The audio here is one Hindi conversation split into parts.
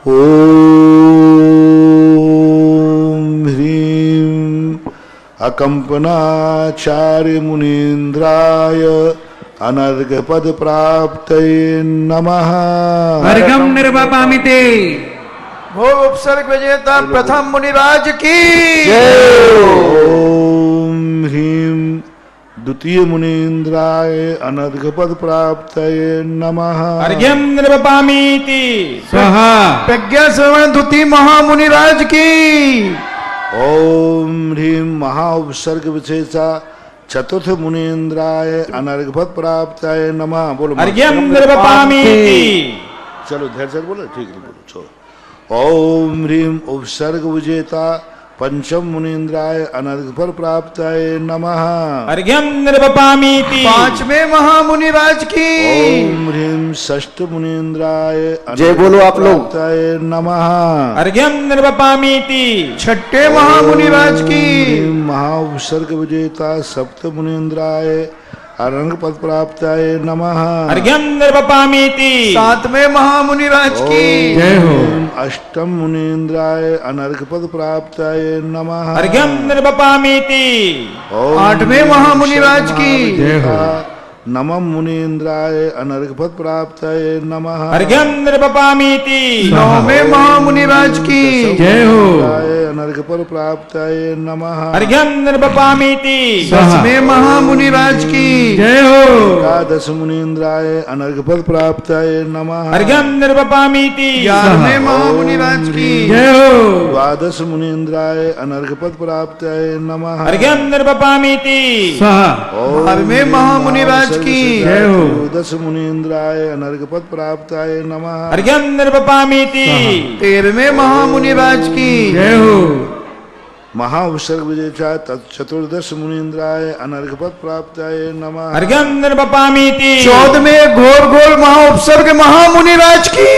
ओम ह्रीं अकंपनाचार्य मुनीन्द्राय अनर्घपद प्राप्तये नमः। अर्घम निर्वपामि ते। भो उपसर्ग विजेता प्रथम मुनिराज की जय। ओम ह्रीं द्वितीय मुनीन्द्राय अनर्घपद प्राप्तये नमः। अर्घ्यम निर्वपामीति स्वाहा। प्रज्ञा श्रवण द्वितीय महामुनिराज की ओम ह्रीं महाउपसर्ग विशेषा चतुर्थ मुनीन्द्राय अनर्घपद प्राप्तये नमः। बोलो अर्घ्यम निर्वपामीति। चलो धैर्य से बोलो, ठीक है बोलो, छोड़ो। ओम ह्रीं उपसर्ग विजेता पंचम मुनीन्द्राय अनर्घपद प्राप्तये नमः। अर्घ्यम निर्वपामीति। पांचवें महामुनिराज की ओम ह्रीं षष्ठ मुनीन्द्राय जय बोलो आप लोग। प्राप्तये नमः। अर्घ्यम निर्वपामीति। छठे महामुनिराज की ह्रीं महाउपसर्ग विजेता सप्त मुनीन्द्राय अनर्घपद प्राप्तये नमः। अर्घ्यम निर्वपामीति। सातवें महामुनिराज की जय हो। अष्टम मुनीन्द्राय अनर्घपद प्राप्तये नमः। अर्घ्यम निर्वपामीति। ओम आठवें महामुनिराज की जय हो। नवम मुनीन्द्राय अनर्घपद प्राप्तये नमः। अर्घ्यम निर्वपामीति। नौवें महामुनिराज की जय हो। अनर्घपद प्राप्तये नमः। अर्घ्यम निर्वपामीति। दसवें महामुनिराज की जय हो। एकादश मुनीन्द्राय अनर्घपद प्राप्तये नमः। अर्घ्यम निर्वपामीति। 11वें महामुनिराज की जय हो। द्वादश मुनीन्द्राय अनर्घपद प्राप्तये नमः। अर्घ्यम निर्वपामीति। स्वाहा। 12वें महामुनिराज की जय हो। दश मुनीन्द्राय अनर्घपद प्राप्तये नमः। अर्घ्यम निर्वपामीति। 13वें महामुनिराज की जय हो। महाउपसर्ग विजेता चतुर्दश मुनीन्द्राय अनर्घपद प्राप्तये नमः। अर्घ्यम निर्वपामीति। 14वें घोर घोर महाउपसर्ग महामुनिराज की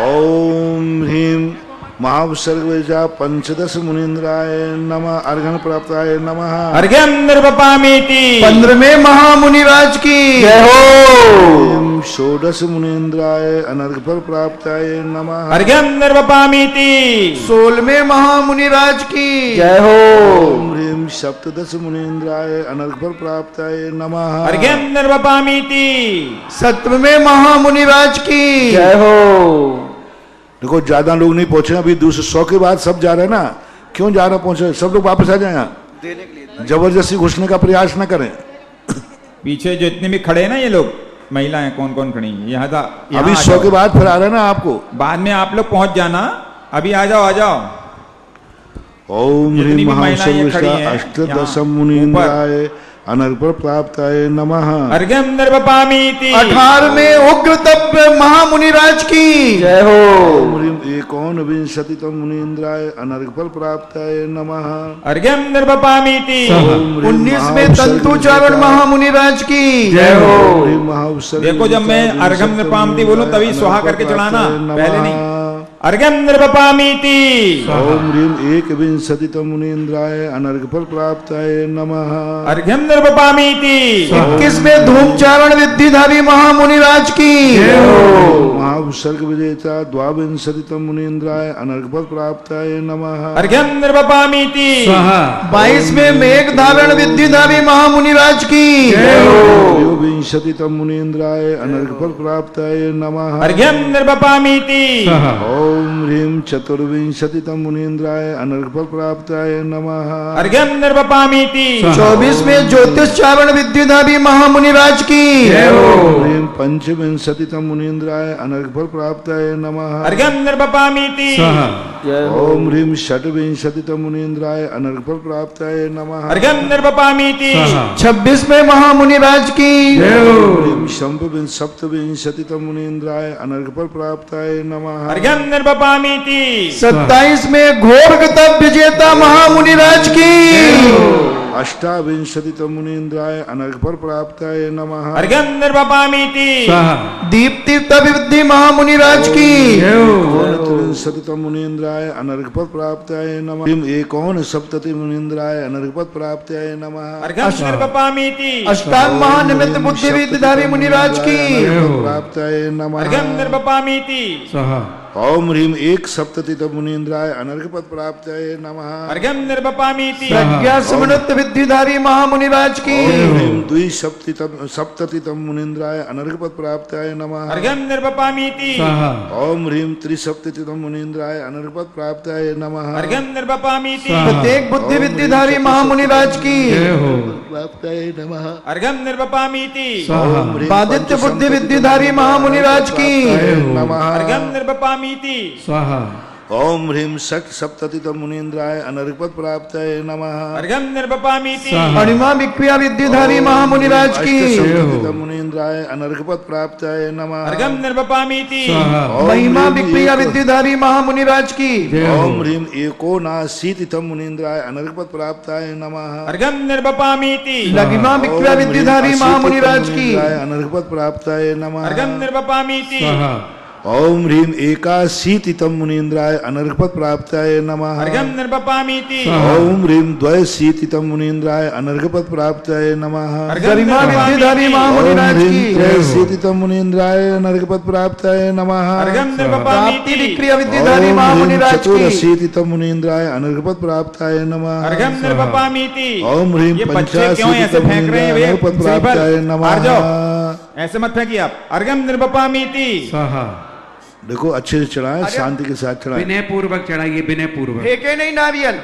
ओम ह्रीं महाउपसर्ग विजेता पंचदश मुनीन्द्राय नमः। अर्घ्यम प्राप्तये नमः। अर्घ्यम निर्वपामीति। 15वें महामुनिराज की जय हो। षोडश मुनीन्द्राय अनर्घपद प्राप्तये नमः। अर्घ्यम निर्वपामीति। 16वें महामुनिराज की जय हो। ओम ह्रीं सप्तदश मुनीन्द्राय अनर्घपद प्राप्तये नमः। अर्घ्यम निर्वपामीति। 17वें महामुनिराज की जय हो। देखो ज्यादा लोग नहीं पहुंचे, अभी दूसरे 100 के बाद सब जा रहे हैं ना। क्यों जा रहे पहुंचे? सब लोग वापस आ जाए यहाँ। जबरदस्ती घुसने का प्रयास न करें। पीछे जो इतने भी खड़े हैं ना ये लोग, महिलाएं कौन कौन खड़ी हैं यहाँ था। अभी 100 के बाद फिर आ रहे हैं ना आपको। बाद में आप लोग पहुंच जाना, अभी आ जाओ आ जाओ। ओम जितनी ह्रीं भी महिलाएं ये खड़ी महाउपसर्ग हैं, अष्टदशम यहाँ मुनीन्द्राय अनर्घपद प्राप्तये नमः। अर्घ्यम निर्वपामीति। 18वें उग्रतव्य महामुनिराज की जय हो। ओम ह्रीं एकोनविंशतितम मुनीन्द्राय अनर्घपद प्राप्तये नमः। अर्घ्यम निर्वपामीति। ओम ह्रीं 19वें तंतुचारण महामुनिराज की जय हो। ह्रीं महाउपसर्ग देखो जब मैं अर्घ्यम निर्वपामीति बोलूं तभी स्वाहा करके चढ़ाना, पहले नहीं। अर्घ्यम निर्वपामीति। ओम ह्रीं एकविंशतितम मुनीन्द्राय अनर्घपद प्राप्तये नमः। अर्घ्यम निर्वपामीति। 21वें धूमचारण विद्याधारी महामुनिराज की महाउपसर्ग विजेता द्वाविंशतितम मुनीन्द्राय अनर्घपद प्राप्तये नमः। अर्घ्यम निर्वपामीति। स्वाहा। 22वें मेघ धारण विद्याधारी महामुनिराज की त्रयोविंशतितम मुनीन्द्राय अनर्घपद प्राप्तये नमः। अर्घ्यम निर्वपामीति। स्वाहा। ओम ह्रीं चतुर्विंशतितम मुनीन्द्राय अनर्घपद प्राप्तये नमः। अर्घ्यम निर्वपामीति। 24वें ज्योतिषचारण विद्याधारी महामुनिराज की ओम ह्रीं पंचविंशतितम मुनीन्द्राय अनर्घपद प्राप्तये नमः। अर्घ्यम निर्वपामीति। स्वाहा। जय हो। ओम ह्रीं षट्विंशतितम मुनीन्द्राय अनर्घपद प्राप्तये नमः। अर्घ्यम निर्वपामीति। 26वें महामुनिराज की जय हो। सप्तविंशतितम मुनीन्द्राय अनर्घपद प्राप्तये नमः। अर्घ्यम निर्वपामीति। 27वें घोर गतव विजेता महामुनिराज की अष्टाविंशतितम मुनीन्द्राय अनर्घपद प्राप्तये नमः। अर्घ्यम निर्वपामीति। स्वाहा। दीप्ति तविद्धि महामुनिराज की जय हो। त्रिंशतितम मुनीन्द्राय अनर्घपद प्राप्तये नमः। एकोन सप्तति मुनीन्द्राय अनर्घपद प्राप्तये नमः। अर्घ्यम निर्वपामीति। अष्टांग महानिमित्त बुद्धि विद्याधारी मुनिराज की प्राप्तये नमः। अर्घ्यम निर्वपामीति। स्वाहा। ओम ह्रीम एक सप्ततितम मुनीन्द्राय अनर्घ पद प्राप्त नमः। अर्घ्यम निर्वपामीति प्रज्ञा समन्वित विद्युधारी महामुनिराज की ओम ह्रीम द्वि सप्ततितम मुनीन्द्राय अनर्घ पद प्राप्त नमः। अर्घ्यम निर्वपामीति स्वाहा ओम ह्रीम त्रिसप्ततितम मुनीन्द्राय अनर्घ पद प्राप्त नमः। अर्घ्यम निर्वपामीति प्रत्येक बुद्धि विद्युधारी महामुनिराज की जय हो प्राप्त नमः। अर्घ्यम निर्वपामीति स्वाहा आदित्य बुद्धि विद्युधारी महामुनिराज की नमः। अर्घ्यम निर्वपामीति स्वाहा ओम ह्रीम षट सप्ततितम मुनीन्द्राय अनर्घ पद प्राप्त नमः। अर्घ्यम निर्वपामीति स्वाहा अणिमा विक्रिया विद्युधारी महामुनिराज की अष्टसप्ततितम मुनीन्द्राय अनर्घ पद प्राप्त नमः। अर्घ्यम निर्वपामीति स्वाहा महिमा विक्रिया विद्युधारी महामुनिराज की जय हो ओम ह्रीम एकोनाशीतितम मुनीन्द्राय अनर्घ पद प्राप्त नमः। अर्घ्यम निर्वपामीति लघिमा विक्रिया विद्युधारी महामुनिराज की अनर्घ पद प्राप्त नमः। अर्घ्यम निर्वपामीति स्वाहा ओम ह्रीम एकाशीतितम मुनीन्द्राय अनर्घ पद प्राप्त नमः। अर्घ्यम निर्वपामीति ओम ह्रीम द्वयशीतितम मुनीन्द्राय अनर्घ पद प्राप्त नमः। गरिमा विद्युधारी महामुनिराज की त्रयशीतितम मुनीन्द्राय अनर्घ पद प्राप्त नमः। अर्घ्यम प्राप्ति निर्वपामीति विक्रिया विद्युधारी महामुनिराज की चतुरशीतितम मुनीन्द्राय अनर्घ पद प्राप्त नमः। अर्घ्यम निर्वपामीति ओम ह्रीम ये बच्चे क्यों ऐसे पंचाशीतितम फेंक रहे हैं मुनीन्द्राय वे पद प्राप्त बाहर नमः। जाओ ऐसे मत फेंकिए आप। अर्घ्यम निर्वपामीति स्वाहा देखो अच्छे से चढ़ाएं, शांति के साथ चढ़ाएं। विनय पूर्वक चढ़ाइए विनय पूर्वक फेंके नहीं नारियल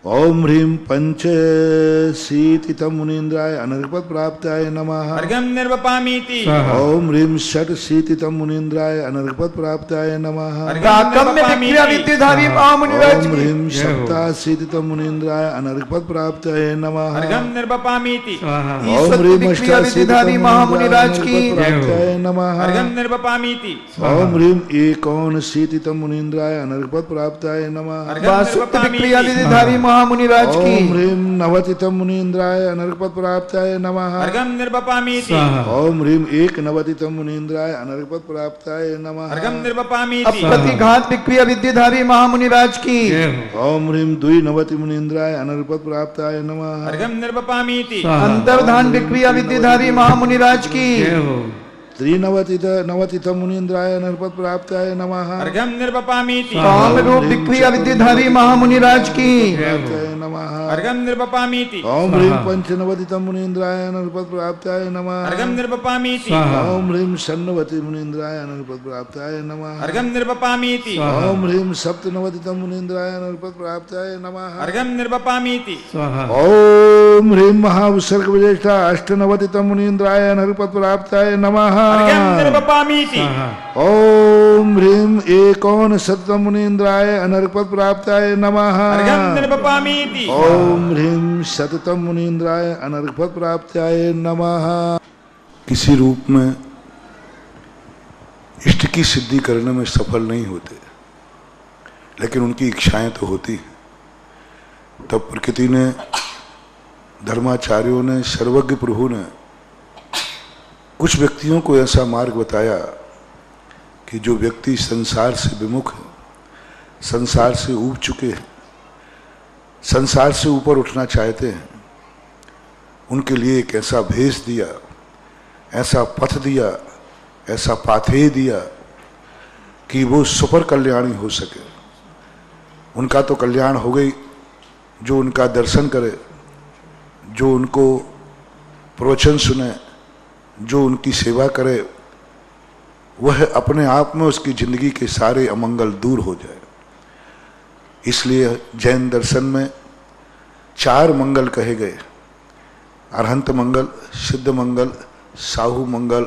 ओम ह्रीम पंचशीतितम मुनीन्द्राय अनर्घ पद प्राप्त नमः। अर्घ्यम निर्वपामीति स्वाहा ओम ह्रीम षट्शीतितम मुनीन्द्राय अनर्घ पद प्राप्त नमः। प्राकम्य विक्रिया विद्युधारी महामुनिराज ओम की ह्रीम सप्ताशीतितम मुनीन्द्राय अनर्घ पद प्राप्त नमः। अर्घ्यम निर्वपामीति स्वाहा ओम ईश्वर ह्रीम विक्रिया विद्युधारी महामुनिराज की प्राप्त नमः। अर्घ्यम निर्वपामीति ओम ह्रीम एकोनशीतितम मुनीन्द्राय अनर्घ पद प्राप्त नमः। अर्घ्यम वासुदेव विक्रिया निर्वपामीति विद्युधारी महामुनिराज ओम की ह्रीम नवतितम मुनीन्द्राय अनर्घ पद प्राप्त नमः। अर्घ्यम निर्वपामीति स्वाहा ओम ह्रीम एक नवतितम मुनीन्द्राय अनर्घ पद प्राप्त नमः। अर्घ्यम निर्वपामीति प्रतिघात विक्रिया विद्युधारी महामुनिराज की जय हो ओम ह्रीम द्विनवति मुनीन्द्राय अनर्घ पद प्राप्त नमः। अर्घ्यम निर्वपामीति स्वाहा अंतर्धान विक्रिया विद्युधारी महामुनिराज की जय हो त्रिनवतितम मुनीन्द्राय अनर्घ पद प्राप्त नमः। अर्घ्यम निर्वपामीति काम रूप विक्रिया विद्युधारी महामुनिराज की प्राप्त नमः। अर्घ्यम निर्वपामीति ओम ह्रीम पंचनवतितम मुनीन्द्राय अनर्घ पद प्राप्त नमः। अर्घ्यम निर्वपामीति स्वाहा ओम ह्रीम षण्णवति मुनीन्द्राय अनर्घ पद प्राप्त नमः। अर्घ्यम निर्वपामीति ओम ह्रीम सप्तनवतितम मुनीन्द्राय अनर्घ पद प्राप्त नमः। अर्घ्यम निर्वपामीति स्वाहा ओम ह्रीम महाउत्सर्ग विजेष्ठा अष्टनवतितम मुनीन्द्राय अनर्घ पद प्राप्त नमः। अर्घ्यम निर्वपामीति स्वाहा ओम ह्रीम एकोनशतम मुनीन्द्राय अनर्घ पद प्राप्त नमः। अर्घ्यम निर्वपामीति ओम ह्रीम शततम मुनीन्द्राय अनर्घ पद प्राप्त नमः। किसी रूप में इष्ट की सिद्धि करने में सफल नहीं होते, लेकिन उनकी इच्छाएं तो होती हैं। तब प्रकृति ने, धर्माचार्यों ने, सर्वज्ञ प्रभु ने कुछ व्यक्तियों को ऐसा मार्ग बताया कि जो व्यक्ति संसार से विमुख है, संसार से ऊब चुके हैं, संसार से ऊपर उठना चाहते हैं, उनके लिए एक ऐसा भेष दिया, ऐसा पथ दिया, ऐसा पाथेय दिया कि वो सुपर कल्याणी हो सके। उनका तो कल्याण हो गई, जो उनका दर्शन करे, जो उनको प्रवचन सुने, जो उनकी सेवा करे, वह अपने आप में उसकी जिंदगी के सारे अमंगल दूर हो जाए। इसलिए जैन दर्शन में 4 मंगल कहे गए: अरहंत मंगल, सिद्ध मंगल, साहू मंगल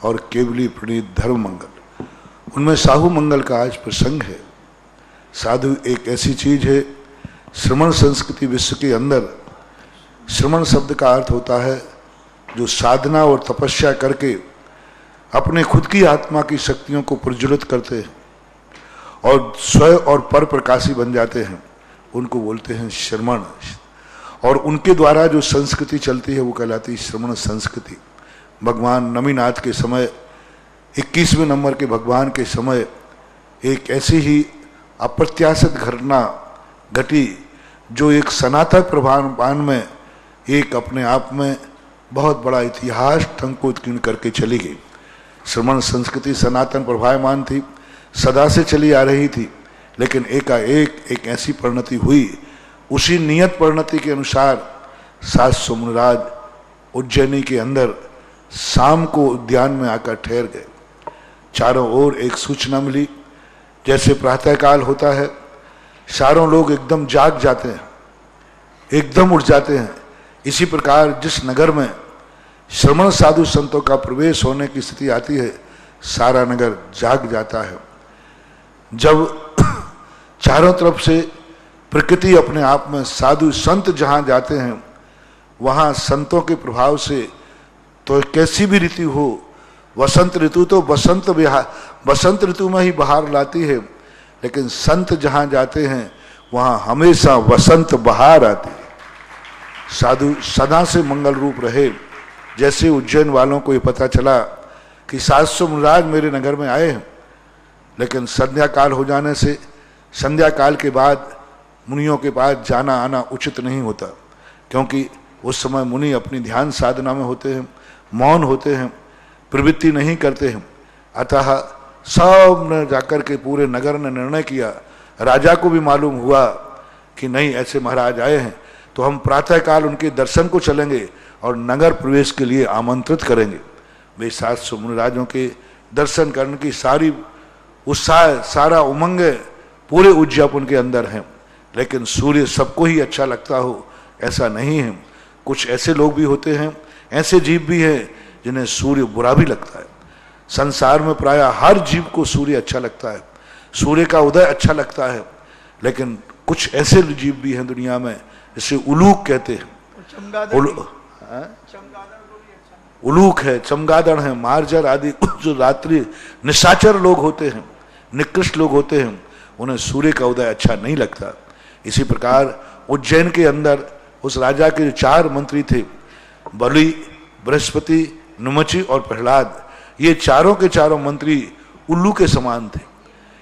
और केवली प्रणीत धर्म मंगल। उनमें साहू मंगल का आज प्रसंग है। साधु एक ऐसी चीज है, श्रमण संस्कृति विश्व के अंदर श्रमण शब्द का अर्थ होता है जो साधना और तपस्या करके अपने खुद की आत्मा की शक्तियों को प्रज्वलित करते हैं और स्वयं और पर प्रकाशी बन जाते हैं, उनको बोलते हैं श्रमण। और उनके द्वारा जो संस्कृति चलती है वो कहलाती है श्रमण संस्कृति। भगवान नमीनाथ के समय, 21वें नंबर के भगवान के समय, एक ऐसी ही अप्रत्याशित घटना घटी जो एक सनातन प्रभावान में एक अपने आप में बहुत बड़ा इतिहास टंकोत्कीर्ण करके चली गई। श्रमण संस्कृति सनातन प्रभावमान थी। सदा से चली आ रही थी, लेकिन एकाएक एक ऐसी परिणति हुई, उसी नियत परिणति के अनुसार 700 मुनिराज उज्जैनी के अंदर शाम को उद्यान में आकर ठहर गए। चारों ओर एक सूचना मिली, जैसे प्रातःकाल होता है, चारों लोग एकदम जाग जाते हैं, एकदम उठ जाते हैं। इसी प्रकार जिस नगर में श्रमण साधु संतों का प्रवेश होने की स्थिति आती है, सारा नगर जाग जाता है। जब चारों तरफ से प्रकृति अपने आप में साधु संत जहां जाते हैं, वहां संतों के प्रभाव से तो कैसी भी ऋतु हो, वसंत ऋतु तो वसंत ऋतु में ही बहार लाती है, लेकिन संत जहां जाते हैं वहां हमेशा वसंत बहार आती है। साधु सदा से मंगल रूप रहे। जैसे उज्जैन वालों को ये पता चला कि 700 मुनिराज मेरे नगर में आए हैं, लेकिन संध्या काल हो जाने से संध्या काल के बाद मुनियों के पास जाना आना उचित नहीं होता, क्योंकि उस समय मुनि अपनी ध्यान साधना में होते हैं, मौन होते हैं, प्रवृत्ति नहीं करते हैं। अतः सब ने जाकर के पूरे नगर ने निर्णय किया, राजा को भी मालूम हुआ कि नहीं ऐसे महाराज आए हैं, तो हम प्रातःकाल उनके दर्शन को चलेंगे और नगर प्रवेश के लिए आमंत्रित करेंगे। वे 700 मुनिराजों के दर्शन करने की सारी उत्साह, सारा उमंग पूरे उज्जैन के अंदर है। लेकिन सूर्य सबको ही अच्छा लगता हो ऐसा नहीं है। कुछ ऐसे लोग भी होते हैं, ऐसे जीव भी हैं जिन्हें सूर्य बुरा भी लगता है। संसार में प्रायः हर जीव को सूर्य अच्छा लगता है, सूर्य का उदय अच्छा लगता है, लेकिन कुछ ऐसे जीव भी हैं दुनिया में जिसे उलूक कहते हैं। उलूक है, चमगादड़ है, मार्जर आदि जो रात्रि निशाचर लोग होते हैं, निकृष्ट लोग होते हैं, उन्हें सूर्य का उदय अच्छा नहीं लगता। इसी प्रकार उज्जैन के अंदर उस राजा के जो 4 मंत्री थे, बलि, बृहस्पति, नुमची और प्रहलाद, ये चारों के चारों मंत्री उल्लू के समान थे।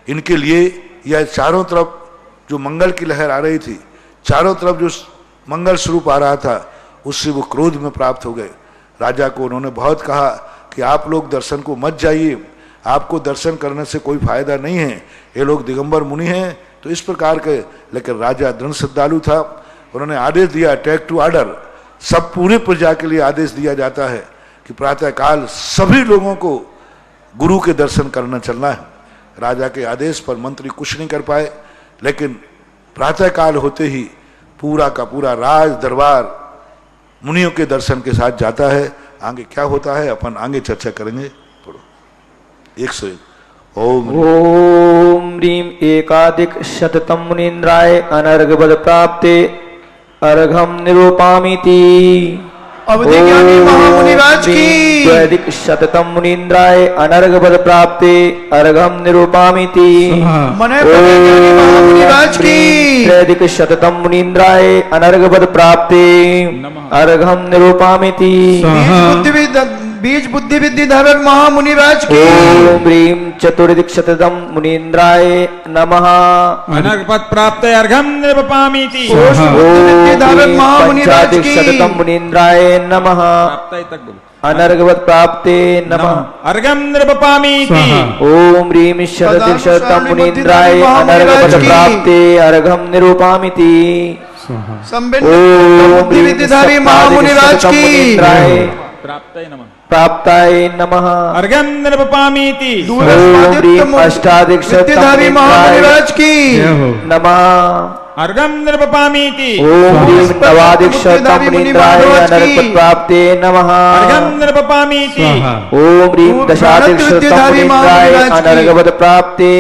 इनके लिए यह चारों तरफ जो मंगल की लहर आ रही थी, चारों तरफ जो मंगल स्वरूप आ रहा था, उससे वो क्रोध में प्राप्त हो गए। राजा को उन्होंने बहुत कहा कि आप लोग दर्शन को मत जाइए, आपको दर्शन करने से कोई फायदा नहीं है, ये लोग दिगंबर मुनि हैं, तो इस प्रकार के। लेकिन राजा दृढ़ श्रद्धालु था, उन्होंने आदेश दिया, टेक टू ऑर्डर, सब पूरे प्रजा के लिए आदेश दिया जाता है कि प्रातःकाल सभी लोगों को गुरु के दर्शन करना चलना है। राजा के आदेश पर मंत्री कुछ नहीं कर पाए, लेकिन प्रातःकाल होते ही पूरा का पूरा राज दरबार मुनियों के दर्शन के साथ जाता है। आगे क्या होता है अपन आगे चर्चा करेंगे। थोड़ा 101 ओम ह्रीं एकाधिक शततम मुनीन्द्राय अनर्घवद प्राप्ते अर्घम निरूपामीति। अवधि ज्ञानी महामुनिराज की। द्वैधिक शततम मुनीन्द्राय अनर्घवद प्राप्ते अर्घम निरूपामीति। मने ज्ञानी महामुनिराज की। त्रैधिक शततम मुनीन्द्राय अनर्घवद प्राप्ते अर्घम निरूपामीति। बीज बुद्धि विद्धि धारक महामुनिराज की। ओम ह्रीं चतुर्दिक शततम मुनीन्द्राय नमः। अनर्घपद प्राप्त अर्घम निरूपामीति। धारक महामुनिराज पंचाधिक की। शततम मुनीन्द्राय नमः। अनर्घवद प्राप्ते नमः। अर्घम निरूपामीति। ओम ह्रीं शतधिक शततम मुनीन्द्राय अनर्घवद प्राप्ते अर्घम निरूपामीति। ओम ह्रीं विद्याधारी महामुनिराज की। प्राप्ताय नमः। अर्घम निरूपामीति। ओम ह्रीं अष्टाधिक शततम महामुनिराज की। नमः। अर्घम निरूपामीति। ओम ह्रीं नवाधिक शततम मुनीन्द्राय अनर्घवद प्राप्ते नमः। अर्घम निरूपामीति। ओम ह्रीं दशाधिक शततम मुनीन्द्राय अनर्घवद प्राप्ते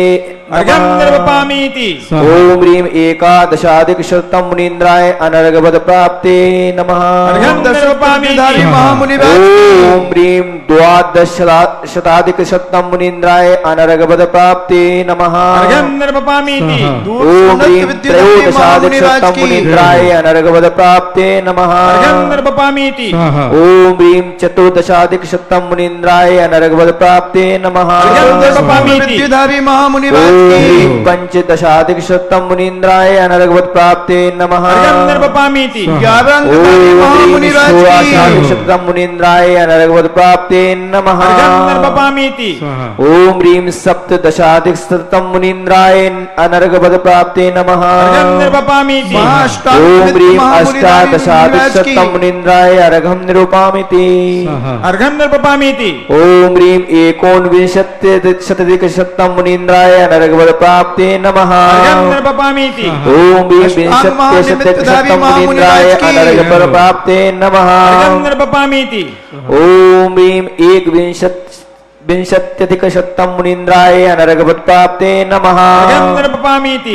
अर्घम निरूपामीति। ओम ह्रीं एकादशाधिक शततम मुनीन्द्राय अनर्घवद प्राप्ते नमः। अर्घम निरूपामीति। महामुनिराज ओम ह्रीं द्वादश शताधिक शततम मुनीन्द्राय अनर्घवद प्राप्ते नमः। अर्घम निरूपामीति। ओम ह्रीं त्रयोदशाधिक शततम मुनीन्द्राय अनर्घवद प्राप्ते नमः। अर्घम निरूपामीति। ओम ह्रीं चतुर्दशाधिक शततम मुनीन्द्राय अनर्घवद प्राप्ते नमः। विद्याधारी महामुनिराज ह्रीं पंचदशाधिकशतम मुनीन्द्राय अनर्घवत प्राप्ते नमः। अर्घ्यं निर्वपामीति। ज्ञानानंदधारी महामुनिराज की शतम मुनीन्द्राय अनर्घवत प्राप्ते नमः। अर्घ्यं निर्वपामीति। ओम ह्रीं सप्तदशाधिकशतम मुनीन्द्राय अनर्घवत प्राप्ते नमः। अर्घ्यं निर्वपामीति। ओम ह्रीं अष्टादशाधिकशतम मुनीन्द्राय अर्घ्यं निरूपामिति। अर्घ्यं निर्वपामीति। ओम ह्रीं एकोनविंशत्यधिकशतम मुनीन्द्राय अनर्घवत प्राप्ते नमः। अर्घ्यं निर्वपामीति। ओम ह्रीं विंशत्यधिकशतम मुनीन्द्राय अनर्घवत प्राप्ते नमः। अर्घ्यं निर्वपामीति। ओम ह्रीं विंशत्यधिकशतम मुनीन्द्राय अनर्घवत प्राप्ते नमः। अर्घ्यं निर्वपामीति।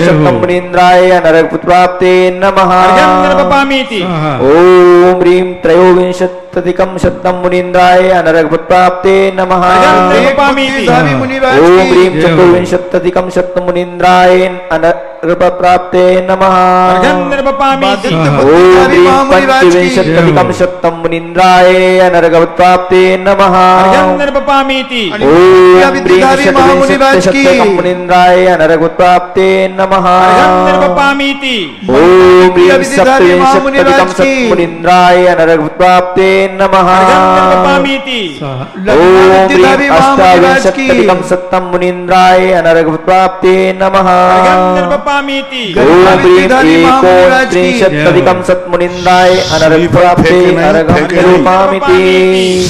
शतम मुनीन्द्राय अनर्घवत प्राप्ते नमः। अर्घ्यं निर्वपामीति। ओम ह्रीं त्रयोविंशत्यधिकं शतम मुनीन्द्राय अनर्घवत प्राप्ते नमः। अर्घ्यं निर्वपामीति। ओम ह्रीं चतुर्विंशत्यधिकं शतम मुनीन्द्राय अनर्घवत प्राप्ते नमः। अर्घ्यं निर्वपामीति। ओम ह्रीं पंचविंशत्यधिकं शतम मुनीन्द्राय अनर्घवत प्राप्ते नमः। अर्घ्यं निर्वपामीति। ओम ह्रीं षट्विंशत्यधिकं मुनीन्द्राय अनर्घवत प्राप्ते नमः। अर्घ्यं निर्वपामीति। ओम ह्रीं सप्तविंशत्यधिकं शतम मुनीन्द्राय अनर्घवत प्राप्ते नमः। अर्घ्यं निर्वपामीति। ओम ह्रीं अष्टाविंशत्यधिकं शतम मुनीन्द्राय अनर्घवत प्राप्ते नमः। अर्घ्यं निर्वपामीति। ओम ह्रीं एकोनत्रिंशत्यधिकं शतम मुनीन्द्राय अनर्घवत प्राप्ते अर्घ्यं निरूपामिति।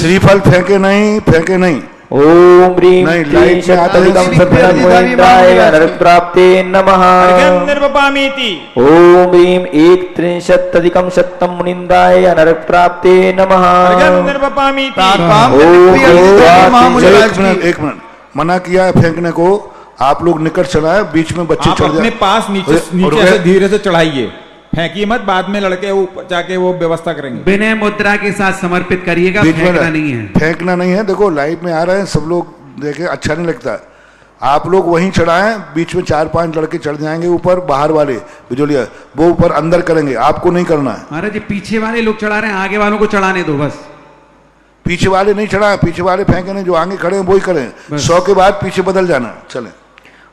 श्रीफल फेंके नहीं, फेंके नहीं। ओम ह्रीं नहीं, लाइट में आता है। त्रिंशत्यधिकं शतम मुनीन्द्राय अनर्घवत प्राप्ते नमः। अर्घ्यं निर्वपामीति। ओम ह्रीं एकत्रिंशत्यधिकं शतम मुनीन्द्राय अनर्घवत प्राप्ते नमः। अर्घ्यं निर्वपामीति। एक मिनट, मना किया है फेंकने को। आप लोग निकट चलाए, बीच में बच्चे आप चढ़ अपने जाए। पास नीचे नीचे से धीरे से चढ़ाइए, फेंकिए मत। बाद में लड़के ऊपर जाके वो व्यवस्था करेंगे। विनय मुद्रा के साथ समर्पित करिएगा, बीच में फेंकना नहीं है। फेंकना नहीं है। देखो लाइव में आ रहे हैं सब लोग, देखें अच्छा नहीं लगता। आप लोग वहीं चढ़ाएं, बीच में 4-5 लड़के चढ़ जाएंगे ऊपर, बाहर वाले बिजोलिया वो ऊपर अंदर करेंगे, आपको नहीं करना है। महाराज जी पीछे वाले लोग चढ़ा रहे हैं, आगे वालों को चढ़ाने दो बस। पीछे वाले नहीं चढ़ाए, पीछे वाले फेंके नहीं, जो आगे खड़े हैं वो ही करें। 100 के बाद पीछे बदल जाना। चलें।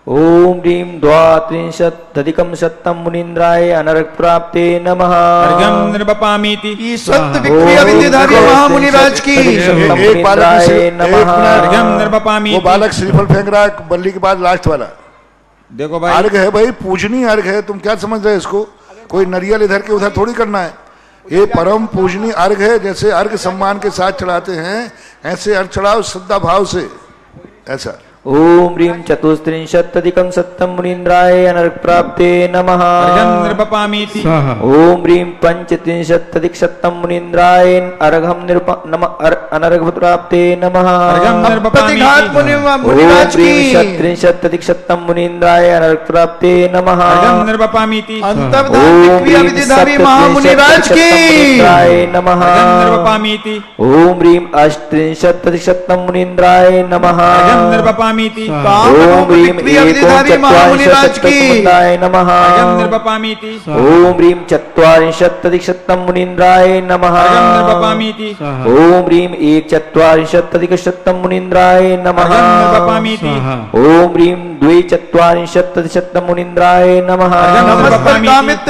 ओम ह्रीं द्वात्रिंशत्यधिकं शतम मुनीन्द्राय अनर्घवत प्राप्ते नमः। अर्घ्यं निर्वपामीति। विद्याधारी महामुनिराज की एक अर्घ्यं निर्वपामीति। वो बालक श्रीफल फेंक रहा है बल्ली के बाद, लास्ट वाला। देखो भाई, अर्घ है भाई, पूजनीय अर्घ है। तुम क्या समझ रहे हो इसको? कोई नरियल इधर के उधर थोड़ी करना है। ये परम पूजनीय अर्घ है। जैसे अर्घ सम्मान के साथ चढ़ाते हैं, ऐसे अर्घ चढ़ाओ श्रद्धा भाव से। ऐसा। ओम ह्रीं चतुस्त्रिंशत्यधिकं शतम मुनीन्द्राय अनर्घवत प्राप्ते नमः। अर्घ्यं निर्वपामीति। ओम ह्रीं पंचत्रिंशत्यधिकं शतम मुनीन्द्राय अनर्घवत प्राप्ते नमः। अर्घ्यं निर्वपामीति। ओम ह्रीं षट्त्रिंशत्यधिकं शतम मुनीन्द्राय अनर्घवत प्राप्ते नमः। अर्घ्यं निर्वपामीति। विद्याधारी महामुनिराज की नमः। अर्घ्यं निर्वपामीति। ओम ह्रीं अष्टत्रिंशत्यधिकं शतम मुनीन्द्राय नमः। अर्घ्यं निर्वपामीति। ओम ह्रीं एकोनचत्वारिंशत्मुनीन्द्राय नमः। अर्घ्यं निर्वपामीति। ओम ह्रीं चत्वारिंशत्यधिकं शतम मुनीन्द्राय नमः। अर्घ्यं निर्वपामीति। ओम ह्रीं एकचत्वारिंशत्यधिकं शतम मुनीन्द्राय नमः। अर्घ्यं निर्वपामीति। ओम ह्रीं द्विचत्वारिंशत्यधिकं शतम मुनीन्द्राय नमः।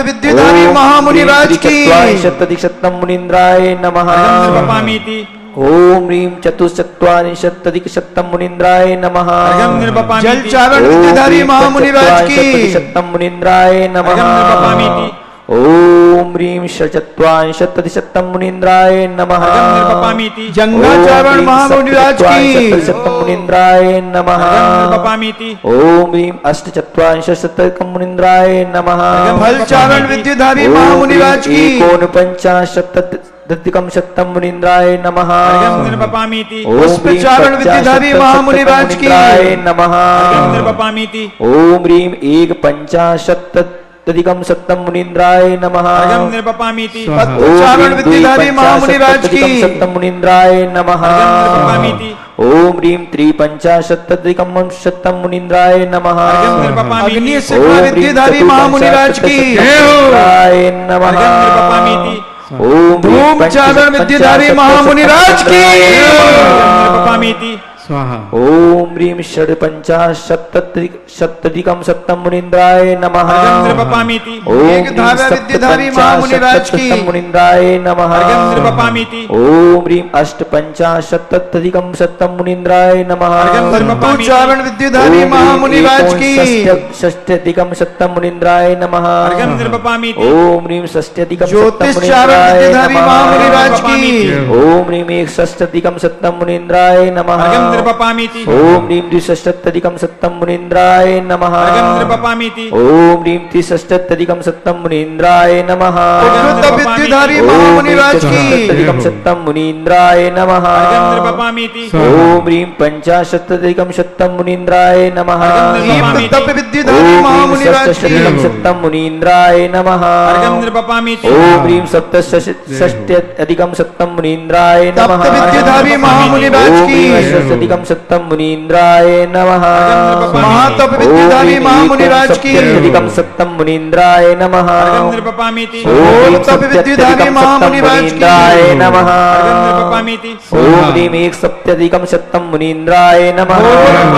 विद्याधारी महामुनिराज की चत्वारिंशत्यधिकं शतम मुनीन्द्राय नमः। अर्घ्यं निर्वपामीति। ओम ह्रीं चतुश्चत्वारिंशत्यधिकं शतम मुनीन्द्राय नमः। अर्घ्यं निर्वपामीति। जलचारण विद्याधारी महामुनिराज की शतम मुनीन्द्राय नमः। अर्घ्यं निर्वपामीति। ओम ह्रीं षट्चत्वारिंशत्यधिकं शतम मुनीन्द्राय नमः। अर्घ्यं निर्वपामीति। जंगाचारण महामुनिराज की शतम मुनीन्द्राय नमः। अर्घ्यं निर्वपामीति। ओम ह्रीं अष्टचत्वारिंशत्यधिकं मुनीन्द्राय नमः। फलचारण विद्याधारी महामुनिराज की एकोनपञ्चाशत्तधिकं शतम मुनीन्द्राय नमः। अर्घ्यं निर्वपामीति। पुष्पचारण विद्याधारी महामुनिराज की नमः। अर्घ्यं निर्वपामीति। ओम ह्रीं एकपञ्चाशत्तधिकं शतम मुनीन्द्राय नमः। अर्घ्यं निर्वपामीति। पद्मचारण विद्याधारी महामुनिराज की शतम मुनीन्द्राय नमः। अर्घ्यं निर्वपामीति। ओम ह्रीं त्रिपञ्चाशत्तधिकं शतम मुनीन्द्राय नमः। अर्घ्यं निर्वपामीति। अग्नि शिखा विद्याधारी महामुनिराज की नमः। अर्घ्यं निर्वपामीति। ओम धूमचारण विद्याधारी महामुनिराज की अर्घ्यं निर्वपामीति। स्वाहा ओम ह्रीं षड्पंचाशत्तधिकं शतं मुनीन्द्राय नमः पपामीति एक धारा विद्याधारी महामुनिराज की। मुनीन्द्राय नमः पपामीति ओम ह्रीं अष्टपंचाशत्तधिकं शतं मुनीन्द्राय नमः उच्चारण विद्याधारी महामुनिराज की। षष्ट्यधिकं शतं मुनीन्द्राय नमः पपामीति ओम ह्रीं षष्ट्यधिकं ज्योतिष चारण विद्याधारी महामुनिराज की। ओम ह्रीं एकषष्ट्यधिकं शतं मुनीन्द्राय नमः पपामीति ओम ह्रीं द्विषष्ट्यधिकं शतं मुनीन्द्राय नमः पपामीति ओम ह्रीं त्रिषष्ट्यधिकं शतं मुनीन्द्राय नमः विद्याधारी महामुनिराज की। षष्ट्यधिकं शतं मुनीन्द्राय नमः पपामीति ओम ह्रीं पंचाशत्तधिकं शतं मुनीन्द्राय नमः विद्याधारी महामुनिराज की। षष्ट्यधिकं शतं मुनीन्द्राय नमः पपामीति ओम ह्रीं सप्तषष्ट्यधिकं शतं मुनीन्द्राय नमः विद्याधारी महामुनिराज की। षष्ट्यधिकं शतं मुनीन्द्राय नमः महातप विद्याधारी महामुनिराज की। सप्तत्यधिकं शतं मुनीन्द्राय नमः पपामीति ओम ह्रीं तप विद्याधारी सप्तत्यधिकं शतं महामुनिराज की। मुनीन्द्राय नमः पपामीति ओम ह्रीं एकसप्तत्यधिकं शतं मुनीन्द्राय नमः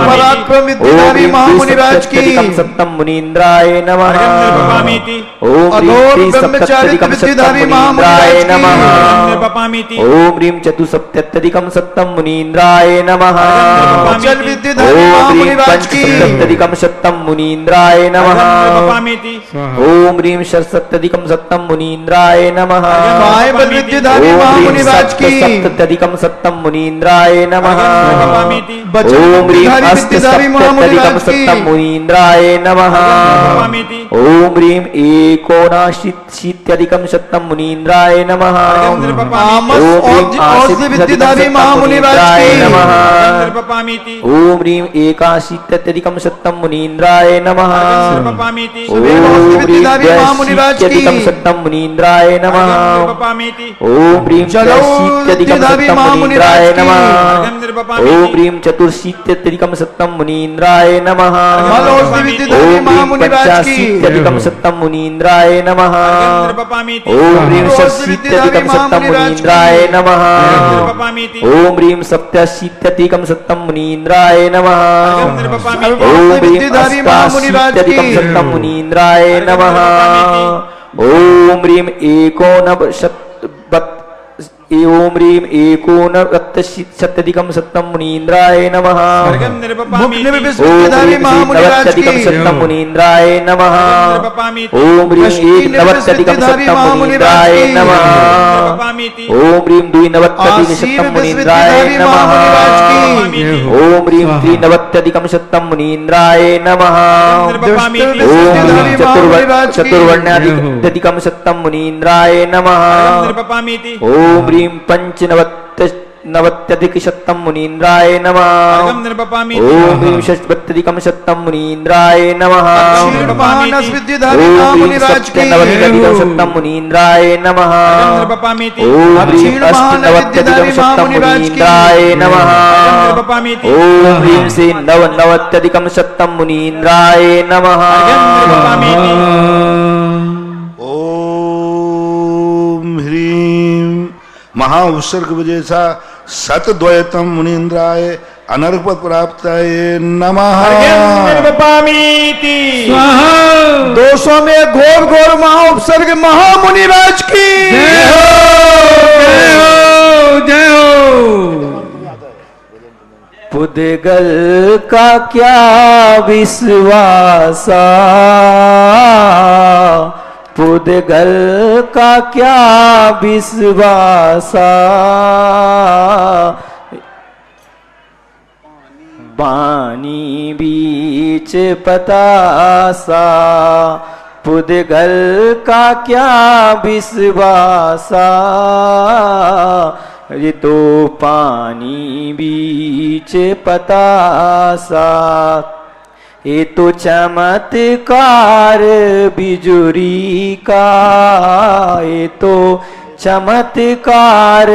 पराक्रम विद्याधारी महामुनिराज की। शतं मुनीन्द्राय नमः पपामीति ओम अघोर ह्रीं ब्रह्मचारित्व त्रिसप्तत्यधिकं शतं विद्याधारी मुनीन्द्राय महामुनिराज की। नमः पपामीति ओम ह्रीं चतुसप्तत्यधिकं शतं मुनीन्द्राय नमः अचल विद्याधारी ओम ह्रीं महामुनिराज की। पंचसप्तत्यधिकं शतं मुनीन्द्राय नमः पपामीति ओम ह्रीं षट्सप्तत्यधिकं शतं मुनीन्द्राय नमः बाइबल विद्याधारी ओम ह्रीं महामुनिराज की। सप्तत्यधिकं शतं मुनीन्द्राय नमः पपामीति बचन ओम ह्रीं विद्याधारी विद्याधारी अष्टसप्तत्यधिकं महामुनिराज की। शतं मुनीन्द्राय नमः पपामीति ओम ह्रीं एकोनाशीत्यधिकं शतं मुनीन्द्राय नमः आमस औषधि विद्याधारी महामुनिराज की। नमः पपामीति ओम ह्रीं एकाशीत्यधिकं शतं मुनीन्द्राय नमः पपामीति ओम ह्रीं विद्याधारी महामुनिराज की। द्व्यशीत्यधिकं शतं मुनीन्द्राय नमः पपामीति ओम ह्रीं जलौ त्रयशीत्यधिकं विद्याधारी शतं मुनीन्द्राय महामुनिराज की। नमः पपामीति ओम ह्रीं चतुर्शीत्यधिकं शतं मुनीन्द्राय नमः मल औषधि विद्याधारी ओम ह्रीं महामुनिराज की। पंचाशीत्यधिकं शतं मुनीन्द्राय नमः पपामीति ओम ह्रीं षट्शीत्यधिकं शतं मुनीन्द्राय नमः पपामीति ओम ह्रीं सप्तशीत्यधिकं शतं मुनीन्द्राय नमः पपामीति ओम ह्रीं विद्याधारी महामुनिराज की। अष्टाशीत्यधिकं शतं मुनीन्द्राय नमः ओम ह्रीं ओम ह्रीं एकोनशत्यधिकं शतं मुनीन्द्राय नमः मुग्न विविध ओम विद्याधारी ह्रीं महामुनिराज नवत्यधिकं की। शतं मुनीन्द्राय नमः ओम ह्रीं एकनवत्यधिकं शतं मुनीन्द्राय नमः पपामीति ओम ह्रीं द्विनवत्यधिकं शतं मुनीन्द्राय नमः ओम ह्रीं त्रिनवत्यधिकं शतं मुनीन्द्राय नमः ओम ह्रीं चतुर्वर्ण्याधिकं शतं मुनीन्द्राय नमः पपामीति ओम ह्रीं पंचनवत्यधिक शतं मुनीन्द्राय नमः ओम ह्रीं षट्पत्यधिकं शतं मुनीन्द्राय नमः मानस विद्याधारी ओम ह्रीं महामुनिराज की। सप्तनवत्यधिकं शतं मुनीन्द्राय नमः पपामीति ओम ह्रीं अष्टनवत्यधिकं शतं मुनीन्द्राय नमः पपामीति ओम ह्रीं से नवनवत्यधिकं शतं मुनीन्द्राय नमः ओम ह्रीं महा उत्सर्ग विजयसा सतद्वयतम मुनीन्द्राय अनर्पद प्राप्ताय नमः। पपामीति 200 में घोर घोर महाउपसर्ग महामुनिराज की। जय हो जय हो पुद्गल का क्या विश्वासा पुद्गल का क्या विश्वासा पानी बीच पतासा पुद्गल का क्या विश्वासा ये तो पानी बीच पतासा ये तो चमत्कार बिजुरी का ये तो चमत्कार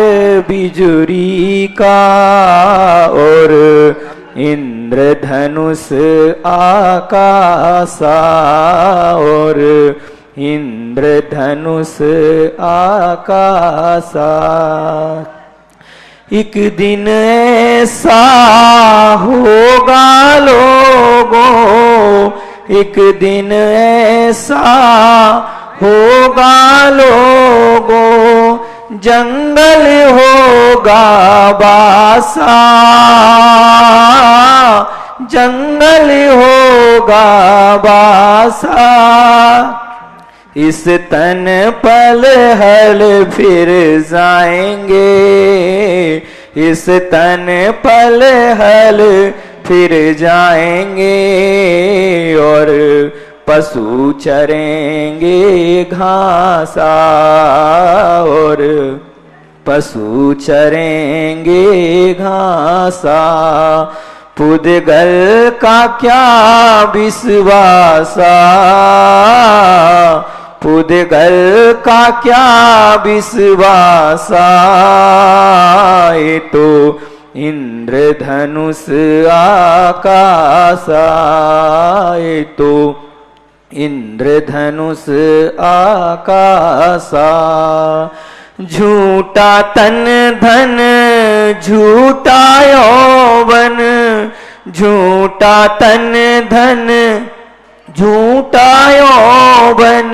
बिजुरी का और इंद्रधनुष आकाशा और इंद्रधनुष आकाशा एक दिन ऐसा होगा लोगों, एक दिन ऐसा होगा लोगों, जंगल होगा बासा, जंगल होगा बासा। इस तन पल हल फिर जाएंगे, इस तन पल हल फिर जाएंगे, और पशु चरेंगे घासा, और पशु चरेंगे घासा। पुद्गल का क्या विश्वासा, पुद्गल का क्या विश्वासा। ये तो इंद्रधनुष आकाशा, ये तो इंद्रधनुष आकाशा। झूठा तन धन झूठा यौवन, झूठा तन धन झूठा यौवन,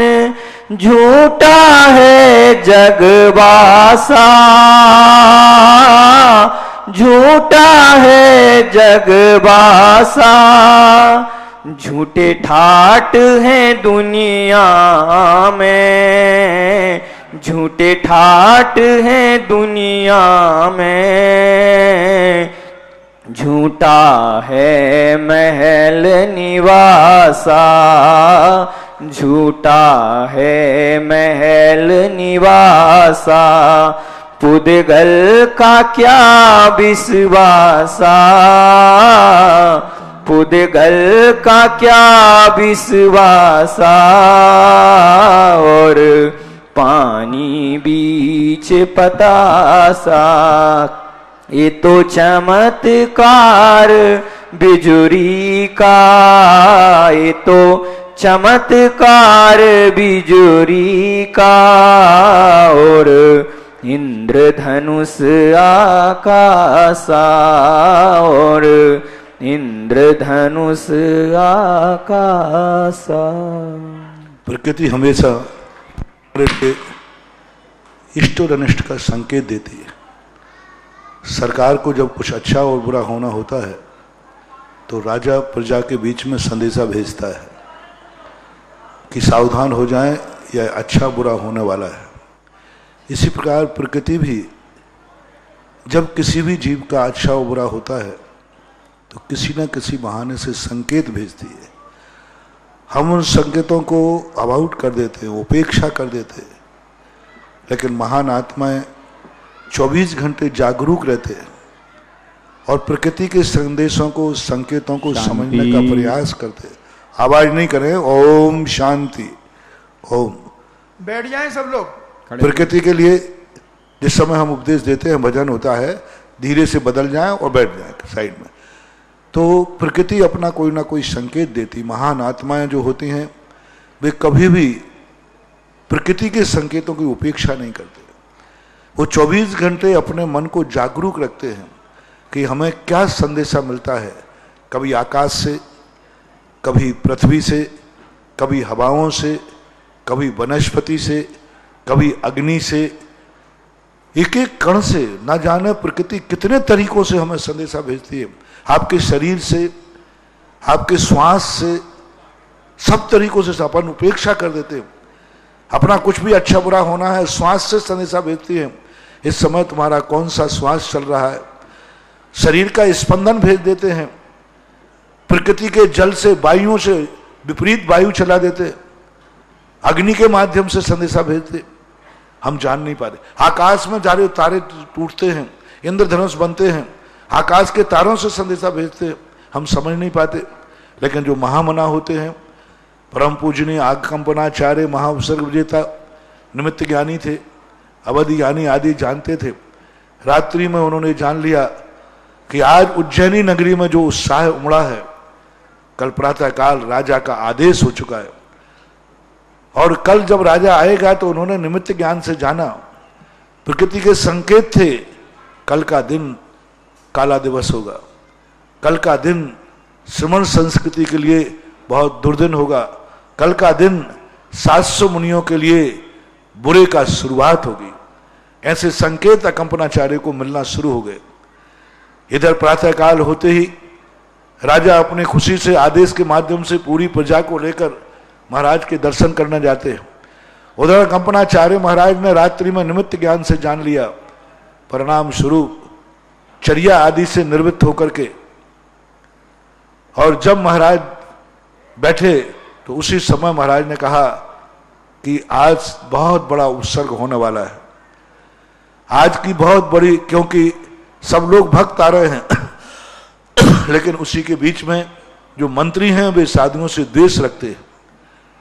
झूठा है जगवासा, झूठा है जगवासा। झूठे ठाट हैं दुनिया में, झूठे ठाट हैं दुनिया में, झूठा है महल निवासा, झूठा है महल निवासा। पुद्गल का क्या विश्वासा, पुद्गल का क्या विश्वासा। और पानी बीच पतासा, ये तो चमत्कार बिजुरी का, ये तो चमत्कार बिजुरी का। और इंद्रधनुष आकाशा, और इंद्रधनुष आकाशा। प्रकृति हमेशा इष्ट और अनिष्ट का संकेत देती है। सरकार को जब कुछ अच्छा और बुरा होना होता है तो राजा प्रजा के बीच में संदेशा भेजता है कि सावधान हो जाएं, यह अच्छा बुरा होने वाला है। इसी प्रकार प्रकृति भी जब किसी भी जीव का अच्छा और बुरा होता है तो किसी न किसी बहाने से संकेत भेजती है। हम उन संकेतों को अवॉइड कर देते हैं, उपेक्षा कर देते हैं, लेकिन महान आत्माएं 24 घंटे जागरूक रहते हैं और प्रकृति के संदेशों को, संकेतों को समझने का प्रयास करते हैं। आवाज नहीं करें, ओम शांति ओम। बैठ जाएं सब लोग। प्रकृति के लिए जिस समय हम उपदेश देते हैं, भजन होता है, धीरे से बदल जाएं और बैठ जाएं साइड में। तो प्रकृति अपना कोई ना कोई संकेत देती। महान आत्माएं जो होती हैं वे कभी भी प्रकृति के संकेतों की उपेक्षा नहीं करते। वो 24 घंटे अपने मन को जागरूक रखते हैं कि हमें क्या संदेशा मिलता है, कभी आकाश से, कभी पृथ्वी से, कभी हवाओं से, कभी वनस्पति से, कभी अग्नि से, एक एक कण से। ना जाने प्रकृति कितने तरीकों से हमें संदेशा भेजती है। आपके शरीर से, आपके श्वास से, सब तरीकों से अपन उपेक्षा कर देते हैं। अपना कुछ भी अच्छा बुरा होना है, श्वास से संदेशा भेजती है, इस समय तुम्हारा कौन सा श्वास चल रहा है। शरीर का स्पंदन भेज देते हैं। प्रकृति के जल से, वायुओं से विपरीत वायु चला देते, अग्नि के माध्यम से संदेशा भेजते, हम जान नहीं पाते। आकाश में जारे तारे टूटते हैं, इंद्रधनुष बनते हैं, आकाश के तारों से संदेशा भेजते हैं, हम समझ नहीं पाते। लेकिन जो महामना होते हैं, परम पूजनीय आगकंपनाचार्य, महाउपसर्ग विजेता, निमित्त ज्ञानी थे, अवधि ज्ञानी आदि जानते थे। रात्रि में उन्होंने जान लिया कि आज उज्जैनी नगरी में जो उत्साह उमड़ा है, कल प्रातःकाल राजा का आदेश हो चुका है। और कल जब राजा आएगा तो उन्होंने निमित्त ज्ञान से जाना, प्रकृति के संकेत थे कल का दिन काला दिवस होगा, कल का दिन श्रमण संस्कृति के लिए बहुत दुर्दिन होगा, कल का दिन 700 मुनियों के लिए बुरे का शुरुआत होगी। ऐसे संकेत अकंपनाचार्य को मिलना शुरू हो गए। इधर प्रातःकाल होते ही राजा अपने खुशी से आदेश के माध्यम से पूरी प्रजा को लेकर महाराज के दर्शन करने जाते हैं। उधर कंपनाचार्य महाराज ने रात्रि में निमित्त ज्ञान से जान लिया, परिणाम स्वरूप चर्या आदि से निर्वृत्त होकर के, और जब महाराज बैठे तो उसी समय महाराज ने कहा कि आज बहुत बड़ा उत्सर्ग होने वाला है, आज की बहुत बड़ी, क्योंकि सब लोग भक्त आ रहे हैं लेकिन उसी के बीच में जो मंत्री हैं वे साधुओं से द्वेष रखते हैं,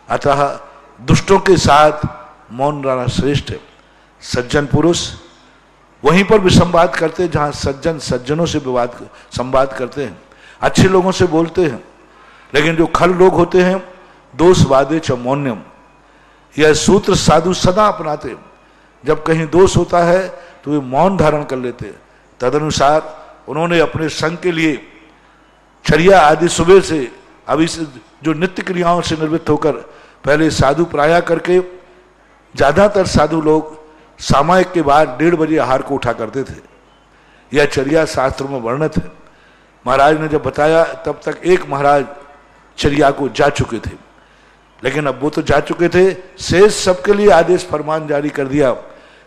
अतः दुष्टों के साथ मौन रहना श्रेष्ठ है। सज्जन पुरुष वहीं पर भी संवाद करते हैं जहां सज्जन सज्जनों से संवाद करते हैं, अच्छे लोगों से बोलते हैं, लेकिन जो खल लोग होते हैं दोष वादे च मौन्यम, यह सूत्र साधु सदा अपनाते हैं। जब कहीं दोष होता है तो वे मौन धारण कर लेते हैं। तदनुसार उन्होंने अपने संघ के लिए चर्या आदि सुबह से अभी से जो नित्य क्रियाओं से निर्वृत्त होकर पहले साधु प्राया करके, ज्यादातर साधु लोग सामायिक के बाद 1:30 बजे आहार को उठा करते थे। यह चर्या शास्त्र में वर्णित है। महाराज ने जब बताया तब तक एक महाराज चर्या को जा चुके थे, लेकिन अब वो तो जा चुके थे, शेष सबके लिए आदेश फरमान जारी कर दिया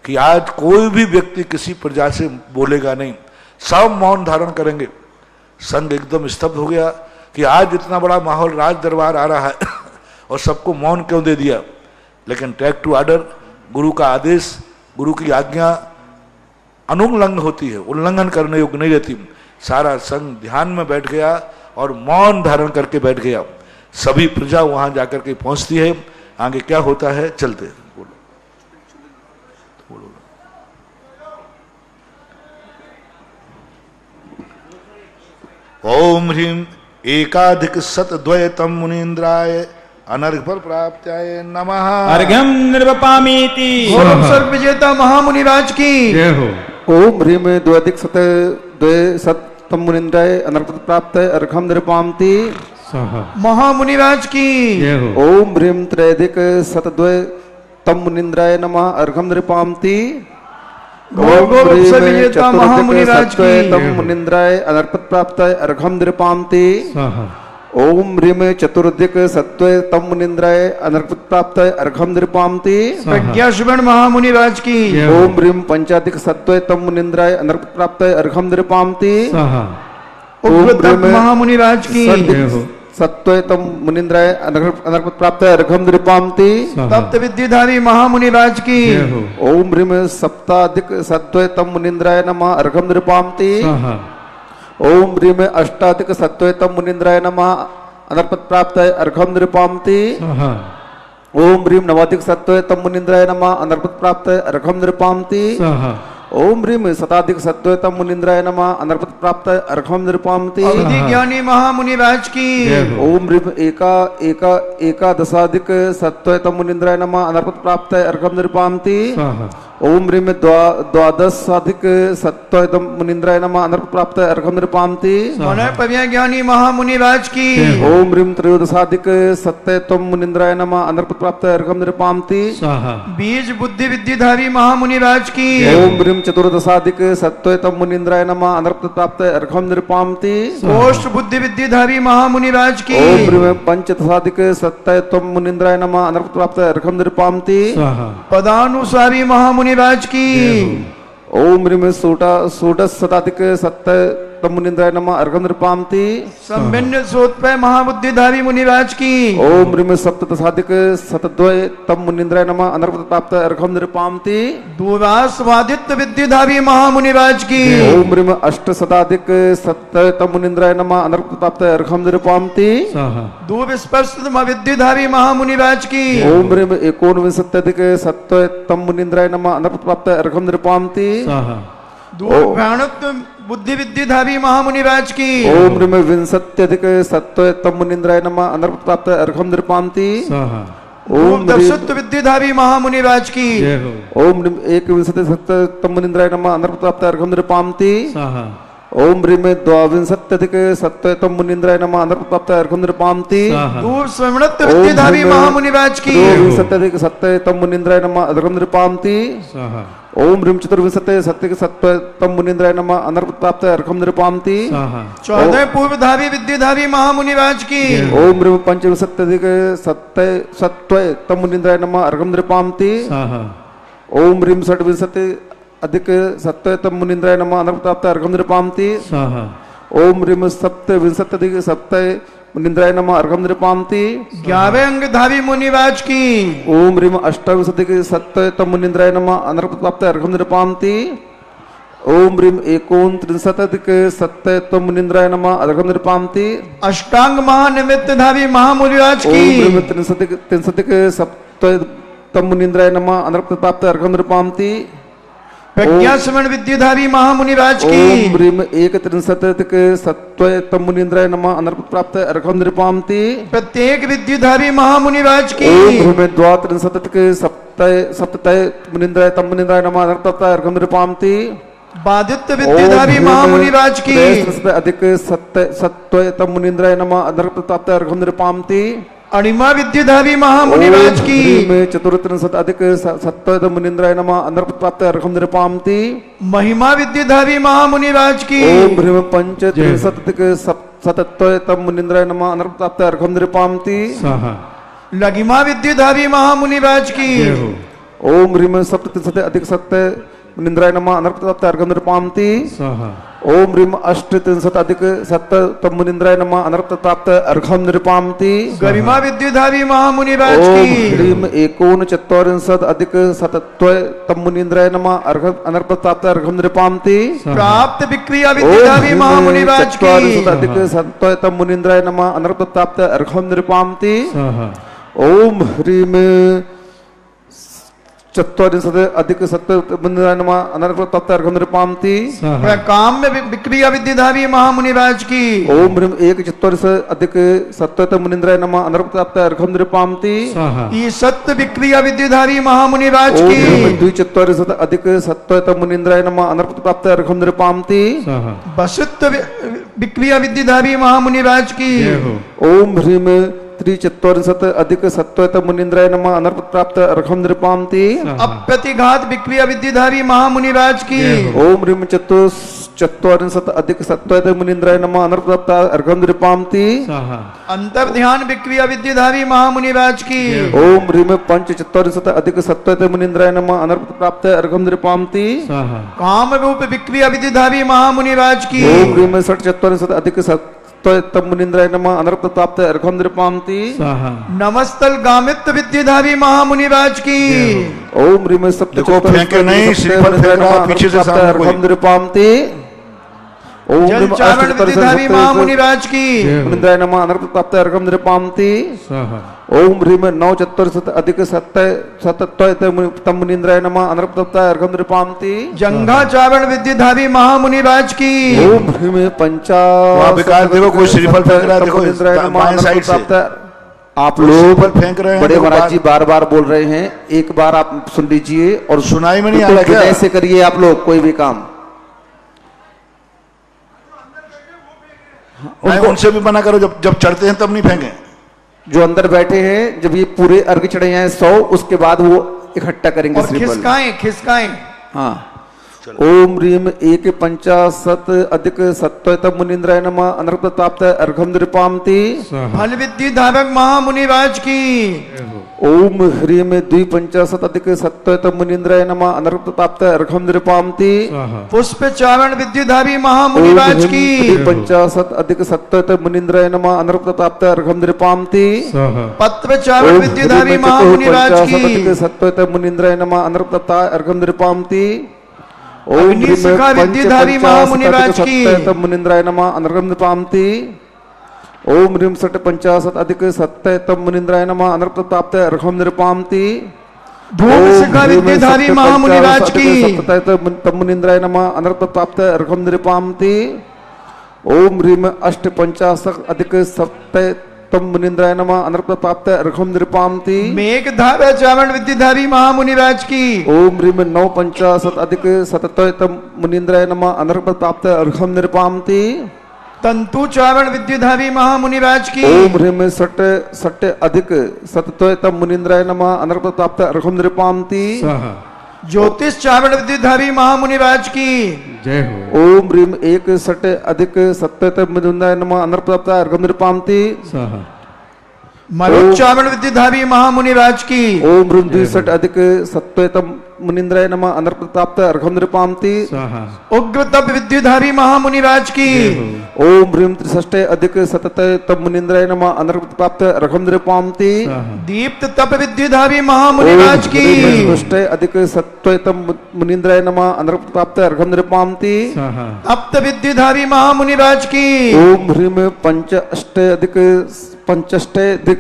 कि आज कोई भी व्यक्ति किसी प्रजा से बोलेगा नहीं, सब मौन धारण करेंगे। संघ एकदम स्तब्ध हो गया कि आज इतना बड़ा माहौल राज दरबार आ रहा है और सबको मौन क्यों दे दिया। लेकिन टेक टू ऑर्डर, गुरु का आदेश, गुरु की आज्ञा अनुल्लंघन होती है, उल्लंघन करने योग्य नहीं रहती। सारा संघ ध्यान में बैठ गया और मौन धारण करके बैठ गया। सभी प्रजा वहां जाकर के पहुंचती है। आगे क्या होता है चलते हैं। ओम ह्रीम एकाधिक शतद्वयतम मुनीन्द्राय अनर्घ फल प्राप्त्याय नमः। अर्घ्यम निर्वपामीति। गौरव सर्व विजेता महामुनिराज की जय हो। ओम ह्रीम द्वैधिक शतम मुनिन्द्राय अनर्घ फल प्राप्त्याय अर्घ्यम निर्वपामति। स्वाहा। महामुनिराज की जय हो। ओम ह्रीम त्रैधिक शतद्वयतम मुनिन्द्राय नमः अर्घ्यम निर्वपामति। गौरव सर्व विजेता महामुनिराज की तम मुनिन्द्राय अनर्घ फल प्राप्त्याय अर्घ्यम निर्वपामति। स्वाहा। ओम ह्रीम चतुर्दिक सत्वे तम मुनिन्द्राय अनर्घ फल प्राप्त्याय अर्घ्यम निर्वपामति। प्रज्ञा सुवर्ण महामुनिराज की जय हो। ओम ह्रीम पंचाधिक सत्वे तम मुनिन्द्राय अनर्घ फल प्राप्त्याय अर्घ्यम निर्वपामति। स्वाहा। उग्रतप महामुनिराज की जय हो। सत्वे तम मुनिन्द्राय अनर्घ फल प्राप्त्याय अर्घ्यम निर्वपामति। स्वाहा। तप्त विद्याधारी महामुनिराज की जय हो। ओम ह्रीम सप्ताधिक सत्वे तम मुनिन्द्राय नमः अर्घ्यम निर्वपामति। स्वाहा। ओम ह्रीम अष्टाधिक सत्वे तम मुनिन्द्राय नमः अनर्घ फल प्राप्त्याय अर्घ्यम निर्वपामति। स्वाहा। ओम ह्रीम नवाधिक सत्वे तम मुनिन्द्राय नमः अनर्घ फल प्राप्त्याय अर्घ्यम निर्वपामति। स्वाहा। ओम ह्रीम शताधिक सत्वे तम मुनिन्द्राय नमः अनर्घ फल प्राप्त्याय अर्घ्यम निर्वपामति। अवधि ज्ञानी महामुनिराज की जय हो। ओम ह्रीम एकादशाधिक सत्वे तम मुनिन्द्राय नमः अनर्घ फल प्राप्त्याय अर्घ्यम निर्वपामति। स्वाहा। ओम ह्रीम द्वादशाधिक सत्वे तम मुनिन्द्राय नमः अनर्घ फल प्राप्त्याय अर्घ्यम निर्वपामति। मनः पव्य ज्ञानी महामुनिराज की जय हो। ओम ह्रीम त्रयोदशाधिक सत्वे तम मुनिन्द्राय नमः अनर्घ फल प्राप्त्याय अर्घ्यम निर्वपामति। स्वाहा। बीज बुद्धि विद्याधारी महामुनिराज की ओम ह्रीम चतुर्दशाधिक सत्वे तम मुनिन्द्राय नमः अनर्घ फल प्राप्त्याय अर्घ्यम निर्वपामति। कोष्ठ बुद्धि विद्याधारी महामुनिराज की ओम ह्रीम पंचदशाधिक सत्वे तम मुनिन्द्राय नमः अनर्घ फल प्राप्त्याय अर्घ्यम निर्वपामति। स्वाहा। पदानुसारी महामुनिराज की ओम ह्रीम षोडशशताधिक सत्वे तम मुनिन्द्राय नमः अर्घ्यम निर्वपामति। संभिन्न सोत्पय महाबुद्धिधारी मुनिराज की ओम ह्रीम सप्तदशाधिक शतद्वय तम मुनिन्द्राय नमः अनर्घ फल प्राप्त्याय अर्घ्यम निर्वपामति। दूरास्वादित्य विद्याधारी महामुनिराज की ओम ह्रीम अष्टशताधिक सत्वे तम मुनिन्द्राय नमः अनर्घ फल प्राप्त्याय अर्घ्यम निर्वपामति। स्वाहा। दूरस्पर्श विद्याधारी महामुनिराज की ओम ह्रीम एकोनविंशत्यधिक सत्वे तम मुनिन्द्राय नमः अनर्घ फल प्राप्त्याय अर्घ्यम निर्वपामति। स्वाहा। दूरभ्राणत्व बुद्धि विद्याधारी महामुनिराज की ओम ह्रीम विंशत्यधिक सत्वे तम मुनिन्द्राय नमः अनर्घ फल प्राप्त्याय अर्घ्यम निर्वपामति। स्वाहा। ओम दर्शुत विद्युधारी महामुनिराज की जय हो ओम ह्रीम एकविंशति सप्तम मुनीन्द्राय नमः अनर्पप्राप्त अर्घम निरुपामति स्वाहा ओम ह्रीम द्वाविंशत्यधिक सप्तम मुनीन्द्राय नमः अनर्पप्राप्त अर्घम निरुपामति स्वाहा धूप स्वर्णत विद्युधारी महामुनिराज की द्वाविंशत्यधिक सप्तम मुनीन्द्राय नमः अर्घम निरुपामति स्वाहा ओम ह्रीम चतुर्विंशति सत्यक सप्तम मुनीन्द्राय नमः अनर्पप्राप्त अर्घम निरुपामति स्वाहा 14 पूर्वधारी विद्युधारी महामुनिराज की ओम ह्रीम पंचविंशत्यधिक सत्वतम मुनीन्द्राय नमः अर्घम निरुपामति स्वाहा ओम ह्रीम षड्विंशति अधिक सत्वतम मुनीन्द्राय नमः अनर्पप्राप्त अर्घम निरुपामति स्वाहा ओम ह्रीम सप्तविंशत्यधिक सप्त मुनीन्द्राय नमः अर्घम निरुपामति 11 अंगधारी मुनिराज की ओम ह्रीम अष्टाविंशतिक सत्तम मुनीन्द्राय नमः अनर्पप्राप्त अर्घम निरुपामति ओम ह्रीम एकोनत्रिंशत्यधिक सत्तम मुनीन्द्राय नमः अर्घम निरुपामति अष्टांग महानिमित्तधारी महामुनिराज ओम की ह्रीम त्रिंशतिक सप्तम मुनीन्द्राय नमः अनर्पप्राप्त अर्घम निरुपामति प्रज्ञा स्मरण विद्युधारी महामुनिराज की ओम ह्रीम एकत्रिंशत्यधिक सत्तम मुनीन्द्राय नमः अनर्पप्राप्त अर्घम निरुपामति प्रत्येक विद्युधारी महामुनिराज की ओम ह्रीम द्वात्रिंशत्यधिक सप्तय मुनीन्द्राय तम मुनीन्द्राय नमः अनर्पप्राप्त अर्घम निरुपामति बाधित्य विद्युधारी महामुनिराज की अधिक सत्वतम मुनीन्द्राय नमः अनर्पप्राप्त अर्घम निरुपामति अणिमा विद्युधारी महामुनिराज की चतुर्त्रिंशत अधिक सत्वतम मुनीन्द्राय नमः अनर्पप्राप्त अर्घम निरुपामति महिमा विद्युधारी महामुनिराज की ओम ह्रीम पंचत्रिंशत्यधिक सतत्वतम मुनीन्द्राय नमः अनर्पप्राप्त अर्घम निरुपामति स्वाहा लघिमा विद्युधारी महामुनिराज की जय हो ओम ह्रीम सप्तत्रिंशत् अधिक सत्य मुनीन्द्राय नमः अनर्पप्राप्त अर्घम निरुपामति स्वाहा ओम ह्रीम अष्टत्रिंशत् अधिक सत्तम मुनीन्द्राय नमः अनर्पप्राप्त अर्घम निरुपामति गरिमा विद्युधारी महामुनिराज ओम की ह्रीम एकोनचत्वारिंशत् अधिक सतत्वतम मुनीन्द्राय नमः अनर्पप्राप्त अर्घम निरुपामति प्राप्त विक्रिया विद्युधारी महामुनिराज की चत्वारिंशत् अधिक सत्वतम मुनीन्द्राय नमः अनर्पप्राप्त अर्घम निरुपामति स्वाहा ओम ह्रीम चत्वारिंशत् अधिक सत्तम मुनीन्द्राय नमः अनर्पप्राप्त अर्घम निरुपामति स्वाहा काम में विक्रिया विद्युधारी महामुनिराज की ओम ह्रीम एक चत्वारिंशत् अधिक सत्वतम मुनीन्द्राय नमः अनर्पप्राप्त अर्घम निरुपामति स्वाहा ये सत्य विक्रिया विद्युधारी महामुनिराज ओम की ह्रीम द्विचत्वारिंशत् अधिक सत्वतम मुनीन्द्राय नमः अनर्पप्राप्त अर्घम निरुपामति स्वाहा वसुत्व विक्रिया विद्युधारी महामुनिराज की जय हो ओम ह्रीम त्रिचत्वारिंशत् अधिक सत्वतम मुनीन्द्राय नमः अनर्पप्राप्त अर्घम निरुपामति अप्रतिघात विक्रिया विद्युधारी महामुनिराज की ओम ह्रीम चत्वारिंशत् अधिक सत्वतम मुनीन्द्राय नमः अनर्पप्राप्त अर्घम निरुपामति स्वाहा अंतर ध्यान विक्रिया विद्युधारी महामुनिराज की ओम ह्रीम पंचचत्वारिंशत् अधिक सत्वतम मुनीन्द्राय नमः अनर्पप्राप्त अर्घम निरुपामति स्वाहा काम रूप विक्रिया विद्युधारी महामुनिराज की ओम ह्रीम षट्चत्वारिंशत् अधिक सत्वतम मुनीन्द्राय नमः अनर्पप्राप्त अर्घम निरुपामति स्वाहा नमस्तल गामित विद्युधारी महामुनिराज की ओम ह्रीम देखो, फेंके नहीं, श्रीफल फेंक रहा, पीछे से सामने कोई। अर्घम निरुपामति ओम जल ह्रीम चावल विद्युधारी महामुनिराज की मुनीन्द्राय नमः अनर्पप्राप्त अर्घम निरुपामति स्वाहा ओम ह्रीम नवचत्वारिंशत् अधिक सत्तम मुनीन्द्राय नमः अनर्पप्राप्त अर्घम निरुपामति जंघा चावल विद्युधारी महामुनिराज की ओम ह्रीम वहाँ विकास देखो, कोई श्रीफल फेंक रहा है, देखो, मुनीन्द्राय नमः बाएं साइड से। अनर्पप्राप्त आप श्रीफल लोग फेंक रहे हैं, बड़े देखो, महाराज जी बार बार बोल रहे हैं, एक बार आप सुन लीजिए और सुनाई में नहीं आ रहा क्या? ऐसे करिए आप लोग कोई भी काम। नहीं, उनसे भी मना करो, जब जब चढ़ते हैं तब नहीं फेंके। जो अंदर बैठे हैं, जब ये पूरे अर्घ चढ़े हैं 100, उसके बाद वो इकट्ठा करेंगे और श्रीफल। खिसकाएं हाँ ओम ह्रीम एक पंचाशत अधिक सत्वतम मुनीन्द्राय नमः अनर्पप्राप्त अर्घम निरुपामति स्वाहा फल विद्युधारक महामुनिराज की ओम ह्रीम द्विपंचाशत अधिक सत्वतम मुनीन्द्राय नमः अनर्पप्राप्त अर्घम निरुपामति स्वाहा पुष्प चावण विद्युधारी महामुनिराज की पंचाशत अधिक सत्वतम मुनीन्द्राय नमः अनर्पप्राप्त अर्घम निरुपामति स्वाहा पत्र चावण विद्युधारी महामुनिराज की अधिक सत्वतम मुनीन्द्राय नमः अनर्पप्राप्त अर्घम निरुपामति ओम अग्निशिखा विद्युधारी महामुनिराज की सत्वतम मुनीन्द्राय नमः अनर्घम निरुपामति ओम ह्रीम षट् पंचाशत अधिक सत्तम मुनीन्द्राय नमः अनर्पप्राप्त अर्घम निरुपामति धूप शिखा विद्युधारी महामुनिराज की तम मुनीन्द्राय नमः अनर्पप्राप्त अर्घम निरुपामति ओम ह्रीम अष्ट पंचाशत अधिक सप्तम तम मुनीन्द्राय नमः अनर्थ प्राप्त अर्घम निरूपामति मेघधारा चावण विद्युधारी महामुनिराज की ओम ह्रीम 950 अधिक सततम मुनीन्द्राय नमः अनर्थ प्राप्त अर्घम निरूपामति तंतु चावण विद्युधारी महामुनिराज की ओम ह्रीम सट अधिक सततम मुनीन्द्राय नमः अनर्थ प्राप्त अर्घम निरूपामति स्वाहा ज्योतिष चावण विद्युधारी महामुनिराज की जय हो ओम ह्रीम 1 सट अधिक सत्यतम मुनीन्द्राय नमः अनर्थ प्राप्त अर्घम निरूपामति स्वाहा मरुत चावण विद्युधारी महामुनिराज की ओम ह्रीम 2 सट अधिक सत्यतम मुनीन्द्राय नमः अनर्थ प्राप्त अर्घम निरूपामति स्वाहा उग्र तप विद्युधारी महामुनिराज की ओम ह्रीम 63 अधिक सततम मुनीन्द्राय नमः अनर्थ प्राप्त अर्घम निरूपामति स्वाहा दीप्त तप विद्युधारी महामुनिराज की सृष्टि अधिक सत्वतम मुनीन्द्राय नमः अनर्थ प्राप्त अर्घम निरूपामति स्वाहा तप्त विद्युधारी महामुनिराज की ओम ह्रीम पंचष्टैधिक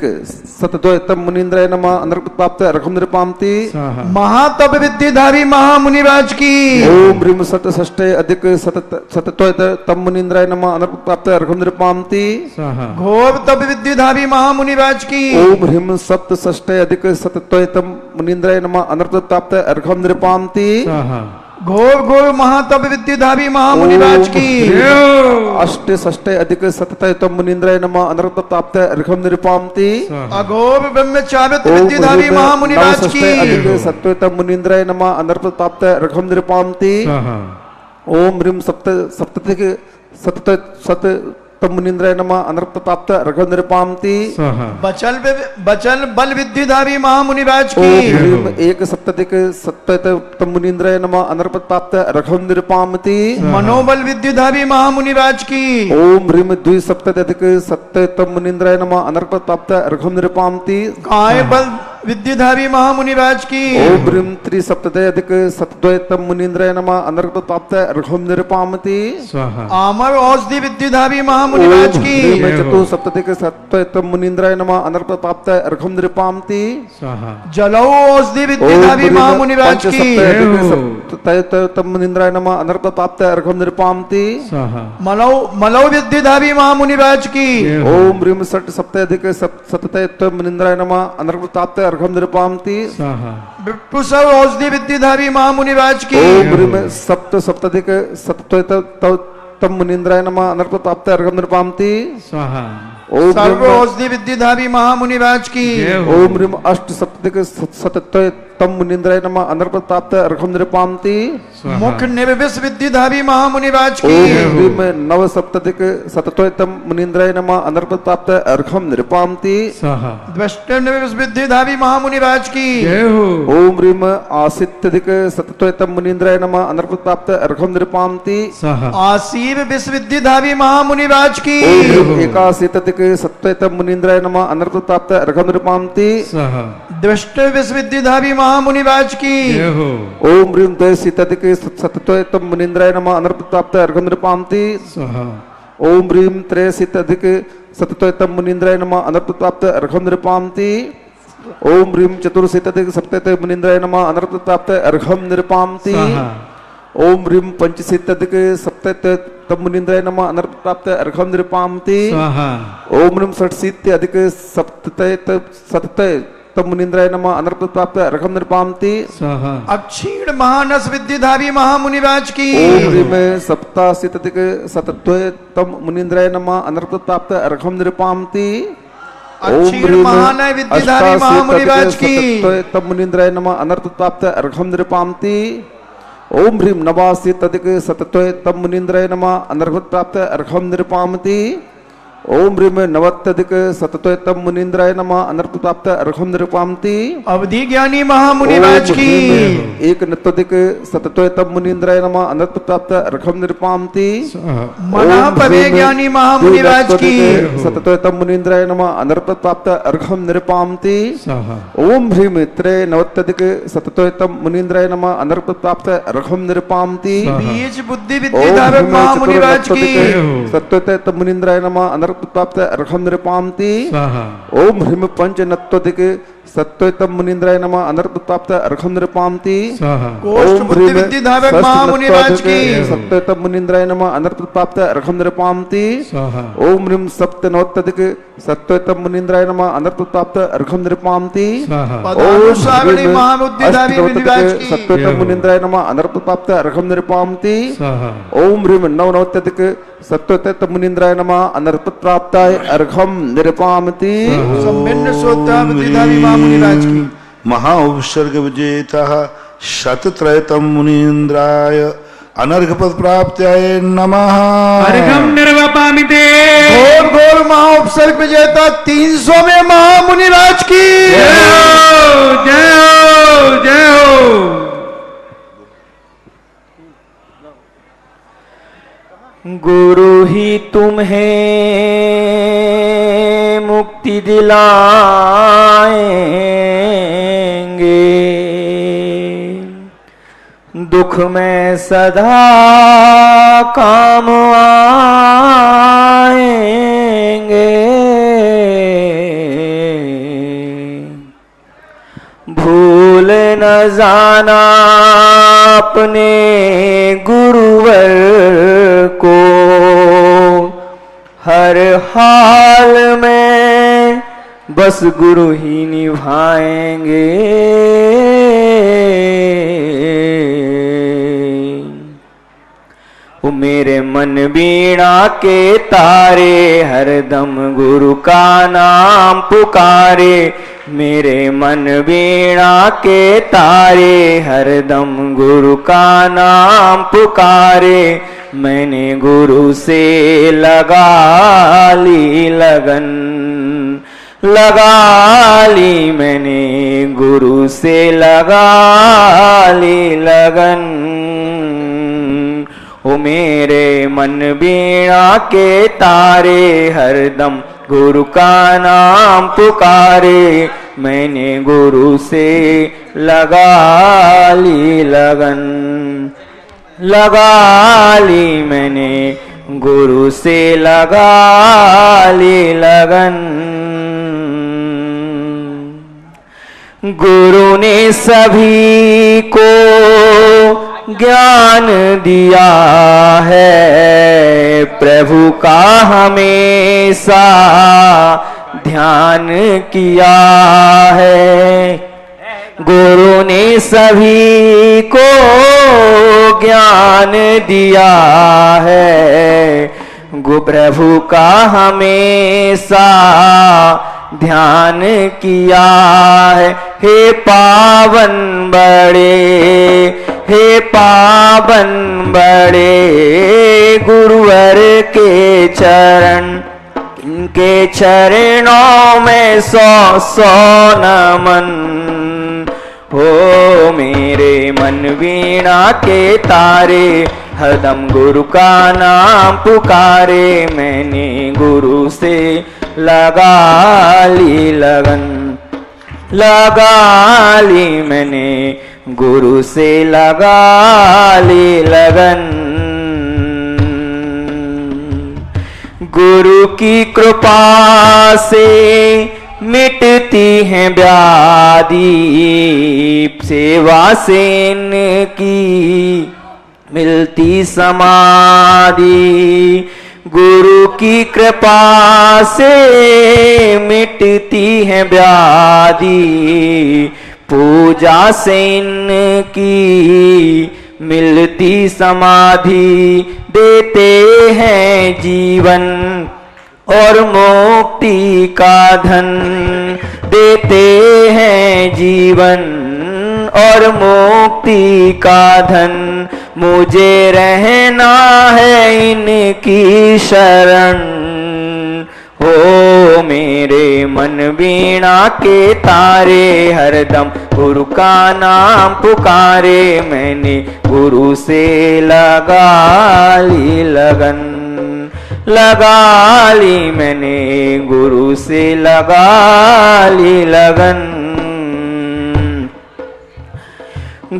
सतद्वैतम मुनीन्द्राय नमः अनर्थ प्राप्त अर्घम निरूपामति स्वाहा महातप विद्युधारी महामुनिराज की ओम ह्रीम सतषष्टि अधिक सतद्वैतम मुनीन्द्राय नमः अनर्थ प्राप्त अर्घम निरूपामति स्वाहा घोर तप विद्युधारी महामुनिराज की ओम ह्रीम सप्तषष्टि अधिक सतद्वैतम मुनीन्द्राय नमः अनर्थ प्राप्त अर्घम निरूपामति स्वाहा घोर घोर महातप विद्युधारी महामुनिराज की अष्ट षष्टि अधिक सततम मुनीन्द्राय नमः अनर्थ प्राप्त अर्घम निरूपामति अघोर ब्रह्मचारित विद्युधारी महामुनिराज की अधिक सत्वतम मुनीन्द्राय नमः अनर्थ प्राप्त अर्घम निरूपामति स्वाहा ओम ह्रीम सप्ततिक सततम मुनीन्द्राय नमः अनर्थ प्राप्त अर्घम निरूपामति स्वाहा बचल बल विद्युधारी महामुनिराज ओम की ह्रीम 1 सप्ततिक सत्वतम मुनीन्द्राय नमः अनर्थ प्राप्त अर्घम निरूपामति मनोबल विद्युधारी महामुनिराज की ओम ह्रीम 2 सप्ततिक सत्वतम मुनीन्द्राय नमः अनर्थ प्राप्त अर्घम निरूपामति काय बल विद्युधारी महामुनिराज की ओम ह्रीम 3 अधिक सतद्वैतम मुनीन्द्राय नमः अनर्थ प्राप्त अर्घम निरूपामति स्वाहा आमर औषधि विद्युधारी महामुनिराज की चतुसप्ततिक सत्वतम मुनीन्द्राय नमः अनर्थ प्राप्त अर्घम निरूपामति स्वाहा जलौ औषधि विद्युधारी महामुनिराज की सप्ततम मुनीन्द्राय नमः अनर्थ प्राप्त अर्घम निरूपामति स्वाहा मलौ विद्युधारी महामुनिराज की ओम ह्रीम 60 अधिक सततम मुनीन्द्राय नमः अनर्थ प्राप्त अर्घम निरूपामति स्वाहा विपुसव औषधि विद्युधारी महामुनिराज की ओम ह्रीम सप्तधिक सततम मुनीन्द्राय नमः अनर्थ प्राप्त अर्घम निरूपामति स्वाहा ओम सर्व औषधि विद्युधारी महामुनिराज की ओम ह्रीम 8 सप्तधिक सततम मुनीन्द्राय नमः अनर्थ प्राप्त अर्घम निरूपामति मुख निर्विष विद्युधारी महामुनिराज की ओम ह्रीम 9 सप्तधिक सततम मुनीन्द्राय नमः अनर्थ प्राप्त अर्घम निरूपामति स्वाहा दृष्ट निर्विष विद्युधारी महामुनिराज की जय हो ओम ह्रीम आसित्यधिक सततम मुनीन्द्राय नमः अनर्थ प्राप्त अर्घम निरूपामति स्वाहा आसीर विश्वविद्युधारी महामुनिराज की ओम ह्रीम 81 सततम मुनीन्द्राय नमः अनर्थ प्राप्त अर्घम निरूपामति स्वाहा दृष्ट विश्वविद्युधारी महामुनिराज की जय हो ओम ह्रीम 2 अधिक सततम मुनीन्द्राय नमः अनर्थ प्राप्त अर्घम निरूपामति स्वाहा ओम ह्रीम 63 अधिक सततम मुनीन्द्राय नमः अनर्थ प्राप्त अर्घम निरूपामति ओम ह्रीम 64 अधिक सप्ततम मुनीन्द्राय नमः अनर्थ प्राप्त अर्घम निरूपामति स्वाहा ओम ह्रीम 25 अधिक सप्ततम मुनीन्द्राय नमः अनर्थ प्राप्त अर्घम निरूपामति स्वाहा ओम ह्रीम 67 अधिक सततम मुनीन्द्राय नमः अनर्थ प्राप्त अर्घम निरूपामति स्वाहा अक्षीण महानस विद्युधारी महामुनिराज की ओम ह्रीम 87 अधिक सतद्वैतम मुनीन्द्राय नमः अनर्थ प्राप्त अर्घम निरूपामति अक्षीण महानय विद्युधारी महामुनिराज की सतद्वैतम मुनीन्द्राय नमः अनर्थ प्राप्त अर्घम निरूपामति ओम ह्रीम 89 अधिक सतद्वैतम मुनीन्द्राय नमः अनर्थ प्राप्त अर्घम निरूपामति ओम ह्रीम 90 अधिक सतद्वैतम मुनीन्द्राय नमः अनर्थ प्राप्त अर्घम निरूपामति अवधि ज्ञानी महामुनिराज की एक नत्वधिक सतद्वैतम मुनीन्द्राय नमः अनर्थ प्राप्त अर्घम निरूपामति मना पवे ज्ञानी महामुनिराज की सतद्वैतम मुनीन्द्राय नमः अनर्थ प्राप्त अर्घम निरूपामति स्वाहा ओम ह्रीम 93 अधिक सतद्वैतम मुनीन्द्राय नमः अनर्थ प्राप्त अर्घम निरूपामति बीज बुद्धि विद्युधारक महामुनिराज की सतद्वैतम मुनीन्द्राय नमः अनर्थ अनर्थ प्राप्त अर्घम निरपामति स्वाहा ओम ह्रीम पंच नत्वदिक सत्वतम मुनीन्द्राय नमः अनर्थ प्राप्त अर्घम निरपामति स्वाहा कोष्ठ बुद्धि विद्धि धावक महामुनिराज की सत्वतम मुनीन्द्राय नमः अनर्थ प्राप्त अर्घम निरपामति स्वाहा ओम ह्रीम सप्तनोत्तदिक सत्वतम मुनीन्द्राय नमः अनर्थ प्राप्त अर्घम निरपामति स्वाहा पदानुसागणी महाबुद्धिधारी मुनिराज की सत्वतम मुनीन्द्राय नमः अनर्थ प्राप्त अर्घम निरपामति स्वाहा ओम ह्रीम नवनोत्तदिक सत्वतम मुनीन्द्राय नमः अनर्थ प्राप्ताय अर्घम निरपामति सम्मिन्न श्रोता बुद्धिधारी महामुनिराज की महाउपसर्ग विजेता शतत्रयतम मुनीन्द्राय अनर्घपद प्राप्त्याय नमः। अर्घम निर्वपामिते घोर घोर महाउपसर्ग विजेता 300वें महामुनिराज की जय हो जय हो जय हो। गुरु ही तुम्हें मुक्ति दिलाएंगे, दुख में सदा काम आएंगे। भूल न जाना अपने गुरुवर को, हर हाल में बस गुरु ही निभाएंगे। वो मेरे मन वीणा के तारे हरदम गुरु का नाम पुकारे, मेरे मन वीणा के तारे हरदम गुरु का नाम पुकारे। मैंने गुरु से लगा ली लगन, लगा ली मैंने गुरु से लगा ली लगन। ओ मेरे मन वीणा के तारे हरदम गुरु का नाम पुकारे, मैंने गुरु से लगा ली लगन, लगा ली मैंने गुरु से लगा ली लगन। गुरु ने सभी को ज्ञान दिया है, प्रभु का हमेशा ध्यान किया है। गुरु ने सभी को ज्ञान दिया है, प्रभु का हमेशा ध्यान किया है। हे पावन बड़े, हे पावन बड़े गुरुवर के चरण, इनके चरणों में सौ सौ नमन। हो मेरे मन वीणा के तारे हरदम गुरु का नाम पुकारे, मैंने गुरु से लगा ली लगन, लगा ली मैंने गुरु से लगा ली लगन। गुरु की कृपा से मिटती हैं व्याधि, सेवा से इनकी मिलती समाधि। गुरु की कृपा से मिटती हैं व्याधि, पूजा से इनकी मिलती समाधि। देते हैं जीवन और मुक्ति का धन, देते हैं जीवन और मुक्ति का धन। मुझे रहना है इनकी शरण, हो मेरे मन वीणा के तारे हरदम गुरु का नाम पुकारे, मैंने गुरु से लगा ली लगन, लगा ली मैंने गुरु से लगा ली लगन।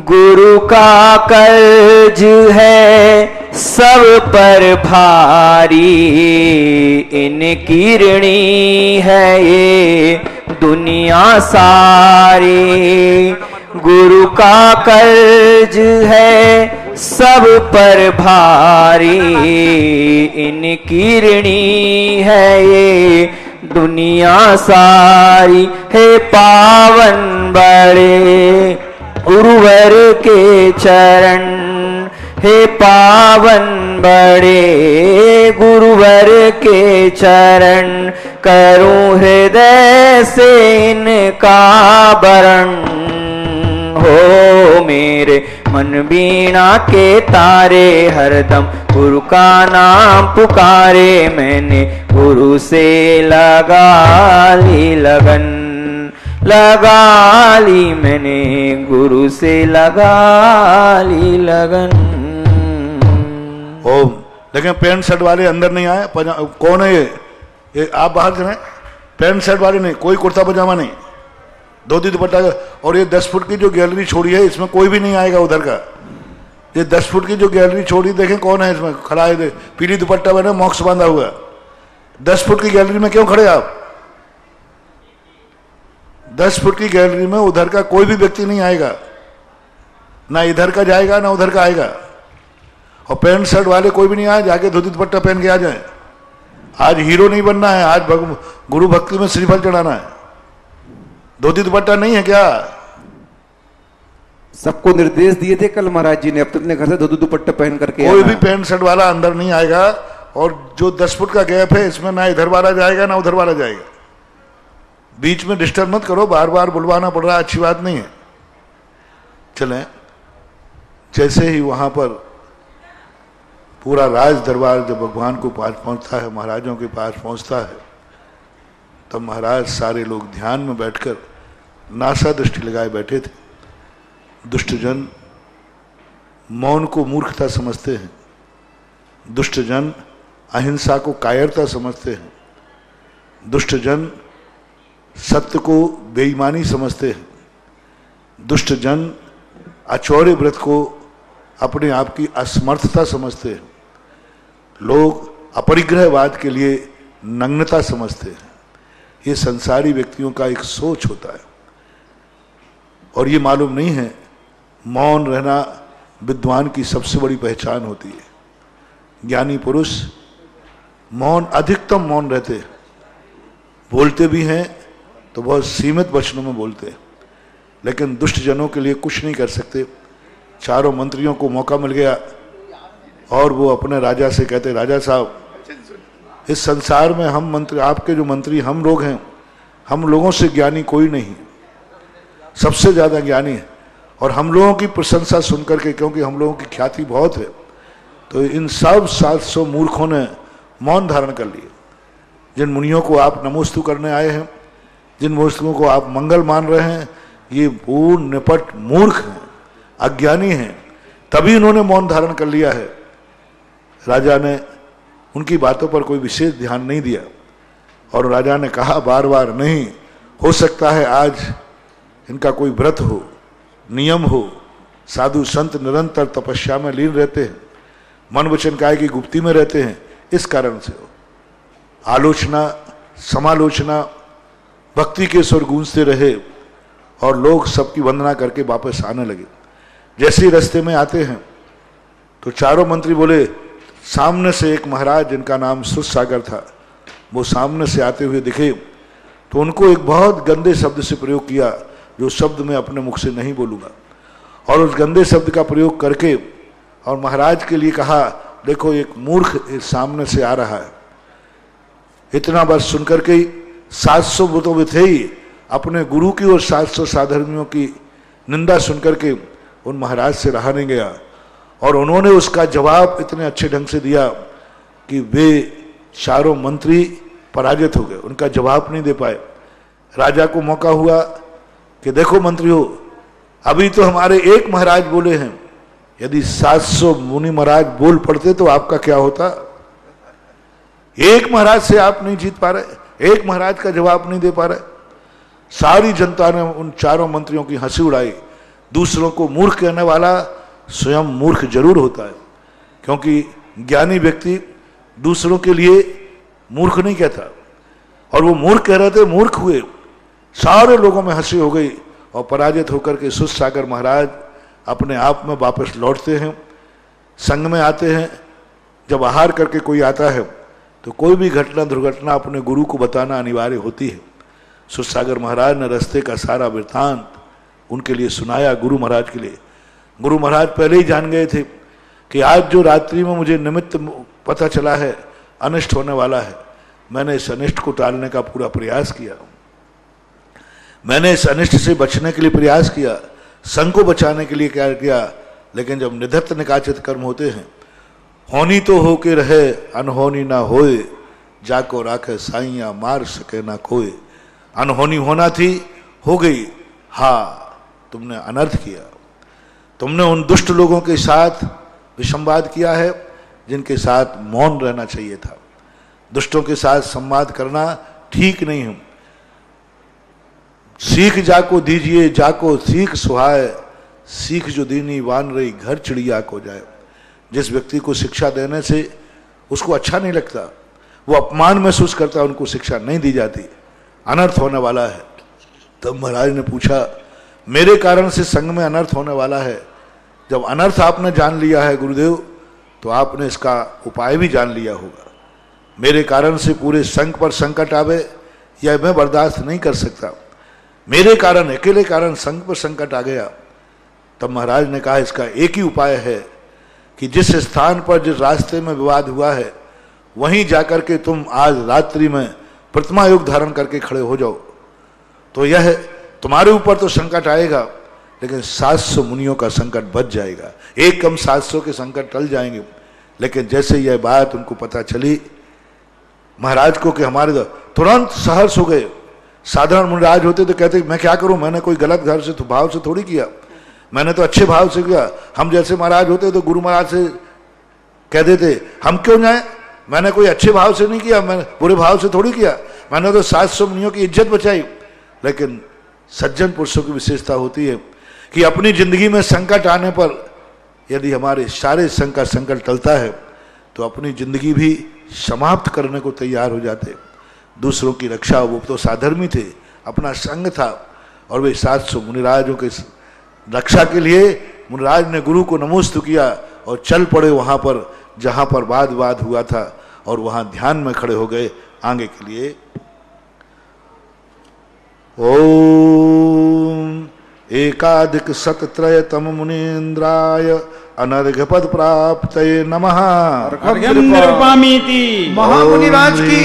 गुरु का कर्ज है सब पर भारी इनकी ऋणी है ये दुनिया सारी। गुरु का कर्ज है सब पर भारी इनकी ऋणी है ये दुनिया सारी। हे पावन बड़े गुरुवर के चरण, हे पावन बड़े गुरुवर के चरण, करूं हृदय से इनका वरण। हो मेरे मन वीणा के तारे हरदम गुरु का नाम पुकारे। मैंने गुरु से लगा ली लगन, लगा ली मैंने गुरु से लगा ली लगन। ओम। लेकिन पैंट शर्ट वाले अंदर नहीं आए। कौन है ये आप बाहर से हैं? पैंट शर्ट वाले नहीं, कोई कुर्ता पजामा नहीं, धोती दुपट्टा। और ये 10 फुट की जो गैलरी छोड़ी है इसमें कोई भी नहीं आएगा उधर का। ये 10 फुट की जो गैलरी छोड़ी, देखें कौन है इसमें खड़ा है, पीली दुपट्टा बना, मॉक्स बांधा हुआ। 10 फुट की गैलरी में क्यों खड़े आप? 10 फुट की गैलरी में उधर का कोई भी व्यक्ति नहीं आएगा, ना इधर का जाएगा ना उधर का आएगा। और पैंट शर्ट वाले कोई भी नहीं आए, जाके धोती दुपट्टा पहन के आ जाए। आज हीरो नहीं बनना है, आज गुरु भक्ति में श्रीफल चढ़ाना है। धोती दुपट्टा नहीं है क्या? सबको निर्देश दिए थे कल महाराज जी ने, अब तक अपने घर से धोती दुपट्टा पहन करके कोई भी पैंट शर्ट वाला अंदर नहीं आएगा। और जो 10 फुट का गैप है इसमें ना इधर वाला जाएगा ना उधर वाला जाएगा। बीच में डिस्टर्ब मत करो, बार बार बुलवाना पड़ रहा है, अच्छी बात नहीं है। चलें, जैसे ही वहां पर पूरा राज दरबार जब भगवान को पास पहुंचता है, महाराजों के पास पहुंचता है, तब महाराज सारे लोग ध्यान में बैठकर नासा दृष्टि लगाए बैठे थे। दुष्टजन मौन को मूर्खता समझते हैं, दुष्टजन अहिंसा को कायरता समझते हैं, दुष्टजन सत्य को बेईमानी समझते हैं, दुष्टजन अचौर्य व्रत को अपने आप की असमर्थता समझते हैं, लोग अपरिग्रहवाद के लिए नग्नता समझते हैं। ये संसारी व्यक्तियों का एक सोच होता है और ये मालूम नहीं है मौन रहना विद्वान की सबसे बड़ी पहचान होती है। ज्ञानी पुरुष मौन, अधिकतम मौन रहते हैं, बोलते भी हैं तो बहुत सीमित वचनों में बोलते हैं, लेकिन दुष्ट जनों के लिए कुछ नहीं कर सकते। चारों मंत्रियों को मौका मिल गया और वो अपने राजा से कहते, राजा साहब इस संसार में हम मंत्री, आपके जो मंत्री हम लोग हैं, हम लोगों से ज्ञानी कोई नहीं, सबसे ज्यादा ज्ञानी है। और हम लोगों की प्रशंसा सुनकर के, क्योंकि हम लोगों की ख्याति बहुत है, तो इन सब 700 मूर्खों ने मौन धारण कर लिए। जिन मुनियों को आप नमोस्तु करने आए हैं, जिन मूर्खों को आप मंगल मान रहे हैं, ये पूर्ण निपट मूर्ख हैं, अज्ञानी हैं, तभी इन्होंने मौन धारण कर लिया है। राजा ने उनकी बातों पर कोई विशेष ध्यान नहीं दिया और राजा ने कहा बार बार, नहीं हो सकता है आज इनका कोई व्रत हो, नियम हो, साधु संत निरंतर तपस्या में लीन रहते हैं, मन वचन काय की गुप्ती में रहते हैं, इस कारण से हो। आलोचना समालोचना भक्ति के स्वर गूंजते रहे और लोग सबकी वंदना करके वापस आने लगे। जैसे ही रास्ते में आते हैं तो चारों मंत्री बोले, सामने से एक महाराज जिनका नाम सुरसागर था, वो सामने से आते हुए दिखे, तो उनको एक बहुत गंदे शब्द से प्रयोग किया, जो शब्द मैं अपने मुख से नहीं बोलूँगा। और उस गंदे शब्द का प्रयोग करके और महाराज के लिए कहा, देखो एक मूर्ख सामने से आ रहा है। इतना बस सुनकर के 700 वो तो वे थे ही, अपने गुरु की और 700 साधर्मियों की निंदा सुनकर के उन महाराज से रहा नहीं गया। और उन्होंने उसका जवाब इतने अच्छे ढंग से दिया कि वे चारों मंत्री पराजित हो गए, उनका जवाब नहीं दे पाए। राजा को मौका हुआ कि देखो मंत्रियों, अभी तो हमारे एक महाराज बोले हैं, यदि 700 मुनि महाराज बोल पड़ते तो आपका क्या होता। एक महाराज से आप नहीं जीत पा रहे, एक महाराज का जवाब नहीं दे पा रहे। सारी जनता ने उन चारों मंत्रियों की हंसी उड़ाई। दूसरों को मूर्ख कहने वाला स्वयं मूर्ख जरूर होता है, क्योंकि ज्ञानी व्यक्ति दूसरों के लिए मूर्ख नहीं कहता, और वो मूर्ख कह रहे थे, मूर्ख हुए, सारे लोगों में हंसी हो गई और पराजित होकर के सुरसागर महाराज अपने आप में वापस लौटते हैं, संग में आते हैं। जब आहार करके कोई आता है तो कोई भी घटना दुर्घटना अपने गुरु को बताना अनिवार्य होती है। सुरसागर महाराज ने रास्ते का सारा वृत्तांत उनके लिए सुनाया, गुरु महाराज के लिए। गुरु महाराज पहले ही जान गए थे कि आज जो रात्रि में मुझे निमित्त पता चला है अनिष्ट होने वाला है, मैंने इस अनिष्ट को टालने का पूरा प्रयास किया, मैंने इस अनिष्ट से बचने के लिए प्रयास किया, संघ को बचाने के लिए क्या किया। लेकिन जब निधत्त निकाचित कर्म होते हैं, होनी तो हो के रहे अनहोनी ना होए, जाको राखे साइया मार सके ना कोई। अनहोनी होना थी, हो गई, हाँ तुमने अनर्थ किया, तुमने उन दुष्ट लोगों के साथ विसंवाद किया है जिनके साथ मौन रहना चाहिए था। दुष्टों के साथ संवाद करना ठीक नहीं है। सीख जाको दीजिए जाको सीख सुहाए, सीख जो दीनी वान रही घर चिड़िया को जाए। जिस व्यक्ति को शिक्षा देने से उसको अच्छा नहीं लगता, वो अपमान महसूस करता, उनको शिक्षा नहीं दी जाती, अनर्थ होने वाला है। तब महाराज ने पूछा, मेरे कारण से संघ में अनर्थ होने वाला है। जब अनर्थ आपने जान लिया है गुरुदेव, तो आपने इसका उपाय भी जान लिया होगा। मेरे कारण से पूरे संघ पर संकट आवे, यह मैं बर्दाश्त नहीं कर सकता। मेरे कारण, अकेले कारण संघ पर संकट आ गया। तब महाराज ने कहा, इसका एक ही उपाय है कि जिस स्थान पर, जिस रास्ते में विवाद हुआ है, वहीं जाकर के तुम आज रात्रि में प्रतिमा योग धारण करके खड़े हो जाओ। तो यह तुम्हारे ऊपर तो संकट आएगा, लेकिन 700 मुनियों का संकट बच जाएगा। एक कम 700 के संकट टल जाएंगे। लेकिन जैसे यह बात उनको पता चली महाराज को कि हमारे, तुरंत सहर्ष हो गए। साधारण मुनिराज होते तो कहते मैं क्या करूं, मैंने कोई गलत घर से भाव से थोड़ी किया, मैंने तो अच्छे भाव से किया। हम जैसे महाराज होते तो गुरु महाराज से कह देते हम क्यों जाए, मैंने कोई अच्छे भाव से नहीं किया, मैंने बुरे भाव से थोड़ी किया, मैंने तो 700 मुनियों की इज्जत बचाई। लेकिन सज्जन पुरुषों की विशेषता होती है कि अपनी जिंदगी में संकट आने पर यदि हमारे सारे संघ का संकट टलता है तो अपनी जिंदगी भी समाप्त करने को तैयार हो जाते। दूसरों की रक्षा, वो तो साधर्मी थे, अपना संघ था, और वे 700 मुनिराजों के रक्षा के लिए मुनिराज ने गुरु को नमोस्तु किया और चल पड़े वहां पर जहां पर वाद विवाद हुआ था, और वहां ध्यान में खड़े हो गए आगे के लिए। ओम एकाधिक शतत्रयतम मुनीन्द्राय अनर्घ पद प्राप्त नमः। अर्घ्यं निर्वपामीति। महामुनिराज की।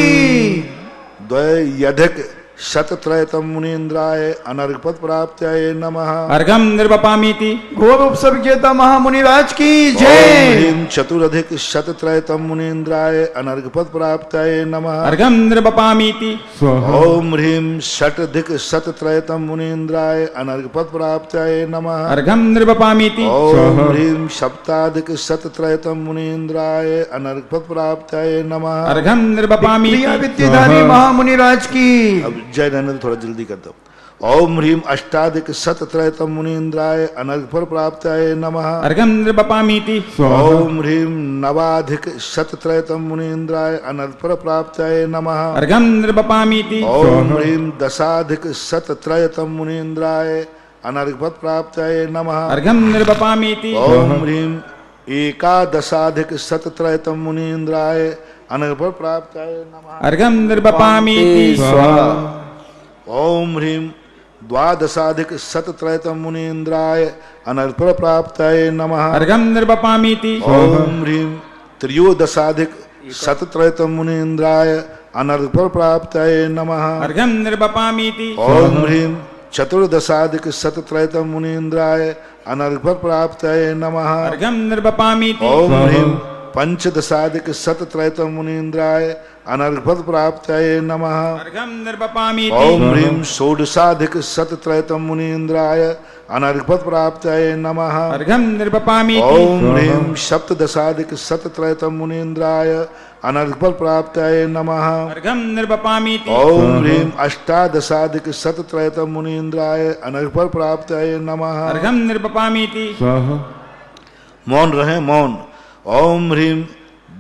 द्वयधिक शतत्रयतम मुनीन्द्राय अनर्घ पद प्राप्त्याय नमः। अर्घ्यं निर्वपामीति। घोर उपसर्ग विजेता महामुनिराज की जय। ह्रीं चतुरधिक शतत्रयतम मुनीन्द्राय अनर्घ पद प्राप्त्याय नमः। अर्घ्यं निर्वपामीति। ओम ह्रीं षटधिक शतत्रयतम मुनीन्द्राय अनर्घ पद प्राप्त्याय नमः। अर्घ्यं निर्वपामीति। ओम ह्रीं सप्ताधिक शतत्रयतम मुनीन्द्राय अनर्घ पद प्राप्त्याय नमः। अर्घ्यं निर्वपामीति। प्रिया विद्याधारी महामुनिराज की। अब जय रहने थोड़ा जल्दी कर दो। ओम ह्रीं अष्टाधिक शतत्रयतम मुनीन्द्राय अनर्घ फल प्राप्त्याय नमः। अर्घ्यं निर्वपामीति। ओम ह्रीं नवाधिक शतत्रयतम मुनीन्द्राय अनर्घ फल प्राप्त्याय नमः। अर्घ्यं निर्वपामीति। ओम ह्रीं दशाधिक शतत्रयतम मुनीन्द्राय अनर्घ फल प्राप्त्याय नमः। अर्घ्यं निर्वपामीति। ओम ह्रीं एकादशाधिक शतत्रयतम मुनीन्द्राय अनर्घ फल प्राप्त्याय नमः। अर्घ्यं निर्वपामीति। ओम ह्रीं द्वादशाधिक शतत्रयतम मुनीन्द्राय अनर्घ फल प्राप्त्याय नमः। अर्घ्यं निर्वपामीति। ओम ह्रीं त्रयोदशाधिक शतत्रयतम मुनीन्द्राय अनर्घ फल प्राप्त्याय नमः। अर्घ्यं निर्वपामीति। ओम ह्रीं चतुर्दशाधिक शतत्रयतम मुनीन्द्राय अनर्घ फल प्राप्त्याय नमः। अर्घ्यं निर्वपामीति। ओम ह्रीं पंचदशाधिक शतत्रयतम मुनीन्द्राय अनर्घ फल प्राप्त्याय नमः। अर्घ्यं निर्वपामीति। ओम ह्रीं षोडशाधिक शतत्रयतम मुनीन्द्राय अनर्घ फल प्राप्त्याय नमः। अर्घ्यं निर्वपामीति। ओम ह्रीं सप्तदशाधिक शतत्रयतम मुनीन्द्राय अनर्घ फल प्राप्त्याय नमः। अर्घ्यं निर्वपामीति। ओम ह्रीं अष्टादशाधिक शतत्रयतम मुनीन्द्राय अनर्घ फल प्राप्त्याय नमः। अर्घ्यं निर्वपामीति। मौन रहे, मौन। ओम ह्रीं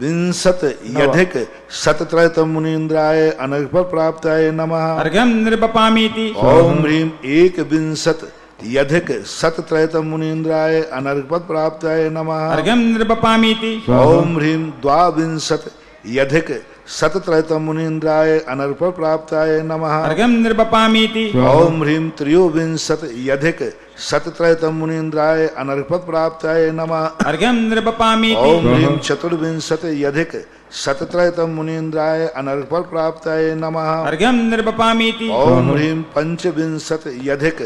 विंशत यधिक शतत्रयतम मुनीन्द्राय अनर्घफल प्राप्ताय नमः। अर्घ्यं निर्वपामीति। ओम ह्रीं एक विंशत यधिक शतत्रयतम मुनीन्द्राय अनर्घफल प्राप्ताय नमः। अर्घ्यं निर्वपामीति। ओम ह्रीं द्वाविंशत यधिक शतत्रयतम मुनीन्द्राय अनर्घफल प्राप्ताय नमः। अर्घ्यं निर्वपामीति। ओम ह्रीं त्रयोविंशत यधिक शतत्रयतम मुनीन्द्राय अनर्घफल प्राप्ताय नमः। अर्घ्यं निर्वपामीति। ओम ह्रीं चतुर्विंशत यधिक शतत्रयतम मुनीन्द्राय अनर्घफल प्राप्ताय नमः। अर्घ्यं निर्वपामीति। ओम ह्रीं पंचविंशत यधिक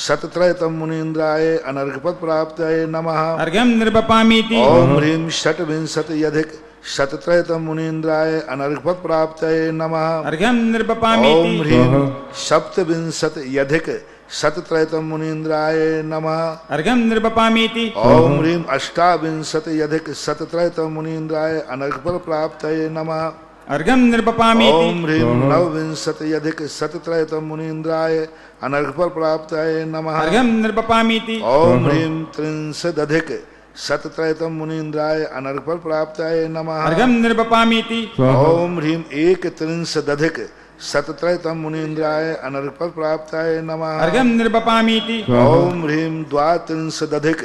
शतत्रयतम मुनीन्द्राय अनर्घफल प्राप्ताय नमः। अर्घ्यं निर्वपामीति। ओम ह्रीं षट्विंशत यधिक शतत्रयतम मुनीन्द्राय अनर्घफल प्राप्ताय नमः। अर्घ्यं निर्वपामीति। ओम ह्रीं सप्तविंशत यधिक शतत्रयतम मुनीन्द्राय नमः। अर्घ्यं निर्वपामीति। ओम ह्रीं अष्टाविंशत यधिक शतत्रयतम मुनीन्द्राय अनर्घफल प्राप्ताय नमः। अर्घ्यं निर्वपामीति। ओम ह्रीं नवविंशत यधिक शतत्रयतम मुनीन्द्राय अनर्घफल प्राप्ताय नमः। अर्घ्यं निर्वपामीति। ओम ह्रीं त्रिंशदधिक शतत्रयतम मुनीन्द्राय अनर्घफल प्राप्ताय नमः। अर्घ्यं निर्वपामीति। ओम ह्रीं एक त्रिंशदधिक शतत्रयतम मुनीन्द्राय अनर्घफल प्राप्ताय नमः। अर्घ्यं निर्वपामीति। ओम ह्रीं द्वात्रिंशदधिक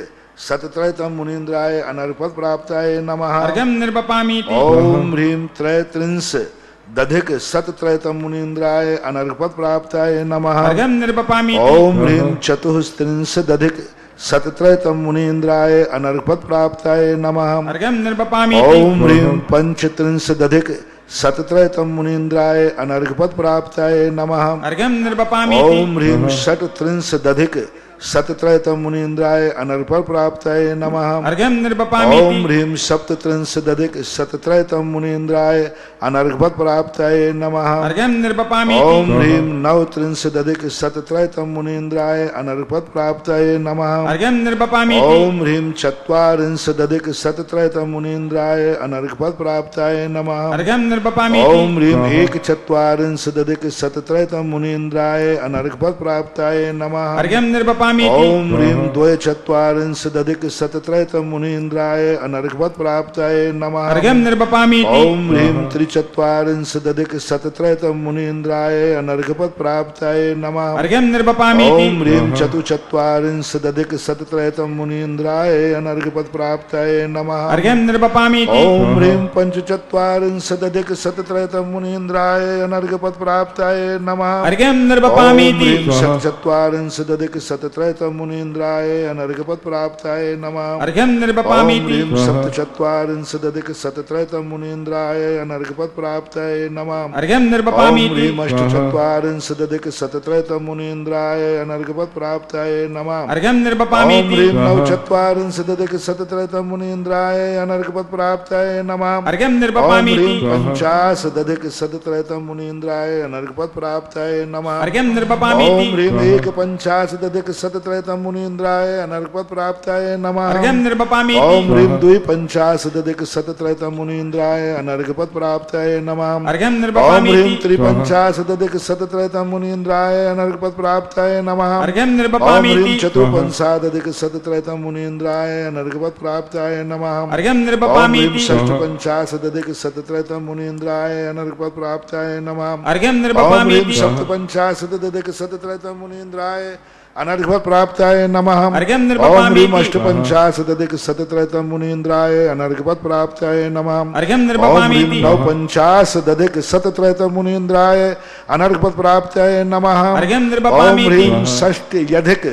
शतत्रयतम मुनीन्द्राय अनर्घफल प्राप्ताय नमः। अर्घ्यं निर्वपामीति। ओम ह्रीं त्रयत्रिंशदधिक शतत्रयतम मुनीन्द्राय अनर्घफल प्राप्ताय नमः। अर्घ्यं निर्वपामीति। ओम ह्रीं चतुस्त्रिंशदधिक शतत्रयतम मुनीन्द्राय अनर्घफल प्राप्ताय नमः। अर्घ्यं निर्वपामीति। ओम ह्रीं पंचत्रिंशदधिक शतत्रयतम मुनीन्द्राय अनर्घफल प्राप्ताय नमः। अर्घ्यं निर्वपामीति। ओम ह्रीं षट्त्रिंशदधिक शतत्रयतम मुनीन्द्राय अनर्घफल प्राप्ताय नमः। अर्घ्यं निर्वपामीति। ओम ह्रीं सप्तत्रिंशदधिक शतत्रयतम मुनीन्द्राय अनर्घफल प्राप्ताय नमः। अर्घ्यं निर्वपामीति। ओम ह्रीं नवत्रिंशदधिक शतत्रयतम मुनीन्द्राय अनर्घफल प्राप्ताय नमः। अर्घ्यं निर्वपामीति। ओम ह्रीं चत्वारिंशदधिक शतत्रयतम मुनीन्द्राय अनर्घफल प्राप्ताय नमः। अर्घ्यं निर्वपामीति। ओम ह्रीं एक चत्वारिंशदधिक शतत्रयतम मुनीन्द्राय अनर्घफल प्राप्ताय नमः। अर्घ्यं निर्वपामीति। ओम ह्रीं द्वयचत्वारिंशदधिक शतत्रयतम मुनीन्द्राय अनर्घफल प्राप्ताय नमः। अर्घ्यं निर्वपामीति। ओम ह्रीं त्रिचत्वारिंशदधिक शतत्रयतम मुनीन्द्राय अनर्घफल प्राप्ताय नमः। अर्घ्यं निर्वपामीति। ओम ह्रीं चतुश्चत्वारिंशदधिक शतत्रयतम मुनीन्द्राय अनर्घफल प्राप्ताय नमः। अर्घ्यं निर्वपामीति। ओम ह्रीं पंचचत्वारिंशदधिक शतत्रयतम मुनीन्द्राय अनर्घफल प्राप्ताय नमः। अर्घ्यं निर्वपामीति। ओम ह्रीं षट्चत्वारिंशदधिक शतत्रयतम मुनीन्द्राय अनर्घफल प्राप्ताय नमः। अर्घ्यं निर्वपामीति। ओम ह्रीं सप्तचत्वारिंशदधिक शतत्रयतम मुनीन्द्राय अनर्घफल प्राप्ताय नमः। अर्घ्यं ओम निर्वपामीति। ह्रीं अष्टचत्वारिंशदधिक शतत्रयतम मुनीन्द्राय अनर्घफल प्राप्ताय नमः। अर्घ्यं ओम निर्वपामीति। ह्रीं नवचत्वारिंशदधिक शतत्रयतम मुनीन्द्राय अनर्घफल प्राप्ताय नमः। अर्घ्यं ओम निर्वपामीति। ह्रीं पंचाशदधिक शतत्रयतम मुनीन्द्राय अनर्घफल प्राप्ताय नमः। अर्घ्यं निर्वपामीति। ओम ह्रीं एक पंचाशदधिक शतत्रयतम मुनीन्द्राय अनर्घफल प्राप्ताय नमः। अर्घ्यं निर्वपामीति। ओम ह्रीं द्विपंचाशदधिक शतत्रयतम मुनीन्द्राय अनर्घफल प्राप्ताय नमः। अर्घ्यं ओम निर्वपामीति। ह्रीं त्रिपंचाशदधिक शतत्रयतम मुनीन्द्राय अनर्घफल प्राप्ताय नमः। अर्घ्यं ओम निर्वपामीति। ह्रीं चतुर्पंचाशदधिक शतत्रयतम मुनीन्द्राय अनर्घफल प्राप्ताय नमः। अर्घ्यं ओम ह्रीं निर्वपामीति। षष्ठपंचाशदधिक शतत्रयतम मुनीन्द्राय अनर्घफल प्राप्ताय नमः। अर्घ्यं ओम ह्रीं निर्वपामीति। सप्तपंचाशदधिक शतत्रयतम मुनीन्द्राय अनर्घफल प्राप्ताय नमः। अर्घ्यं ओम निर्वपामीति। ह्रीं अष्टपंचाशदधिक शतत्रयतम मुनीन्द्राय अनर्घफल प्राप्ताय नमः। अर्घ्यं ओम निर्वपामीति। ह्रीं नवपंचाशदधिक शतत्रयतम मुनीन्द्राय अनर्घफल प्राप्ताय नमः। अर्घ्यं ओम निर्वपामीति। ह्रीं षष्ट्यधिक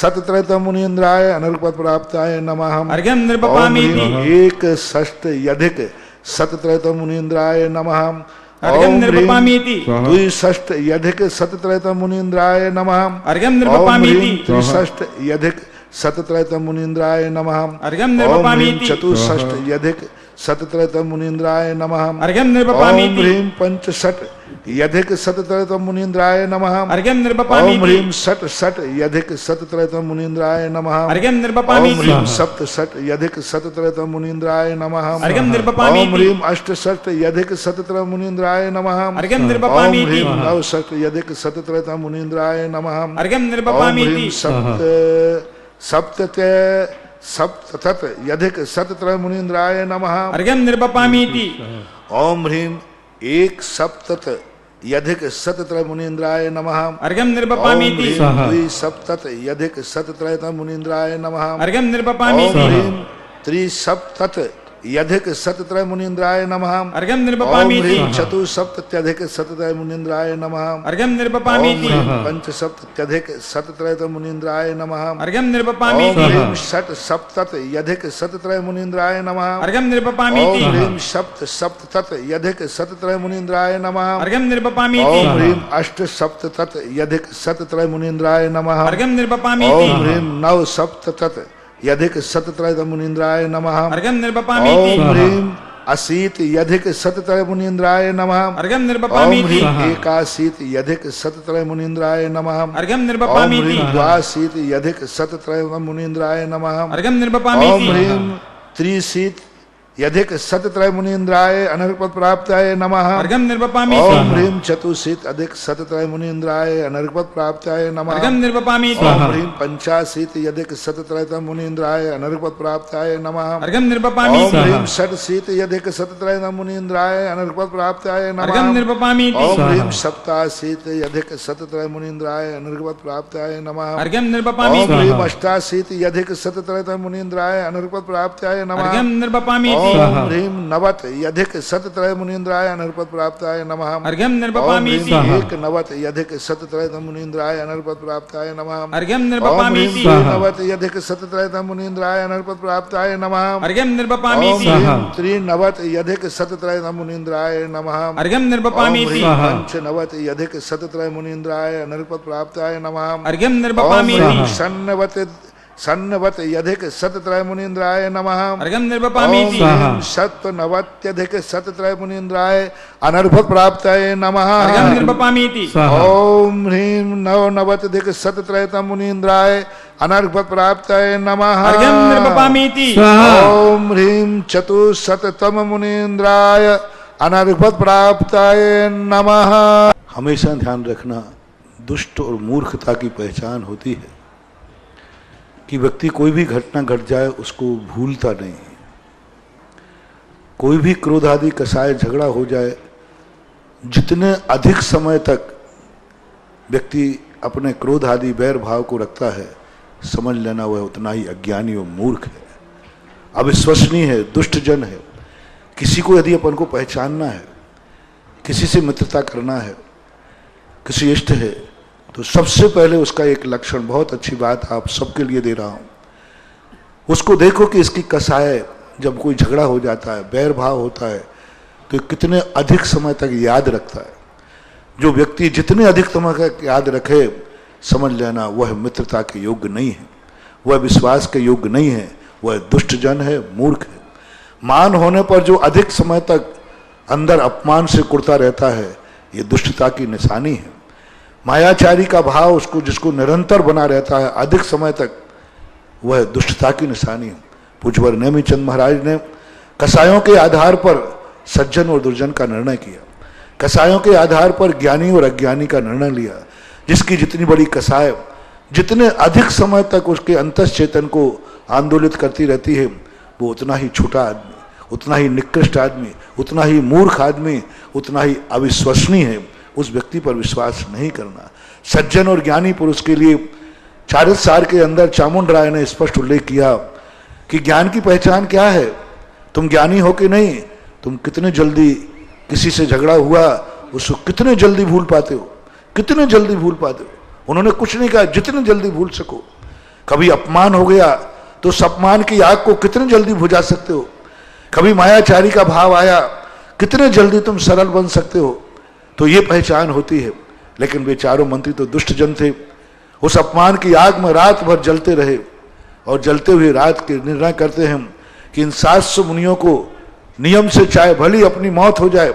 शतत्रयतम मुनीन्द्राय अनर्घफल प्राप्ताय नमः। अर्घ्यं ओम निर्वपामीति। ह्रीं एक षष्ट्यधिक शतत्रयतम मुनीन्द्राय नमः। अर्घ्यं ओम ह्रीं निर्वपामीति। द्विषष्ट्यधिक शतत्रयतम मुनीन्द्राय नमः। अर्घ्यं ओम निर्वपामीति। ह्रीं त्रिषष्ट्यधिक शतत्रयतम मुनीन्द्राय नमः। अर्घ्यं ओम ह्रीं निर्वपामीति। चतुष्षष्ट्यधिक शतत्रयतम मुनीन्द्राय नमः। अर्घ्यं ओम निर्वपामीति। ह्रीं पंचषट्यधिक शतत्रयतम मुनीन्द्राय नमः। अर्घ्यं ओम निर्वपामीति। ह्रीं षट्षट्यधिक शतत्रयतम मुनीन्द्राय नमः। अर्घ्यं ओम निर्वपामीति। ह्रीं सप्तषट्यधिक शतत्रयतम मुनीन्द्राय नमः। अर्घ्यं ओम निर्वपामीति। ह्रीं अष्टषट्यधिक शतत्रयतम मुनीन्द्राय नमः। अर्घ्यं ओम निर्वपामीति। ह्रीं नवषट्यधिक शतत्रयतम मुनीन्द्राय नमः। अर्घ्यं ओम निर्वपामीति। ह्रीं सप्तते सप्ततत यधिक शतत्रय मुनीन्द्राय नमः। अर्घ्यं निर्पपामीति। ओम ह्रीम एक सप्तत यधिक शतत्रय मुनीन्द्राय नमः। अर्घ्यं निर्पपामीति। सप्तत यधिक शतत्रय मुनीन्द्राय नमः। अर्घ्यं निर्पपामीति। त्रिसप्तत यधिक शतत्रय मुनीन्द्राय नमः। अर्घ्यं निर्पपामीति। चतुसप्तत्यधिक शतत्रय मुनीन्द्राय नमः। अर्घ्यं निर्पपामीति। पंचसप्तत्यधिक शतत्रय मुनीन्द्राय नमः। अर्घ्यं निर्पपामीति। षट सप्तत यधिक शतत्रय मुनीन्द्राय नमः। अर्घ्यं निर्पपामीति। ह्रीं सप्त सप्तत यधिक शतत्रय मुनीन्द्राय नमः। अर्घ्यं निर्पपामीति। ह्रीं अष्ट सप्ततत यधिक शतत्रय मुनीन्द्राय नमः। अर्घ्यं निर्पपामीति। ह्रीं नव सप्ततत यधिक शतत्रय मुनीन्द्राय नमः। अर्घ्यं निर्पपामीति। ह्रीं अशीत यधिक शतत्रय मुनीन्द्राय नमः। अर्घ्यं निर्पपामीति। एकाशीत यधिक शतत्रय मुनीन्द्राय नमः। अर्घ्यं निर्पपामीति। द्वाशीत यधिक शतत्रय मुनीन्द्राय नमः। अर्घ्यं निर्पपामीति। ह्रीं त्रिशीत यधिक शतत्रय मुनीन्द्राय अनर्घपद प्राप्ताय नमः। अर्घ्यं निर्पपामीति। ह्रीं चतुशीत अधिक शतत्रय मुनीन्द्राय अनर्घपद प्राप्ताय नमः। अर्घ्यं निर्पपामीति। ह्रीं पंचाशीत यधिक शतत्रय मुनीन्द्राय अनर्घपद प्राप्ताय नमः। अर्घ्यं निर्पपामीति। ह्रीं षट्शीत यधिक शतत्रय मुनीन्द्राय अनर्घपद प्राप्ताय नमः। अर्घ्यं निर्पपामीति। ह्रीं सप्ताशीत यधिक शतत्रय मुनीन्द्राय अनर्घपद प्राप्ताय नमः। अर्घ्यं निर्पपामीति। ह्रीं अष्टाशीत यधिक शतत्रय मुनीन्द्राय अनर्घपद प्राप्ताय नमः। अर्घ्यं निर्पपामीति। ह्रीं नवत यधिक शतत्रय मुनीन्द्राय अनर्घपद प्राप्ताय नमः। अर्घ्यं निर्पपामीति। एक नवत यधिक शतत्रय मुनीन्द्राय अनर्घपद प्राप्ताय नमः। अर्घ्यं निर्पपामीति। नवत यधिक शतत्रय मुनीन्द्राय अनर्घपद प्राप्ताय नमः। अर्घ्यं निर्पपामीति। त्रिनवत यधिक शतत्रय मुनीन्द्राय नमः। अर्घ्यं निर्पपामीति। पंचनवत यधिक शतत्रय मुनीन्द्राय अनर्घपद प्राप्ताय नमः। अर्घ्यं निर्पपामीति। सन्नवत यधिक शतत्रय मुनीन्द्राय नमः। अर्घ्यं निर्पपामीति। सत्नवत्यधिक शतत्रय मुनीन्द्राय अनर्घपद प्राप्ताय नमः। अर्घ्यं निर्पपामीति। ओम ह्रीं नवनवत्यधिक शतत्रय मुनीन्द्राय अनर्घपद प्राप्ताय नमः। अर्घ्यं निर्पपामीति। ओम ह्रीं चतुशततम मुनीन्द्राय अनर्घपद प्राप्ताय नमः। हमेशा ध्यान रखना, दुष्ट और मूर्खता की पहचान होती है कि व्यक्ति कोई भी घटना घट जाए उसको भूलता नहीं। कोई भी क्रोध आदि कसाय झगड़ा हो जाए, जितने अधिक समय तक व्यक्ति अपने क्रोध आदि बैर भाव को रखता है, समझ लेना वह उतना ही अज्ञानी और मूर्ख है, अविश्वसनीय है, दुष्ट जन है। किसी को यदि अपन को पहचानना है, किसी से मित्रता करना है, किसी इष्ट है, तो सबसे पहले उसका एक लक्षण, बहुत अच्छी बात आप सबके लिए दे रहा हूं, उसको देखो कि इसकी कसाय, जब कोई झगड़ा हो जाता है, बैर भाव होता है, तो कितने अधिक समय तक याद रखता है। जो व्यक्ति जितने अधिक समय तक याद रखे, समझ लेना वह मित्रता के योग्य नहीं है, वह विश्वास के योग्य नहीं है, वह दुष्ट जन है, मूर्ख है। मान होने पर जो अधिक समय तक अंदर अपमान से कुड़ता रहता है, ये दुष्टता की निशानी है। मायाचारी का भाव उसको, जिसको निरंतर बना रहता है अधिक समय तक, वह दुष्टता की निशानी है। पूज्यवर नेमिचंद महाराज ने कसायों के आधार पर सज्जन और दुर्जन का निर्णय किया, कसायों के आधार पर ज्ञानी और अज्ञानी का निर्णय लिया। जिसकी जितनी बड़ी कसाय जितने अधिक समय तक उसके अंतश्चेतन को आंदोलित करती रहती है, वो उतना ही छोटा आदमी, उतना ही निकृष्ट आदमी, उतना ही मूर्ख आदमी, उतना ही अविश्वसनीय है। उस व्यक्ति पर विश्वास नहीं करना। सज्जन और ज्ञानी पुरुष के लिए चारित्रसार के अंदर चामुंड राय ने स्पष्ट उल्लेख किया कि ज्ञान की पहचान क्या है। तुम ज्ञानी हो कि नहीं, तुम कितने जल्दी किसी से झगड़ा हुआ उसको कितने जल्दी भूल पाते हो, कितने जल्दी भूल पाते हो। उन्होंने कुछ नहीं कहा, जितने जल्दी भूल सको। कभी अपमान हो गया तो उस अपमान की आग को कितने जल्दी बुझा सकते हो। कभी मायाचारी का भाव आया, कितने जल्दी तुम सरल बन सकते हो। तो ये पहचान होती है। लेकिन वे चारों मंत्री तो दुष्ट जन थे, उस अपमान की आग में रात भर जलते रहे और जलते हुए रात के निर्णय करते हैं कि इन 700 मुनियों को नियम से चाहे भली अपनी मौत हो जाए,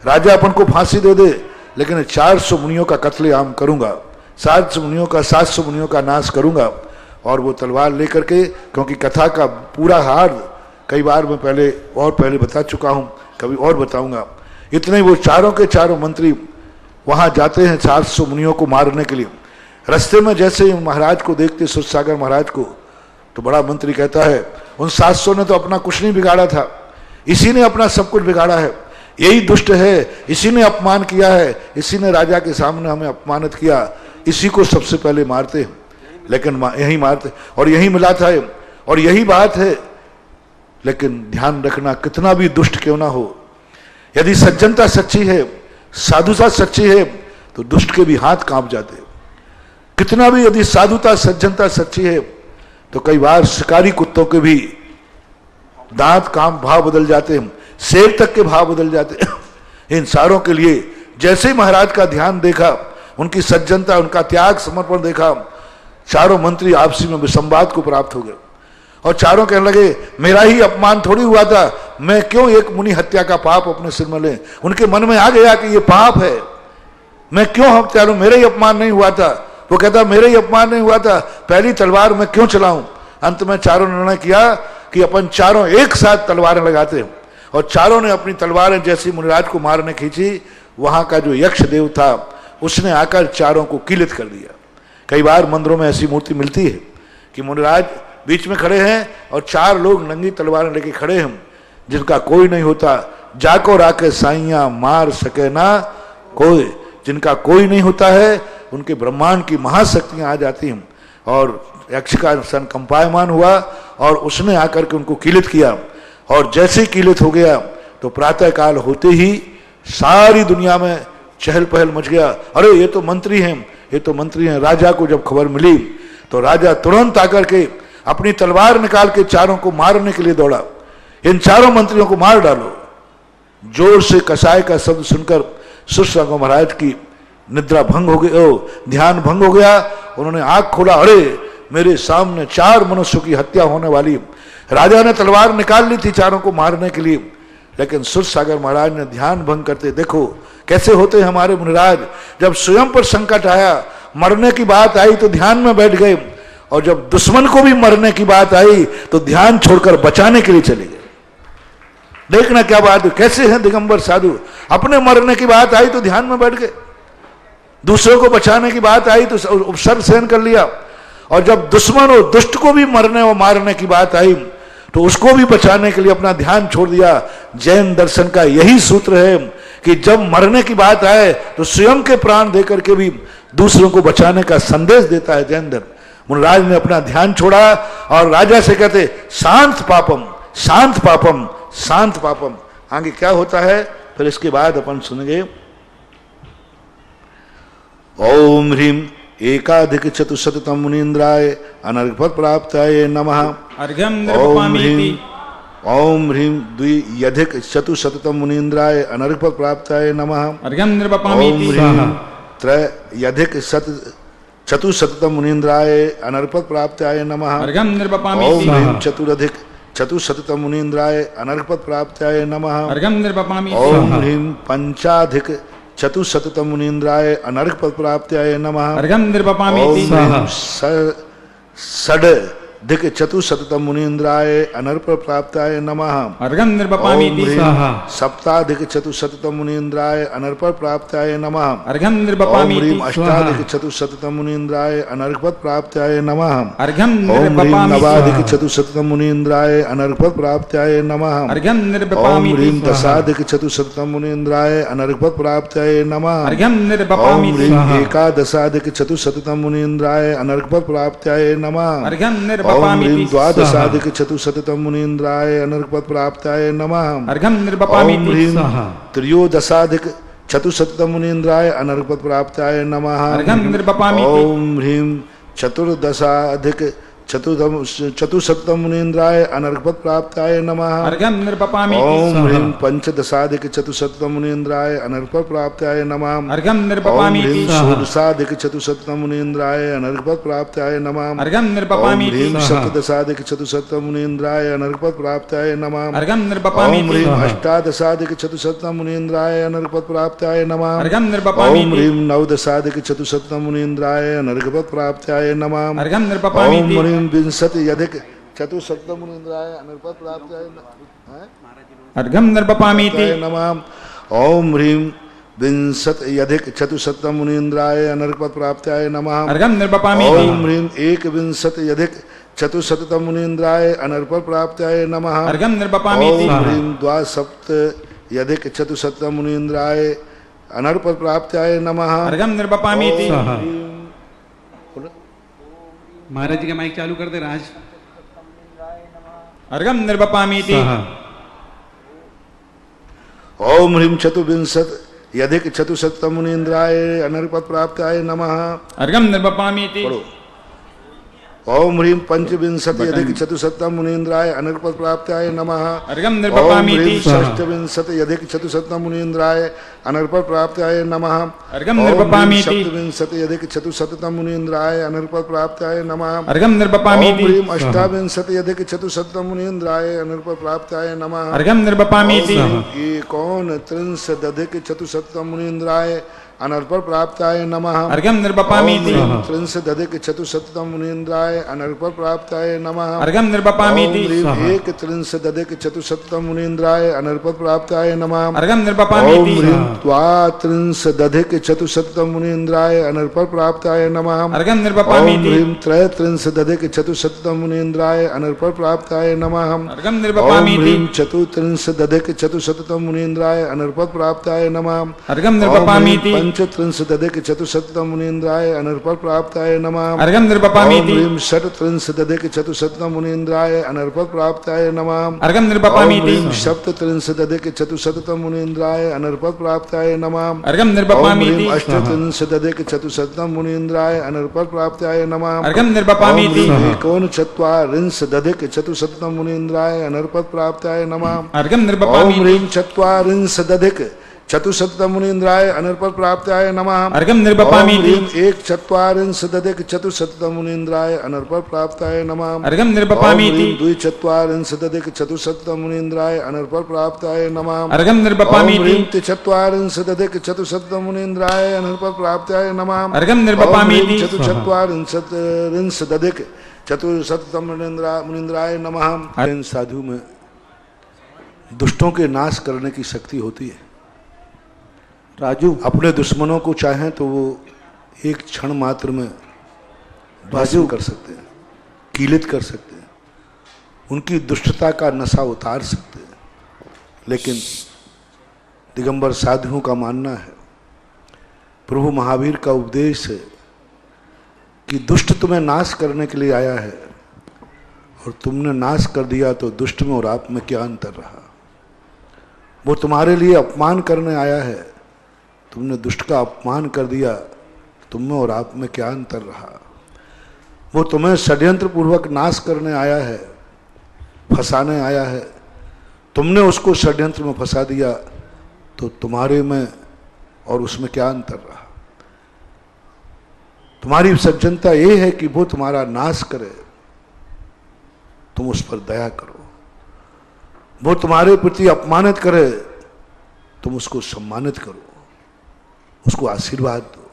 राजा अपन को फांसी दे दे, लेकिन 400 मुनियों का कत्लेआम करूंगा, 700 मुनियों का नाश करूंगा। और वो तलवार लेकर के, क्योंकि कथा का पूरा हार कई बार मैं पहले बता चुका हूं, कभी और बताऊंगा। इतने वो चारों के चारों मंत्री वहां जाते हैं 700 मुनियों को मारने के लिए। रास्ते में जैसे महाराज को देखते, सुरसागर महाराज को, तो बड़ा मंत्री कहता है उन 700 ने तो अपना कुछ नहीं बिगाड़ा था, इसी ने अपना सब कुछ बिगाड़ा है, यही दुष्ट है, इसी ने अपमान किया है, इसी ने राजा के सामने हमें अपमानित किया, इसी को सबसे पहले मारते हैं। लेकिन यही मारते और यही मिला था और यही बात है। लेकिन ध्यान रखना, कितना भी दुष्ट क्यों ना हो, यदि सज्जनता सच्ची है, साधुता सच्ची है, तो दुष्ट के भी हाथ कांप जाते। कितना भी यदि साधुता सज्जनता सच्ची है, तो कई बार शिकारी कुत्तों के भी दांत काम भाव बदल जाते हैं, शेर तक के भाव बदल जाते हैं। इन सारों के लिए जैसे ही महाराज का ध्यान देखा, उनकी सज्जनता, उनका त्याग समर्पण देखा, चारों मंत्री आपसी में संवाद को प्राप्त हो गए और चारों कहने लगे मेरा ही अपमान थोड़ी हुआ था, मैं क्यों एक मुनि हत्या का पाप अपने सिर में ले। उनके मन में आ गया कि ये पाप है, मैं क्यों हत्या लूं, मेरा ही अपमान नहीं हुआ था। वो कहता मेरा ही अपमान नहीं हुआ था, पहली तलवार मैं क्यों चलाऊं। अंत में चारों ने निर्णय किया कि अपन चारों एक साथ तलवारें लगाते हैं और चारों ने अपनी तलवारें जैसी मुनिराज को मारने खींची, वहां का जो यक्ष देव था उसने आकर चारों को कीलित कर दिया। कई बार मंदिरों में ऐसी मूर्ति मिलती है कि मुनिराज बीच में खड़े हैं और 4 लोग नंगी तलवारें लेके खड़े हैं, जिनका कोई नहीं होता, जाको राके साइया मार सके ना कोई, जिनका कोई नहीं होता है, उनके ब्रह्मांड की महाशक्तियां आ जाती हैं। और यक्ष का सन कंपायमान हुआ और उसने आकर के उनको कीलित किया और जैसे ही कीलित हो गया तो प्रातः काल होते ही सारी दुनिया में चहल पहल मच गया। अरे ये तो मंत्री हैं, ये तो मंत्री हैं। राजा को जब खबर मिली तो राजा तुरंत आकर के अपनी तलवार निकाल के चारों को मारने के लिए दौड़ा, इन चारों मंत्रियों को मार डालो। जोर से कसाई का शब्द सुनकर सुरसागर महाराज की निद्रा भंग हो गई, ध्यान भंग हो गया। उन्होंने आंख खोला, अरे मेरे सामने 4 मनुष्यों की हत्या होने वाली। राजा ने तलवार निकाल ली थी चारों को मारने के लिए, लेकिन सुरसागर महाराज ने ध्यान भंग करते, देखो कैसे होते हैं हमारे मुनिराज, जब स्वयं पर संकट आया, मरने की बात आई तो ध्यान में बैठ गए, और जब दुश्मन को भी मरने की बात आई तो ध्यान छोड़कर बचाने के लिए चले गए। देखना क्या बात है, कैसे हैं दिगंबर साधु, अपने मरने की बात आई तो ध्यान में बैठ गए, दूसरों को बचाने की बात आई तो उपसर्ग सहन कर लिया, और जब दुश्मन और दुष्ट को भी मरने और मारने की बात आई तो उसको भी बचाने के लिए अपना ध्यान छोड़ दिया। जैन दर्शन का यही सूत्र है कि जब मरने की बात आए तो स्वयं के प्राण देकर के भी दूसरों को बचाने का संदेश देता है जैन धर्म। मुनिराज ने अपना ध्यान छोड़ा और राजा से कहते शांत पापम शांत पापम शांत पापम। आगे क्या होता है फिर इसके बाद अपन सुनेंगे। ओम ह्रीम एकाधिक चतुशततम मुनीन्द्राय अनर्घपद प्राप्ताय नमः। ओम ह्रीम द्वियधिक चतुशततम मुनीन्द्राय अनर्घपद प्राप्ताय नमः। ओम ह्रीम त्रयधिक चतुशततम मुनीन्द्राय अनर्घपद प्राप्ताय नमः। ओम ह्रीम चतुरधिक चतुशततम मुनीन्द्राय अनर्घपद प्राप्ताय नमः। ओम ह्रीम पंचाधिक चतुशततम मुनीन्द्राय अनर्घपद प्राप्ताय नमः। ओम षड्धिक चतुशततम मुनीन्द्राय अनर्घपद प्राप्ताय नमः। ओम सप्ताधिक चतुशततम मुनीन्द्राय अनर्घपद प्राप्ताय नमः। ओम अष्टाधिक चतुशततम मुनीन्द्राय अनर्घपद प्राप्ताय नमः। ओम नवाधिक चतुशततम मुनीन्द्राय अनर्घपद प्राप्ताय नमः। ओम दशाधिक चतुशततम मुनीन्द्राय अनर्घपद प्राप्ताय नमः। ओम एकादशाधिक चतुशततम मुनीन्द्राय अनर्घपद प्राप्ताय नमः। ओम द्वादशाधिक चतुशततम मुनीन्द्राय अनर्घपद प्राप्ताय नमः। ओम त्रयोदशाधिक चतुशततम मुनीन्द्राय अनर्घपद प्राप्ताय नमः। ओम ह्रीम चतुर्दशाधिक चतुशततम मुनीन्द्राय अनर्घपद प्राप्ताय नमः। ओम ह्रीम पंचदशाधिक चतुशततम मुनीन्द्राय अनर्घपद प्राप्ताय नमः। ओम ह्रीम षोडशाधिक चतुशततम मुनीन्द्राय अनर्घपद प्राप्ताय नमः। ओम ह्रीम सप्तदशाधिक चतुशततम मुनीन्द्राय अनर्घपद प्राप्ताय नमः। ओम ह्रीम अष्टादशाधिक चतुशततम मुनीन्द्राय अनर्घपद प्राप्ताय नमः। ओम ह्रीम नवदशाधिक चतुशततम मुनीन्द्राय अनर्घपद प्राप्ताय नमः। ओम विंशति अधिक चतुशततम मुनीन्द्राय अनर्घपद प्राप्ताय नमः। ओम ह्रीम विंशत यधिक चतुशतम मुनीन्द्राय अनर्कपद प्राप्त्याय नमः। अर्घम निर्वपामि ओम ह्रीं एक विंशत यधिक चतुशतम मुनीन्द्राय अनर्कपद प्राप्त्याय नमः। अर्घम निर्वपामि ओम ह्रीं द्वासप्त यधिक चतुशतम मुनीन्द्राय अनर्कपद प्राप्त्याय नमः। अर्घम निर्वपामि महाराज जी का माइक चालू कर दे राज। अर्घम निर्वपामि ओम ह्रीं चतुर्विंशत यधिक चतुशतम मुनीन्द्राय अनर्कपद प्राप्त्याय नमः। अर्घम निर्वपामि पढ़ो। ओम ह्रीं पंचविंशत यधिक चतुशतम मुनीन्द्राय अनर्कपद प्राप्त्याय नमः। अर्घम ओम निर्वपामि ह्रीं षष्ठविंशत यधिक चतुशतम मुनीन्द्राय अनर्कपद प्राप्त्याय नमः। अर्घम निर्वपामि सप्तविंशत यधिक चतुशतम मुनीन्द्राय अनर्कपद प्राप्त्याय नमः। अर्घम निर्वपामि ओम ह्रीं अष्टाविंशत यधिक चतुशतम मुनीन्द्राय अनर्कपद प्राप्त्याय नमः। अर्घम निर्वपामि एकोन त्रिंशदधिक चतुशतम मुनीन्द्राय अनर्कपद प्राप्त्याय नमः। अर्घम निर्वपामि त्रिंशदधिक चतुशतम मुनीन्द्राय अनर्कपद प्राप्त्याय नमः। अर्घम निर्वपामि एक त्रिंशदधिक चतुशतम मुनीन्द्राय अनर्कपद प्राप्त्याय नमः। अर्घम निर्वपामि त्रिंशदधिक चतुशतम मुनीन्द्राय अनर्कपद प्राप्त्याय नमः। अर्घम निर्वपामि त्रयत्रिंशदधिक चतुशतम मुनीन्द्राय अनर्कपद प्राप्त्याय नमः। अर्घम निर्वपामि चतुर्त्रिंशदधिक चतुशतम मुनीन्द्राय अनर्कपद प्राप्त्याय नमः। अर्घम निर्वपामि पंचत्रिंशदधिक चतुशतम मुनीन्द्राय अनर्कपद प्राप्त्याय नमः। अर्घम निर्वपामि षट्त्रिंशदधिक चतुशतम मुनीन्द्राय अनर्कपद प्राप्त्याय नमः। अर्घम निर्वपामि सप्तत्रिंशदधिक चतुशतम मुनीन्द्राय अनर्कपद प्राप्त्याय नमः। अर्घम निर्वपामि अष्टत्रिंशदधिक चतुशतम मुनीन्द्राय अनर्कपद प्राप्त्याय नमः। अर्घम निर्वपामि एकोनचत्वारिंशदधिक चतुशतम मुनीन्द्राय अनर्कपद प्राप्त्याय नमः। अर्घम निर्वपामि चत्वारिंशदधिक चतुशतम मुनीन्द्राय अनर्कपद प्राप्त्याय नमः। अर्घम निर्वपामि एक चत्वारिंशदधिक चतुशतम मुनीन्द्राय अनर्कपद प्राप्त्याय नमः। अर्घम निर्वपामि द्विचत्वारिंशदधिक चतुशतम मुनीन्द्राय अनर्कपद प्राप्त्याय नमः। अर्घम निर्वपामि चत्वारिंशदधिक चतुशतम मुनीन्द्राय अनर्कपद प्राप्त्याय नमः। अर्घम निर्वपामि चतुश्चत्वारिंशदधिक चतुशतम मुनीन्द्राय नमः। इन साधु में दुष्टों के नाश करने की शक्ति होती है। राजू अपने दुश्मनों को चाहें तो वो एक क्षण मात्र में भस्म कर सकते हैं, कीलित कर सकते हैं, उनकी दुष्टता का नशा उतार सकते हैं। लेकिन दिगंबर साधुओं का मानना है, प्रभु महावीर का उपदेश है कि दुष्ट तुम्हें नाश करने के लिए आया है और तुमने नाश कर दिया तो दुष्ट में और आप में क्या अंतर रहा। वो तुम्हारे लिए अपमान करने आया है, तुमने दुष्ट का अपमान कर दिया, तुम में और आप में क्या अंतर रहा। वो तुम्हें षड्यंत्र पूर्वक नाश करने आया है, फंसाने आया है, तुमने उसको षड्यंत्र में फंसा दिया तो तुम्हारे में और उसमें क्या अंतर रहा। तुम्हारी सज्जनता ये है कि वो तुम्हारा नाश करे, तुम उस पर दया करो। वो तुम्हारे प्रति अपमानित करे, तुम उसको सम्मानित करो, उसको आशीर्वाद दो।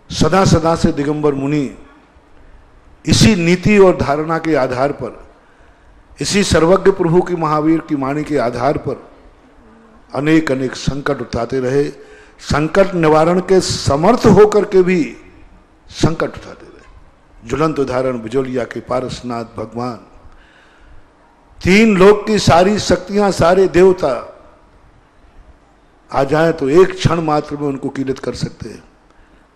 सदा सदा से दिगंबर मुनि इसी नीति और धारणा के आधार पर, इसी सर्वज्ञ प्रभु की महावीर की वाणी के आधार पर अनेक अनेक संकट उठाते रहे। संकट निवारण के समर्थ होकर के भी संकट उठाते रहे। ज्वलंत उदाहरण बिजोलिया के पारसनाथ भगवान, तीन लोक की सारी शक्तियां, सारे देवता आ जाए तो एक क्षण मात्र में उनको कीलित कर सकते हैं।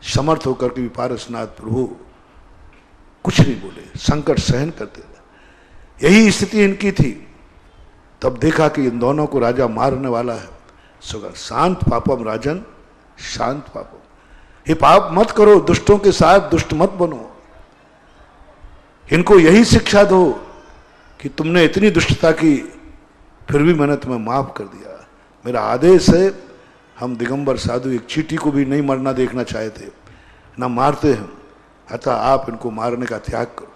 समर्थ होकर के भी पारसनाथ प्रभु कुछ नहीं बोले, संकट सहन करते रहे। यही स्थिति इनकी थी। तब देखा कि इन दोनों को राजा मारने वाला है। सुगर शांत पापम राजन, शांत पापम, ये पाप मत करो, दुष्टों के साथ दुष्ट मत बनो। इनको यही शिक्षा दो कि तुमने इतनी दुष्टता की, फिर भी मैंने तुम्हें माफ कर दिया। मेरा आदेश है। हम दिगंबर साधु एक चींटी को भी नहीं मरना देखना चाहते, ना मारते हैं, अतः आप इनको मारने का त्याग करो।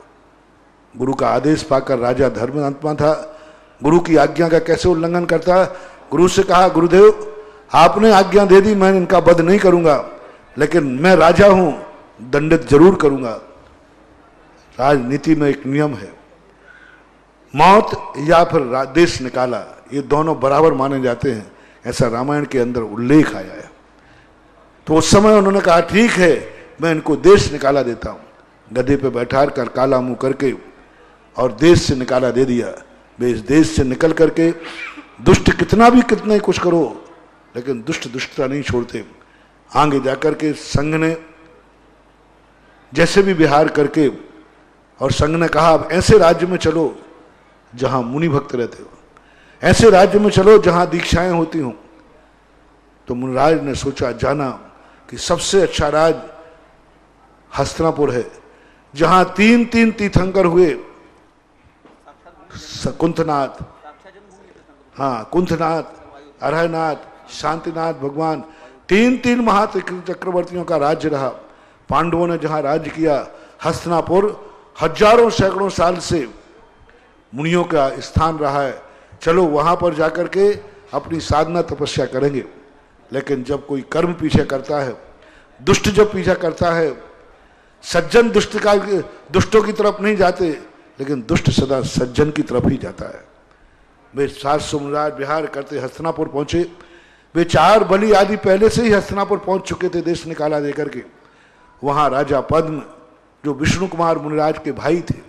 गुरु का आदेश पाकर राजा धर्मात्मा था, गुरु की आज्ञा का कैसे उल्लंघन करता। गुरु से कहा, गुरुदेव आपने आज्ञा दे दी, मैं इनका वध नहीं करूंगा, लेकिन मैं राजा हूं, दंडित जरूर करूंगा। राजनीति में एक नियम है, मौत या फिर देश निकाला, ये दोनों बराबर माने जाते हैं। ऐसा रामायण के अंदर उल्लेख आया है। तो उस समय उन्होंने कहा ठीक है, मैं इनको देश निकाला देता हूँ। गधे पे बैठा कर काला मुंह करके और देश से निकाला दे दिया। वे इस देश से निकल करके दुष्ट कितना भी कितने कुछ करो, लेकिन दुष्ट दुष्टता नहीं छोड़ते। आगे जाकर के संघ ने जैसे भी विहार करके, और संघ ने कहा अब ऐसे राज्य में चलो जहां मुनि भक्त रहते हो, ऐसे राज्य में चलो जहां दीक्षाएं होती हों। तो मुनिराज ने सोचा, जाना कि सबसे अच्छा राज्य हस्तिनापुर है, जहां 3 तीर्थंकर हुए, कुंथनाथ, हाँ कुंथनाथ, अरहनाथ, शांतिनाथ भगवान, 3 महाचक्रवर्तियों का राज्य रहा। पांडवों ने जहां राज्य किया, हस्तिनापुर हजारों सैकड़ों साल से मुनियों का स्थान रहा है। चलो वहां पर जाकर के अपनी साधना तपस्या करेंगे। लेकिन जब कोई कर्म पीछे करता है, दुष्ट जब पीछा करता है, सज्जन दुष्टों की तरफ नहीं जाते, लेकिन दुष्ट सदा सज्जन की तरफ ही जाता है। वे 700 मुनिराज विहार करते हस्तिनापुर पहुंचे। वे 4 बलि आदि पहले से ही हस्तिनापुर पहुंच चुके थे देश निकाला देकर के। वहां राजा पद्म जो विष्णु कुमार मुनिराज के भाई थे,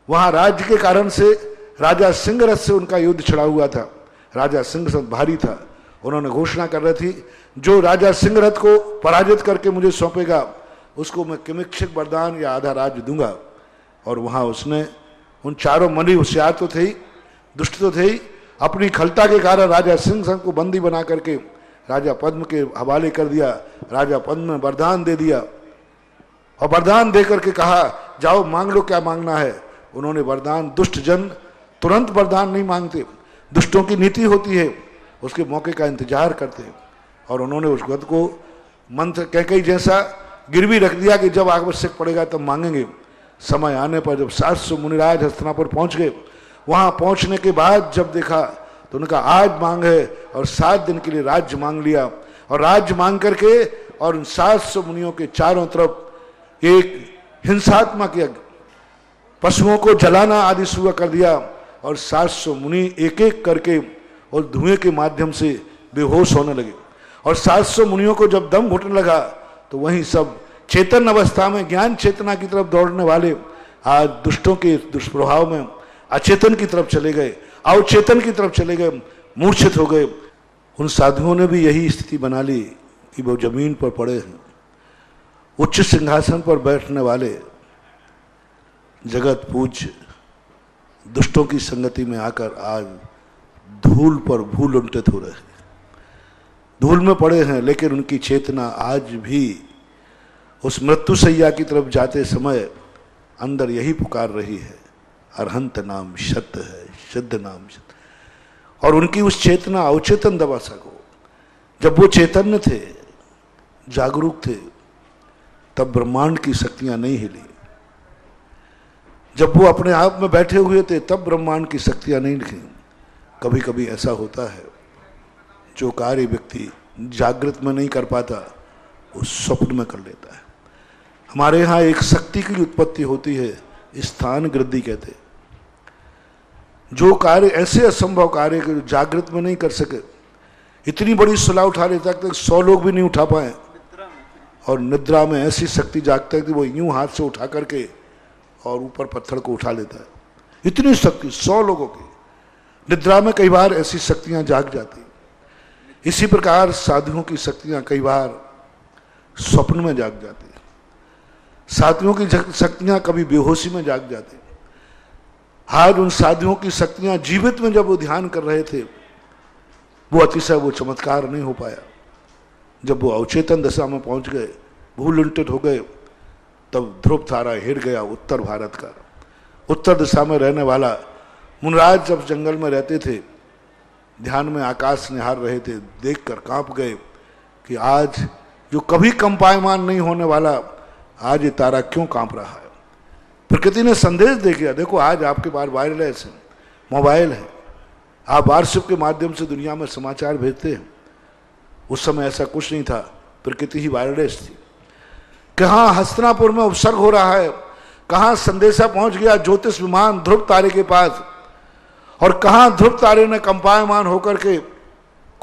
वहां राज्य के कारण से राजा सिंहरथ से उनका युद्ध छिड़ा हुआ था। राजा सिंहरथ भारी था। उन्होंने घोषणा कर रही थी, जो राजा सिंहरथ को पराजित करके मुझे सौंपेगा उसको मैं किमिक्षक वरदान या आधा राज्य दूंगा। और वहां उसने उन 4 मनी, होशियार तो थे ही, दुष्ट तो थे ही, अपनी खलता के कारण राजा सिंहरथ को बंदी बना करके राजा पद्म के हवाले कर दिया। राजा पद्म ने वरदान दे दिया और वरदान दे करके कहा, जाओ मांग लो क्या मांगना है। उन्होंने वरदान, दुष्ट जन तुरंत वरदान नहीं मांगते, दुष्टों की नीति होती है, उसके मौके का इंतजार करते हैं। और उन्होंने उस गद को मंत्र कैकेयी जैसा गिरवी रख दिया कि जब आवश्यक पड़ेगा तब मांगेंगे। समय आने पर जब 700 मुनिराज हस्तिनापुर पहुंच गए, वहां पहुंचने के बाद जब देखा तो उनका आज मांग है, और 7 दिन के लिए राज्य मांग लिया। और राज्य मांग करके और उन 700 मुनियों के चारों तरफ एक हिंसात्मक यज्ञ, पशुओं को जलाना आदि शुरू कर दिया। और 700 मुनि एक एक करके और धुएं के माध्यम से बेहोश होने लगे। और 700 मुनियों को जब दम घुटने लगा तो वहीं सब चेतन अवस्था में ज्ञान चेतना की तरफ दौड़ने वाले आज दुष्टों के दुष्प्रभाव में अचेतन की तरफ चले गए, अवचेतन की तरफ चले गए, मूर्छित हो गए। उन साधुओं ने भी यही स्थिति बना ली कि वो जमीन पर पड़े हैं। उच्च सिंहासन पर बैठने वाले जगत पूज्य दुष्टों की संगति में आकर आज धूल पर भूल उल्टित हो रहे हैं, धूल में पड़े हैं। लेकिन उनकी चेतना आज भी उस मृत्युशैया की तरफ जाते समय अंदर यही पुकार रही है, अरहंत नाम सत्य है, सिद्ध नाम सत्य। और उनकी उस चेतना अवचेतन दशा को, जब वो चैतन्य थे, जागरूक थे, तब ब्रह्मांड की शक्तियां नहीं हिली। जब वो अपने आप में बैठे हुए थे तब ब्रह्मांड की शक्तियां नहीं लिखी। कभी कभी ऐसा होता है, जो कार्य व्यक्ति जागृत में नहीं कर पाता वो स्वप्न में कर लेता है। हमारे यहाँ एक शक्ति की उत्पत्ति होती है, स्थान गृद्धि कहते हैं। जो कार्य ऐसे असंभव कार्य के जागृत में नहीं कर सके, इतनी बड़ी सुला उठा लेता तक 100 लोग भी नहीं उठा पाए, और निद्रा में ऐसी शक्ति जागता है कि वो यूं हाथ से उठा करके और ऊपर पत्थर को उठा लेता है। इतनी शक्ति 100 लोगों की निद्रा में कई बार ऐसी शक्तियां जाग जाती। इसी प्रकार साधुओं की शक्तियां कई बार स्वप्न में जाग जाती। साधुओं की शक्तियां कभी बेहोशी में जाग जाती। आज उन साधुओं की शक्तियां जीवित में जब वो ध्यान कर रहे थे, वो अतिशय वो चमत्कार नहीं हो पाया। जब वो अवचेतन दशा में पहुंच गए, भूल उल्टित हो गए, तब ध्रुव तारा हिर गया उत्तर भारत का। उत्तर दिशा में रहने वाला मुनिराज जब जंगल में रहते थे, ध्यान में आकाश निहार रहे थे, देखकर कांप गए कि आज जो कभी कंपायमान नहीं होने वाला, आज ये तारा क्यों कांप रहा है। प्रकृति ने संदेश दे दिया, देखो आज आपके पास वायरलेस है, मोबाइल है, आप व्हाट्सएप के माध्यम से दुनिया में समाचार भेजते हैं। उस समय ऐसा कुछ नहीं था, प्रकृति ही वायरलेस थी। कहाँ हस्तिनापुर में उपसर्ग हो रहा है, कहाँ संदेशा पहुंच गया ज्योतिष विमान ध्रुव तारे के पास, और कहाँ ध्रुव तारे ने कंपायमान होकर के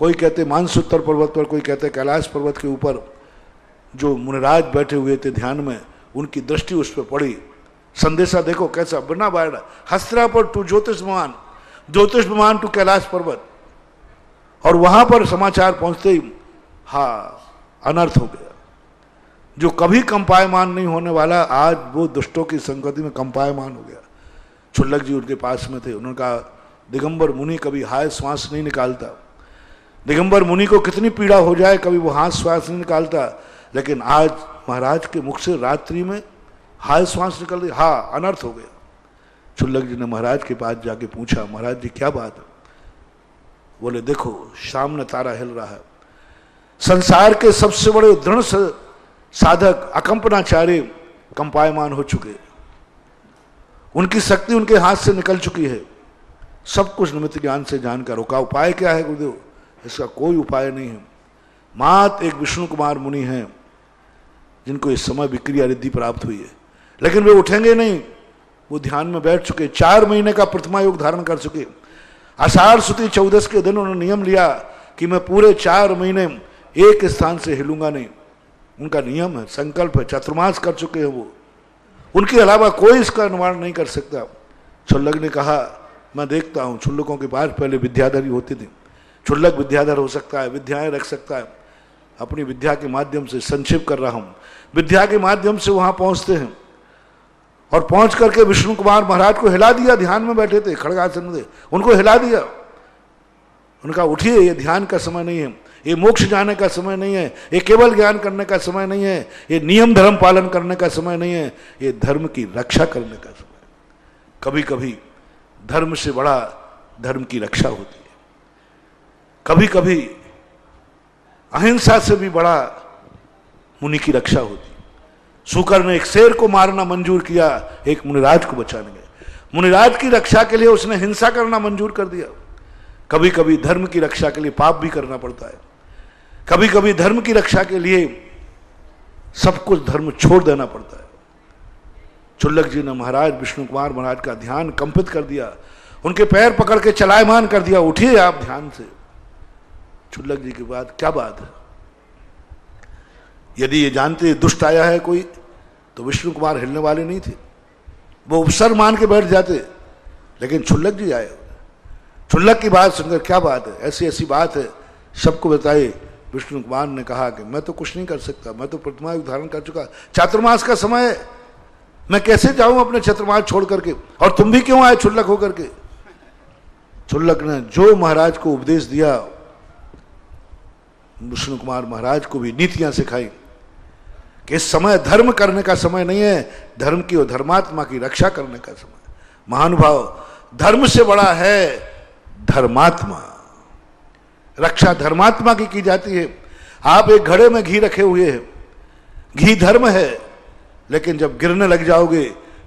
कोई कहते मानसोत्तर पर्वत पर, कोई कहते कैलाश पर्वत के ऊपर जो मुनिराज बैठे हुए थे ध्यान में, उनकी दृष्टि उस पर पड़ी। संदेशा देखो कैसा बिना बाढ़, हस्तरा पर टू ज्योतिषमान, ज्योतिषमान टू कैलाश पर्वत, और वहां पर समाचार पहुंचते ही हाँ अनर्थ हो गया। जो कभी कंपायमान नहीं होने वाला आज वो दुष्टों की संगति में कंपायमान हो गया। क्षुल्लक जी उनके पास में थे, उन्होंने कहा दिगंबर मुनि कभी हाय श्वास नहीं निकालता, दिगंबर मुनि को कितनी पीड़ा हो जाए कभी वो हाथ श्वास नहीं निकालता, लेकिन आज महाराज के मुख से रात्रि में हाय श्वास निकल रही, हाँ अनर्थ हो गया। क्षुल्लक जी ने महाराज के पास जाके पूछा, महाराज जी क्या बात है? बोले देखो सामने तारा हिल रहा है, संसार के सबसे बड़े दृढ़ साधक अकंपनाचार्य कंपायमान हो चुके, उनकी शक्ति उनके हाथ से निकल चुकी है, सब कुछ निमित्त ज्ञान से जानकर। रोका उपाय क्या है गुरुदेव? इसका कोई उपाय नहीं है। मात्र एक विष्णु कुमार मुनि हैं जिनको इस समय विक्रिया रिद्धि प्राप्त हुई है, लेकिन वे उठेंगे नहीं, वो ध्यान में बैठ चुके, 4 महीने का प्रतिमा योग धारण कर चुके। आषाढ़ सुदी 14 के दिन उन्होंने नियम लिया कि मैं पूरे 4 महीने एक स्थान से हिलूंगा नहीं, उनका नियम है, संकल्प है, चतुर्मास कर चुके हैं वो, उनके अलावा कोई इसका निवारण नहीं कर सकता। क्षुल्लक ने कहा मैं देखता हूँ, क्षुल्लकों के पास पहले विद्याधर ही होती थी, क्षुल्लक विद्याधर हो सकता है, विद्याएं रख सकता है, अपनी विद्या के माध्यम से संक्षेप कर रहा हूँ, विद्या के माध्यम से वहां पहुंचते हैं, और पहुंच करके विष्णु कुमार महाराज को हिला दिया, ध्यान में बैठे थे खड़गासन में, उनको हिला दिया, उनका उठिए, ये ध्यान का समय नहीं है, ये मोक्ष जाने का समय नहीं है, ये केवल ज्ञान करने का समय नहीं है, ये नियम धर्म पालन करने का समय नहीं है, ये धर्म की रक्षा करने का समय है। कभी कभी धर्म से बड़ा धर्म की रक्षा होती है, कभी कभी अहिंसा से भी बड़ा मुनि की रक्षा होती है। शुकर ने एक शेर को मारना मंजूर किया एक मुनिराज को बचाने में, मुनिराज की रक्षा के लिए उसने हिंसा करना मंजूर कर दिया। कभी कभी धर्म की रक्षा के लिए पाप भी करना पड़ता है, कभी कभी धर्म की रक्षा के लिए सब कुछ धर्म छोड़ देना पड़ता है। क्षुल्लक जी ने महाराज विष्णु कुमार महाराज का ध्यान कंपित कर दिया, उनके पैर पकड़ के चलायमान कर दिया, उठिए आप ध्यान से। क्षुल्लक जी की बात क्या बात है? यदि ये जानते दुष्ट आया है कोई तो विष्णु कुमार हिलने वाले नहीं थे, वो उपसर मान के बैठ जाते, लेकिन क्षुल्लक जी आए। क्षुल्लक की बात सुनकर क्या बात है, ऐसी ऐसी बात है, सबको बताए। विष्णु कुमार ने कहा कि मैं तो कुछ नहीं कर सकता, मैं तो प्रतिमा धारण कर चुका, चातुर्मास का समय है, मैं कैसे जाऊं अपने चातुर्मास छोड़ करके, और तुम भी क्यों आए क्षुल्लक होकर के? क्षुल्लक ने जो महाराज को उपदेश दिया, विष्णु कुमार महाराज को भी नीतियां सिखाई कि इस समय धर्म करने का समय नहीं है, धर्म की और धर्मात्मा की रक्षा करने का समय। महानुभाव, धर्म से बड़ा है धर्मात्मा, रक्षा धर्मात्मा की जाती है। आप एक घड़े में घी रखे हुए हैं, घी धर्म है, लेकिन जब गिरने लग जाओगे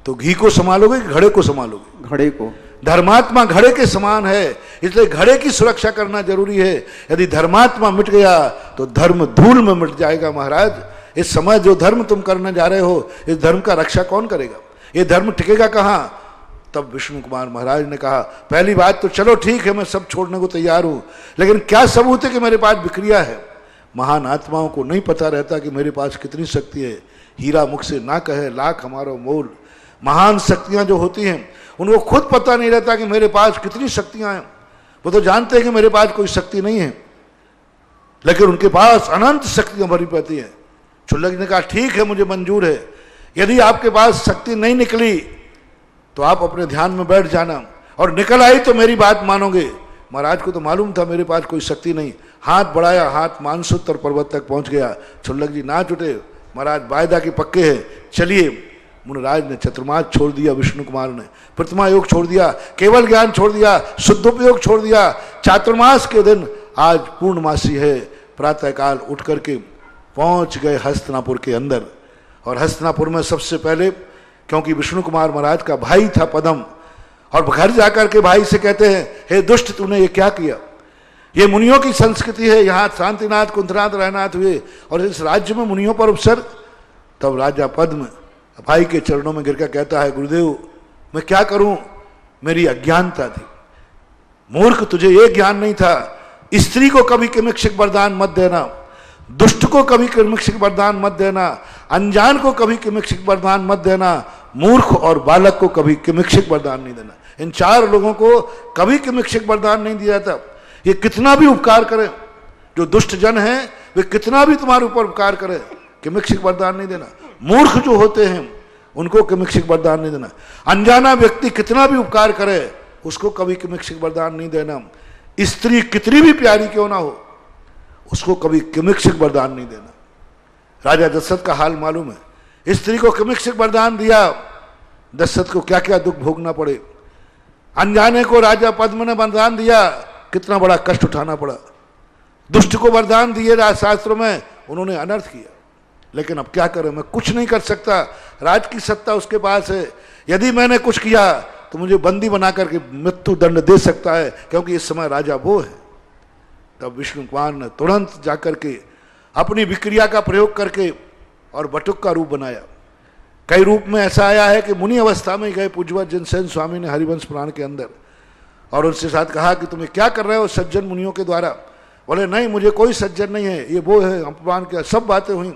तो घी को संभालोगे कि घड़े को संभालोगे? घड़े को। धर्मात्मा घड़े के समान है, इसलिए घड़े की सुरक्षा करना जरूरी है। यदि धर्मात्मा मिट गया तो धर्म धूल में मिट जाएगा। महाराज, इस समय जो धर्म तुम करने जा रहे हो, इस धर्म का रक्षा कौन करेगा? ये धर्म टिकेगा कहां? तब विष्णु कुमार महाराज ने कहा, पहली बात तो चलो ठीक है, मैं सब छोड़ने को तैयार हूं, लेकिन क्या सबूत है कि मेरे पास विक्रिया है? महान आत्माओं को नहीं पता रहता कि मेरे पास कितनी शक्ति है। हीरा मुख से ना कहे लाख हमारा मोल। महान शक्तियां जो होती हैं उनको खुद पता नहीं रहता कि मेरे पास कितनी शक्तियां हैं। वो तो जानते हैं कि मेरे पास कोई शक्ति नहीं है, लेकिन उनके पास अनंत शक्तियां भरी पड़ती हैं। क्षुल्लक ने कहा ठीक है, मुझे मंजूर है, यदि आपके पास शक्ति नहीं निकली तो आप अपने ध्यान में बैठ जाना, और निकल आई तो मेरी बात मानोगे। महाराज को तो मालूम था मेरे पास कोई शक्ति नहीं। हाथ बढ़ाया, हाथ मानसोत्तर पर्वत तक पहुंच गया। क्षुल्लक जी ना जुटे, महाराज वायदा के पक्के हैं, चलिए। मुनिराज ने चतुर्मास छोड़ दिया, विष्णु कुमार ने प्रतिमा योग छोड़ दिया, केवल ज्ञान छोड़ दिया, शुद्धोपयोग छोड़ दिया। चातुर्मास के दिन आज पूर्णमासी है, प्रातःकाल उठ करके पहुंच गए हस्तिनापुर के अंदर। और हस्तिनापुर में सबसे पहले, क्योंकि विष्णु कुमार महाराज का भाई था पदम, और घर जाकर के भाई से कहते हैं, हे दुष्ट, तूने ये क्या किया? ये मुनियों की संस्कृति है, यहाँ शांतिनाथ कुंथनाथ रहनाथ हुए और इस राज्य में मुनियों पर उपसर्ग। तब राजा पद्म भाई के चरणों में गिरकर कहता है, गुरुदेव मैं क्या करूं, मेरी अज्ञानता थी। मूर्ख, तुझे ये ज्ञान नहीं था स्त्री को कभी किमिक्षिक वरदान मत देना, दुष्ट को कभी किमिक्षिक वरदान मत देना, अनजान को कभी किमिक्षिक वरदान मत देना, मूर्ख और बालक को कभी किमिक्षिक वरदान नहीं देना। इन 4 लोगों को कभी किमिक्षिक वरदान नहीं दिया था। ये कितना भी उपकार करें, जो दुष्ट जन हैं वे कितना भी तुम्हारे ऊपर उपकार करें, किमिक्षिक वरदान नहीं देना। मूर्ख जो होते हैं उनको किमिक्षिक वरदान नहीं देना। अनजाना व्यक्ति कितना भी उपकार करे उसको कभी किमिक्षिक वरदान नहीं देना। स्त्री कितनी भी प्यारी क्यों ना हो उसको कभी किमिक्षिक वरदान नहीं देना। राजा दशरथ का हाल मालूम है, स्त्री को किमिक्षिक वरदान दिया, दशरथ को क्या क्या दुख भोगना पड़े। अनजाने को राजा पद्म ने वरदान दिया, कितना बड़ा कष्ट उठाना पड़ा। दुष्ट को वरदान दिए राजशास्त्रों में, उन्होंने अनर्थ किया। लेकिन अब क्या करें, मैं कुछ नहीं कर सकता, राज की सत्ता उसके पास है। यदि मैंने कुछ किया तो मुझे बंदी बना करके मृत्यु दंड दे सकता है, क्योंकि इस समय राजा वो है। तब विष्णु कुमार ने तुरंत जाकर के अपनी विक्रिया का प्रयोग करके और बटुक का रूप बनाया। कई रूप में ऐसा आया है कि मुनि अवस्था में गए पूज्यवत जिनसेन स्वामी ने हरिवंश पुराण के अंदर, और उनसे साथ कहा कि तुम्हें क्या कर रहे हो सज्जन मुनियों के द्वारा। बोले नहीं, मुझे कोई सज्जन नहीं है, ये वो है, अपमान किया, सब बातें हुई,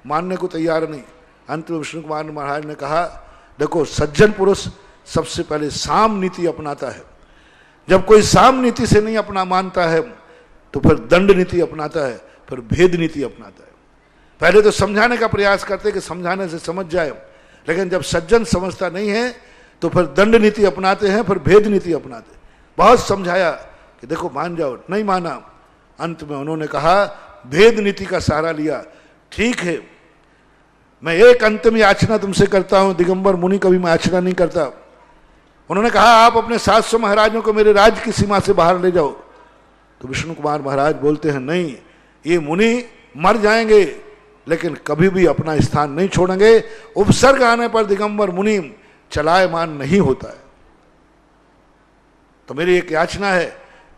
मानने को तैयार नहीं। अंत में विष्णु कुमार महाराज ने कहा, देखो सज्जन पुरुष सबसे पहले साम नीति अपनाता है। जब कोई साम नीति से नहीं अपना मानता है तो फिर दंड नीति अपनाता है, फिर भेद नीति अपनाता है। पहले तो समझाने का प्रयास करते कि समझाने से समझ जाए, लेकिन जब सज्जन समझता नहीं है तो फिर दंड नीति अपनाते हैं, फिर भेद नीति अपनाते। बहुत समझाया कि देखो मान जाओ, नहीं माना। अंत में उन्होंने कहा, भेद नीति का सहारा लिया। ठीक है, मैं एक अंतिम याचना तुमसे करता हूं, दिगंबर मुनि कभी मैं याचना नहीं करता। उन्होंने कहा, आप अपने 700 महाराजों को मेरे राज्य की सीमा से बाहर ले जाओ। तो विष्णु कुमार महाराज बोलते हैं, नहीं, ये मुनि मर जाएंगे लेकिन कभी भी अपना स्थान नहीं छोड़ेंगे। उपसर्ग आने पर दिगंबर मुनि चलायमान नहीं होता है। तो मेरी एक याचना है,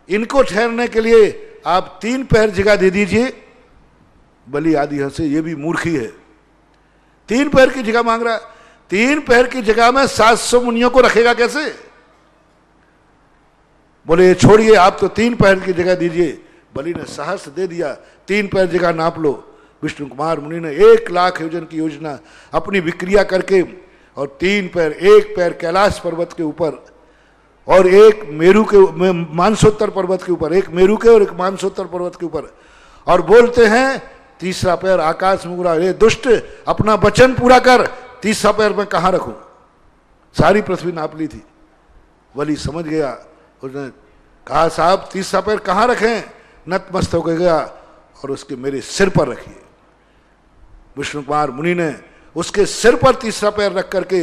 इनको ठहरने के लिए आप 3 पैर जगह दे दीजिए। बलि आदि हंसे, ये भी मूर्खी है, 3 पैर की जगह मांग रहा है। 3 पैर की जगह में 700 मुनियों को रखेगा कैसे? बोले छोड़िए, आप तो 3 पैर की जगह दीजिए। बलि ने साहस दे दिया, 3 पैर जगह नाप लो। विष्णु कुमार मुनि ने 1 लाख योजन की योजना अपनी विक्रिया करके, और 3 पैर, 1 पैर कैलाश पर्वत के ऊपर और 1 मेरू के मानसोत्तर पर्वत के ऊपर, 1 मेरू के और 1 मानसोत्तर पर्वत के ऊपर, और बोलते हैं 3रा पैर आकाश में उड़ा। ये दुष्ट, अपना वचन पूरा कर, 3रा पैर मैं कहां रखूं? सारी पृथ्वी नाप ली थी। बलि समझ गया, उसने कहा, साहब 3रा पैर कहां रखें? नतमस्तक हो गया और उसके मेरे सिर पर रखिए। विष्णु कुमार मुनि ने उसके सिर पर 3रा पैर रख करके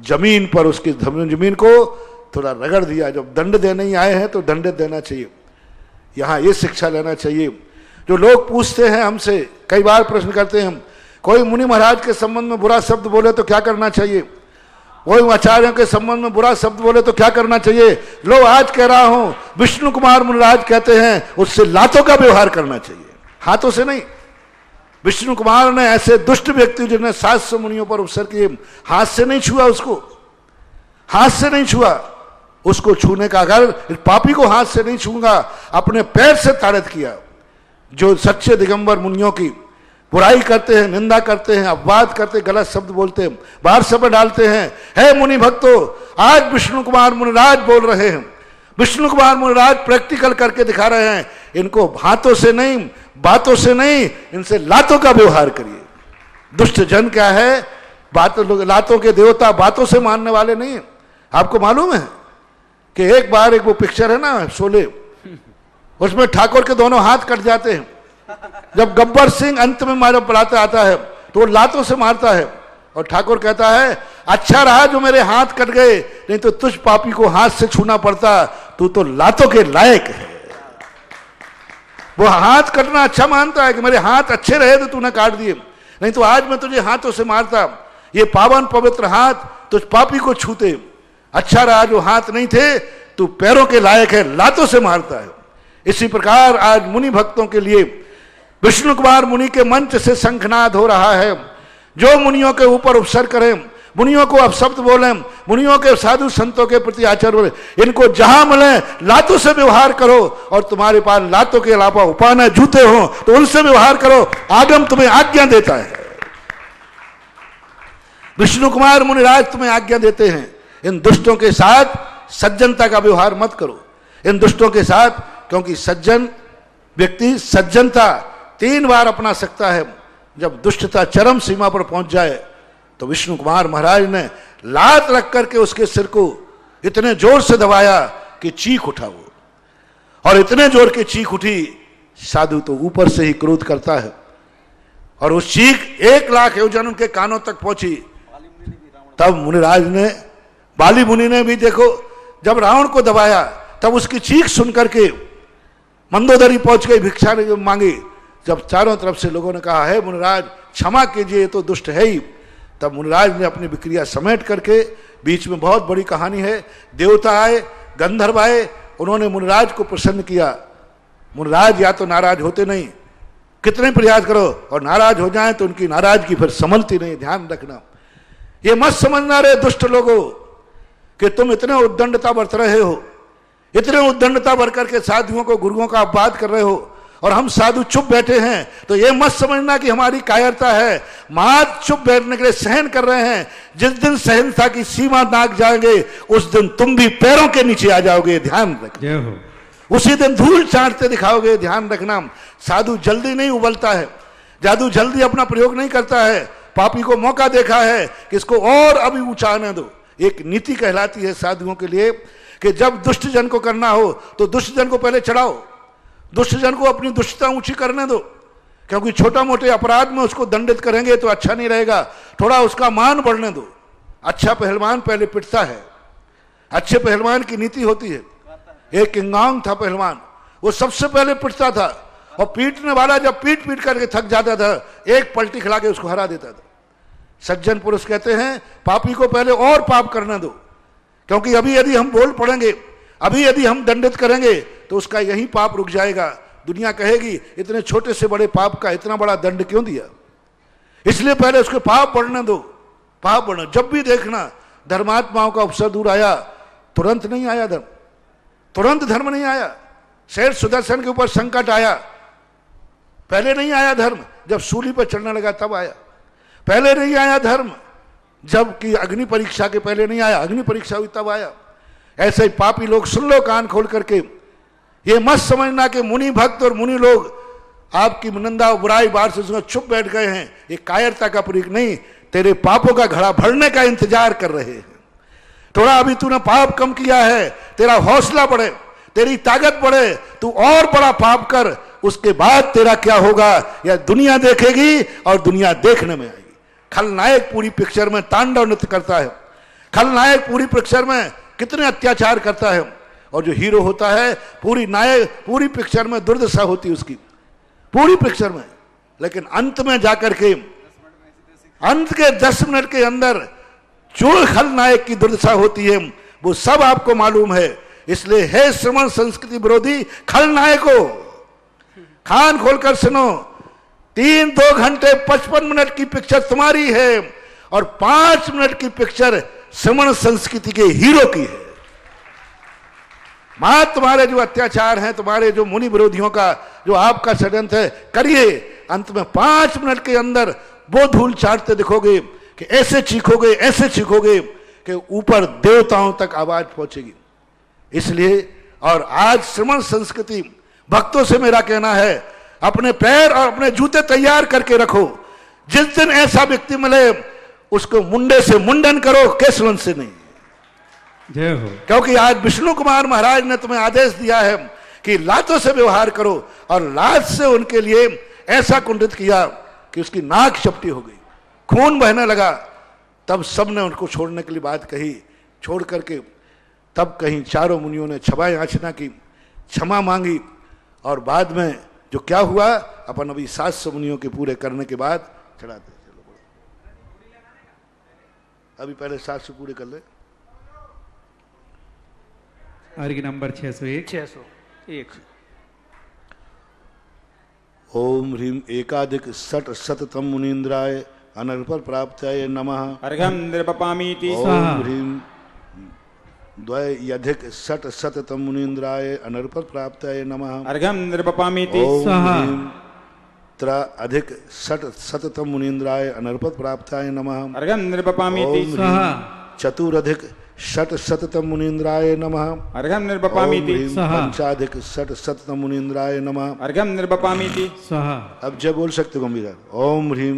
जमीन पर, उसकी जमीन को थोड़ा रगड़ दिया। जब दंड देने ही आए हैं तो दंड देना चाहिए। यहां ये शिक्षा लेना चाहिए। जो लोग पूछते हैं हमसे, कई बार प्रश्न करते हैं, कोई मुनि महाराज के संबंध में बुरा शब्द बोले तो क्या करना चाहिए? कोई आचार्यों के संबंध में बुरा शब्द बोले तो क्या करना चाहिए? लो आज कह रहा हूं, विष्णु कुमार मुनिराज कहते हैं उससे लातों का व्यवहार करना चाहिए, हाथों से नहीं। विष्णु कुमार ने ऐसे दुष्ट व्यक्ति जिन्हें 700 मुनियों पर उपसर्ग किए, हाथ से नहीं छुआ, उसको हाथ से नहीं छुआ। उसको छूने का, अगर पापी को हाथ से नहीं छूंगा, अपने पैर से ताड़ित किया। जो सच्चे दिगंबर मुनियों की बुराई करते हैं, निंदा करते हैं, अपवाद करते, गलत शब्द बोलते हैं, बाहर सब डालते हैं, हे मुनि भक्तों, आज विष्णु कुमार मुनिराज बोल रहे हैं, विष्णु कुमार मुनिराज प्रैक्टिकल करके दिखा रहे हैं। इनको हाथों से नहीं, बातों से नहीं, इनसे लातों का व्यवहार करिए। दुष्ट जन क्या है? बातों, लातों के देवता बातों से मानने वाले नहीं है। आपको मालूम है कि एक बार एक वो पिक्चर है ना शोले, उसमें ठाकुर के दोनों हाथ कट जाते हैं। जब गब्बर सिंह अंत में मारा पड़ाता आता है तो वो लातों से मारता है, और ठाकुर कहता है, अच्छा रहा जो मेरे हाथ कट गए, नहीं तो तुझ पापी को हाथ से छूना पड़ता, तू तो लातों के लायक है। वो हाथ कटना अच्छा मानता है कि मेरे हाथ अच्छे रहे तो तूने काट दिए, नहीं तो आज मैं तुझे हाथों से मारता। ये पावन पवित्र हाथ तुझ पापी को छूते। अच्छा रहा जो हाथ नहीं थे, तू पैरों के लायक है, लातों से मारता है। इसी प्रकार आज मुनि भक्तों के लिए विष्णु कुमार मुनि के मंच से शंखनाद हो रहा है। जो मुनियों के ऊपर उपसर्ग करें मुनियों को अपशब्द बोले, मुनियों के साधु संतों के प्रति आचार बोले, इनको जहां मिले लातों से व्यवहार करो, और तुम्हारे पास लातों के अलावा उपाना जूते हो तो उनसे व्यवहार करो, आगम तुम्हें आज्ञा देता है। विष्णु कुमार मुनिराज तुम्हें आज्ञा देते हैं, इन दुष्टों के साथ सज्जनता का व्यवहार मत करो, इन दुष्टों के साथ, क्योंकि सज्जन व्यक्ति सज्जनता 3 बार अपना सकता है। जब दुष्टता चरम सीमा पर पहुंच जाए तो विष्णु कुमार महाराज ने लात रख करके उसके सिर को इतने जोर से दबाया कि चीख उठा वो, और इतने जोर की चीख उठी, साधु तो ऊपर से ही क्रोध करता है, और उस चीख 1 लाख योजन उनके कानों तक पहुंची। तब मुनिराज ने, बाली मुनि ने भी देखो, जब रावण को दबाया तब उसकी चीख सुनकर के मंदोदरी पहुंच गई, भिक्षा मांगी। जब चारों तरफ से लोगों ने कहा है मुनिराज क्षमा कीजिए, ये तो दुष्ट है ही, तब मुनिराज ने अपनी विक्रिया समेट करके, बीच में बहुत बड़ी कहानी है, देवता आए, गंधर्व आए, उन्होंने मुनिराज को प्रसन्न किया। मुनिराज या तो नाराज होते नहीं, कितने प्रयास करो, और नाराज हो जाएं तो उनकी नाराजगी फिर संभलती नहीं। ध्यान रखना, ये मत समझना रे दुष्ट लोगों कि तुम इतने उद्दंडता बरत रहे हो, इतने उद्दंडता बर करके साधुओं को, गुरुओं का अपवाद कर रहे हो, और हम साधु चुप बैठे हैं, तो ये मत समझना कि हमारी कायरता है। मात चुप बैठने के लिए सहन कर रहे हैं। जिस दिन सहनता की सीमा नाक जाएंगे उस दिन तुम भी पैरों के नीचे आ जाओगे। ध्यान रखना, उसी दिन धूल चाटते दिखाओगे। ध्यान रखना, साधु जल्दी नहीं उबलता है, जादू जल्दी अपना प्रयोग नहीं करता है। पापी को मौका देखा है कि इसको और अभी ऊंचा आने दो। एक नीति कहलाती है साधुओं के लिए कि जब दुष्ट जन को करना हो तो दुष्ट जन को पहले चढ़ाओ, दुष्ट जन को अपनी दुष्टता ऊंची करने दो, क्योंकि छोटा मोटे अपराध में उसको दंडित करेंगे तो अच्छा नहीं रहेगा। थोड़ा उसका मान बढ़ने दो। अच्छा पहलवान पहले पिटता है, अच्छे पहलवान की नीति होती है। एक इंगांग था पहलवान, वो सबसे पहले पिटता था, और पीटने वाला जब पीट पीट करके थक जाता था, एक पलटी खिला के उसको हरा देता था। सज्जन पुरुष कहते हैं पापी को पहले और पाप करने दो, क्योंकि अभी यदि हम बोल पड़ेंगे, अभी यदि हम दंडित करेंगे तो उसका यही पाप रुक जाएगा। दुनिया कहेगी इतने छोटे से बड़े पाप का इतना बड़ा दंड क्यों दिया। इसलिए पहले उसके पाप बढ़ने दो, पाप बढ़ना। जब भी देखना धर्मात्माओं का अवसर दूर आया, तुरंत नहीं आया धर्म, तुरंत धर्म नहीं आया। शेर सुदर्शन के ऊपर संकट आया, पहले नहीं आया धर्म, जब सूली पर चढ़ने लगा तब आया। पहले नहीं आया धर्म, जबकि अग्नि परीक्षा के पहले नहीं आया, अग्नि परीक्षा हुई तब आया। ऐसे ही पापी लोग सुन लो कान खोल करके, ये मत समझना कि मुनि भक्त और मुनि लोग आपकी निंदा और बुराई बार से चुप बैठ गए हैं। ये कायरता का प्रतीक नहीं, तेरे पापों का घड़ा भरने का इंतजार कर रहे हैं। थोड़ा अभी तूने पाप कम किया है, तेरा हौसला बढ़े, तेरी ताकत बढ़े, तू और बड़ा पाप कर, उसके बाद तेरा क्या होगा यह दुनिया देखेगी और दुनिया देखने में आएगी। खलनायक पूरी पिक्चर में तांडव नृत्य करता है, खलनायक पूरी पिक्चर में कितने अत्याचार करता है, और जो हीरो होता है पूरी पिक्चर में दुर्दशा होती है उसकी, पूरी पिक्चर में। लेकिन अंत में जाकर के, अंत के 10 मिनट के अंदर जो खलनायक की दुर्दशा होती है वो सब आपको मालूम है। इसलिए है श्रमण संस्कृति विरोधी खलनायकों, कान खोलकर सुनो, 2 घंटे 55 मिनट की पिक्चर तुम्हारी है और 5 मिनट की पिक्चर श्रमण संस्कृति के हीरो की है। मां तुम्हारे जो अत्याचार हैं, तुम्हारे जो मुनि विरोधियों का जो आपका षड्यंत्र है, करिए। अंत में 5 मिनट के अंदर वो धूल चाटते दिखोगे कि ऐसे चीखोगे, ऐसे चीखोगे कि ऊपर देवताओं तक आवाज पहुंचेगी। इसलिए और आज श्रमण संस्कृति भक्तों से मेरा कहना है, अपने पैर और अपने जूते तैयार करके रखो। जिस दिन ऐसा व्यक्ति मिले उसको मुंडे से मुंडन करो, केसवन से नहीं। जय हो। क्योंकि आज विष्णु कुमार महाराज ने तुम्हें आदेश दिया है कि लातों से व्यवहार करो, और लात से उनके लिए ऐसा कुंडित किया कि उसकी नाक चपटी हो गई, खून बहने लगा। तब सबने उनको छोड़ने के लिए बात कही, छोड़ करके तब कहीं चारों मुनियों ने क्षमा याचना की, क्षमा मांगी, और बाद में जो क्या हुआ अपन अभी 700 मुनियों के पूरे करने के बाद चढ़ाते। अभी पहले 700 पूरे कर ले। अर्घ्य नंबर 601। 601। ओम ह्रीम एकाधिक सट सततम मुनीन्द्राय अनर्पण प्राप्त्याय नमः। अर्घ्यं निर्वपामीति स्वाहा। ओम ह्रीं द्वयधिक षट शततम मुनीन्द्राय अनर्पण प्राप्त्याय नमः। अर्घ्यं निर्वपामीति ओम स्वाहा। ह्रीं त्रधिक षट शततम मुनीन्द्राय अनर्पण प्राप्त्याय नमः। अर्घ्यं निर्वपामीति ओम स्वाहा। चतुरधिक षट शततम मुनीन्द्राय नमः। अर्घ्यं निर्वपामीति ओम ह्रीं स्वाहा। पंचाधिक षट शततम मुनीन्द्राय नमः। अर्घ्यं निर्वपामीति स्वाहा। अब जब बोल सकते हो गंभीर। ओम ह्रीं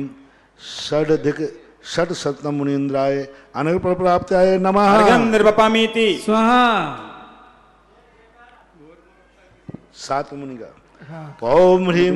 षडधिक षट शततम मुनीन्द्राय अनर्पण प्राप्त्याय नमः। अर्घ्यं निर्वपामीति स्वाहा। 7 मुनि का। ओम ह्रीं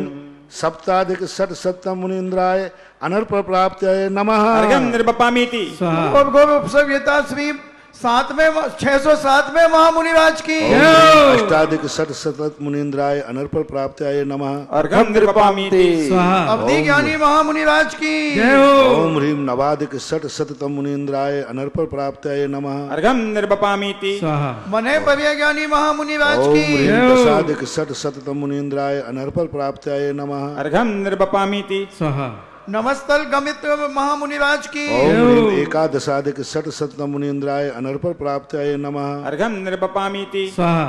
सप्ताधिक षट शततम मुनीन्द्राय अनर्पण प्राप्त्याय नमः। अर्घ्यं निर्वपामीति स्वाहा। गोप गोप उपसर्ग यथा श्री 607वें महामुनिराज की अष्टाधिक षट शतत मुनीन्द्राय अनर्पण प्राप्त्याय नमः। अर्घ्यं निर्वपामीति स्वाहा। अवधि ज्ञानी महामुनिराज की जय हो। ओम ह्रीं नवाधिक षट शततम मुनीन्द्राय अनर्पण प्राप्त्याय नमः। अर्घ्यं निर्वपामीति स्वाहा। मने भव्य ज्ञानी महामुनिराज ओम की ह्रीं जय हो। दशाधिक षट शततम मुनीन्द्राय अनर्पण प्राप्त्याय नमः। अर्घ्यं निर्वपामीति स्वाहा। नमस्तल गमित महामुनिराज की ओम ह्रीं एकादशाधिक षट शततम मुनीन्द्राय अनर्पण प्राप्त्याय नमः। अर्घ्यं निर्वपामीति स्वाहा।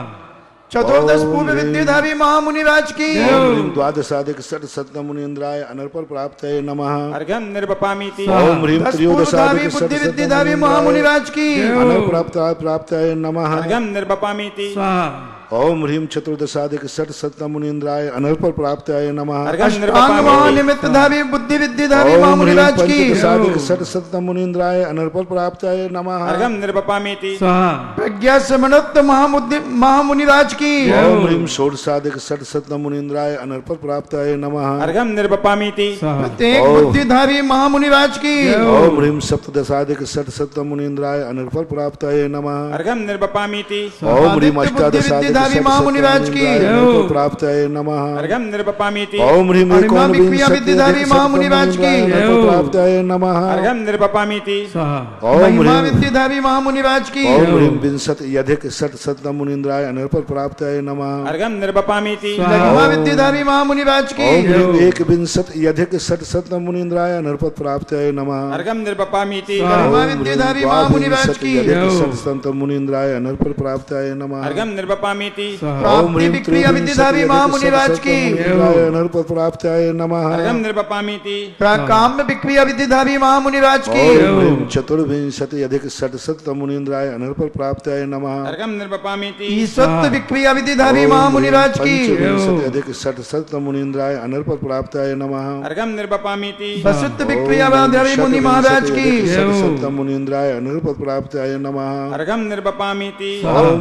चतुर्दश पूर्व विद्याधारी महामुनिराज की ओम ह्रीं द्वादशाधिक षट शततम मुनीन्द्राय अनर्पण प्राप्त्याय नमः। अर्घ्यं निर्वपामीति ओम ह्रीं दस त्रयोदशाधिक पूर्वधारी षट बुद्धि शततम विद्याधारी मुनीन्द्राय महामुनिराज की अनर्पण प्राप्त्याय नमः। अर्घ्यं निर्वपामीति स्वाहा। ओम ह्रीं चतुर्दशाधिक षट शततम मुनीन्द्राय अनर्पण प्राप्त्याय नमः। अर्घ्यं अष्टांग निर्वपामीति महानिमित्तधारी बुद्धि विद्याधारी ओम ह्रीं महामुनिराज की पंचदशाधिक षट शततम मुनीन्द्राय अनर्पण प्राप्त्याय नमः। अर्घ्यं निर्वपामीति स्वाहा। प्रज्ञा समनत्त महामुनिराज की ओम ह्रीं षोडशाधिक षट शततम मुनीन्द्राय अनर्पण प्राप्त्याय नमः। अर्घ्यं निर्वपामीति स्वाहा। प्रत्येक बुद्धिधारी महामुनिराज की ओम ह्रीं सप्तदशाधिक षट शततम मुनीन्द्राय अनर्पण प्राप्त्याय नमः। अर्घ्यं निर्वपामीति ओम ह्रीं आदित्य अष्टादशाधिक बुद्धि षट महामुनिराज शततम की मुनीन्द्राय अनर्पण प्राप्त्याय नमः। अर्घ्यं निर्वपामीति ओम ह्रीं अणिमा विक्रिया एकोनविंशत्यधिक विद्याधारी शततम महामुनिराज की मुनीन्द्राय अनर्पण प्राप्त्याय नमः। अर्घ्यं निर्वपामीति स्वाहा। ओम महिमा ह्रीं विद्याधारी महामुनिराज की ओम ह्रीं विंशत्यधिक षट शततम मुनीन्द्राय अनर्पण प्राप्त्याय नमः। अर्घ्यं निर्वपामीति महिमा विद्याधारी महामुनिराज की ओम ह्रीं एकविंशत्यधिक षट शततम मुनीन्द्राय अनर्पण प्राप्त्याय नमः। अर्घ्यं निर्वपामीति महिमा विद्याधारी महामुनिराज की द्वाविंशत्यधिक षट शततम मुनीन्द्राय अनर्पण प्राप्त्याय नमः। अर्घ्यं निर्वपामीति ओम प्राप्ति ह्रीं विक्रिया विद्याधारी महामुनिराज की मुनीन्द्राय अनर्पण प्राप्त्याय नमः। अर्घ्यं निर्वपामीति काम्य विक्रिया विद्याधारी महामुनिराज की ओम ह्रीं चतुर्विंशत्यधिक षट शततम मुनीन्द्राय अनर्पण प्राप्त्याय नमः। अर्घ्यं निर्वपामीति ईश्वत विक्रिया विद्याधारी महामुनिराज की पंचविंशत्यधिक षट शततम मुनीन्द्राय अनर्पण प्राप्त्याय नमः। अर्घ्यं निर्वपामीति वसुत विक्रिया विद्याधारी मुनि महाराज की षट शततम मुनीन्द्राय अनर्पण प्राप्त्याय नमः। अर्घ्यं निर्वपामीति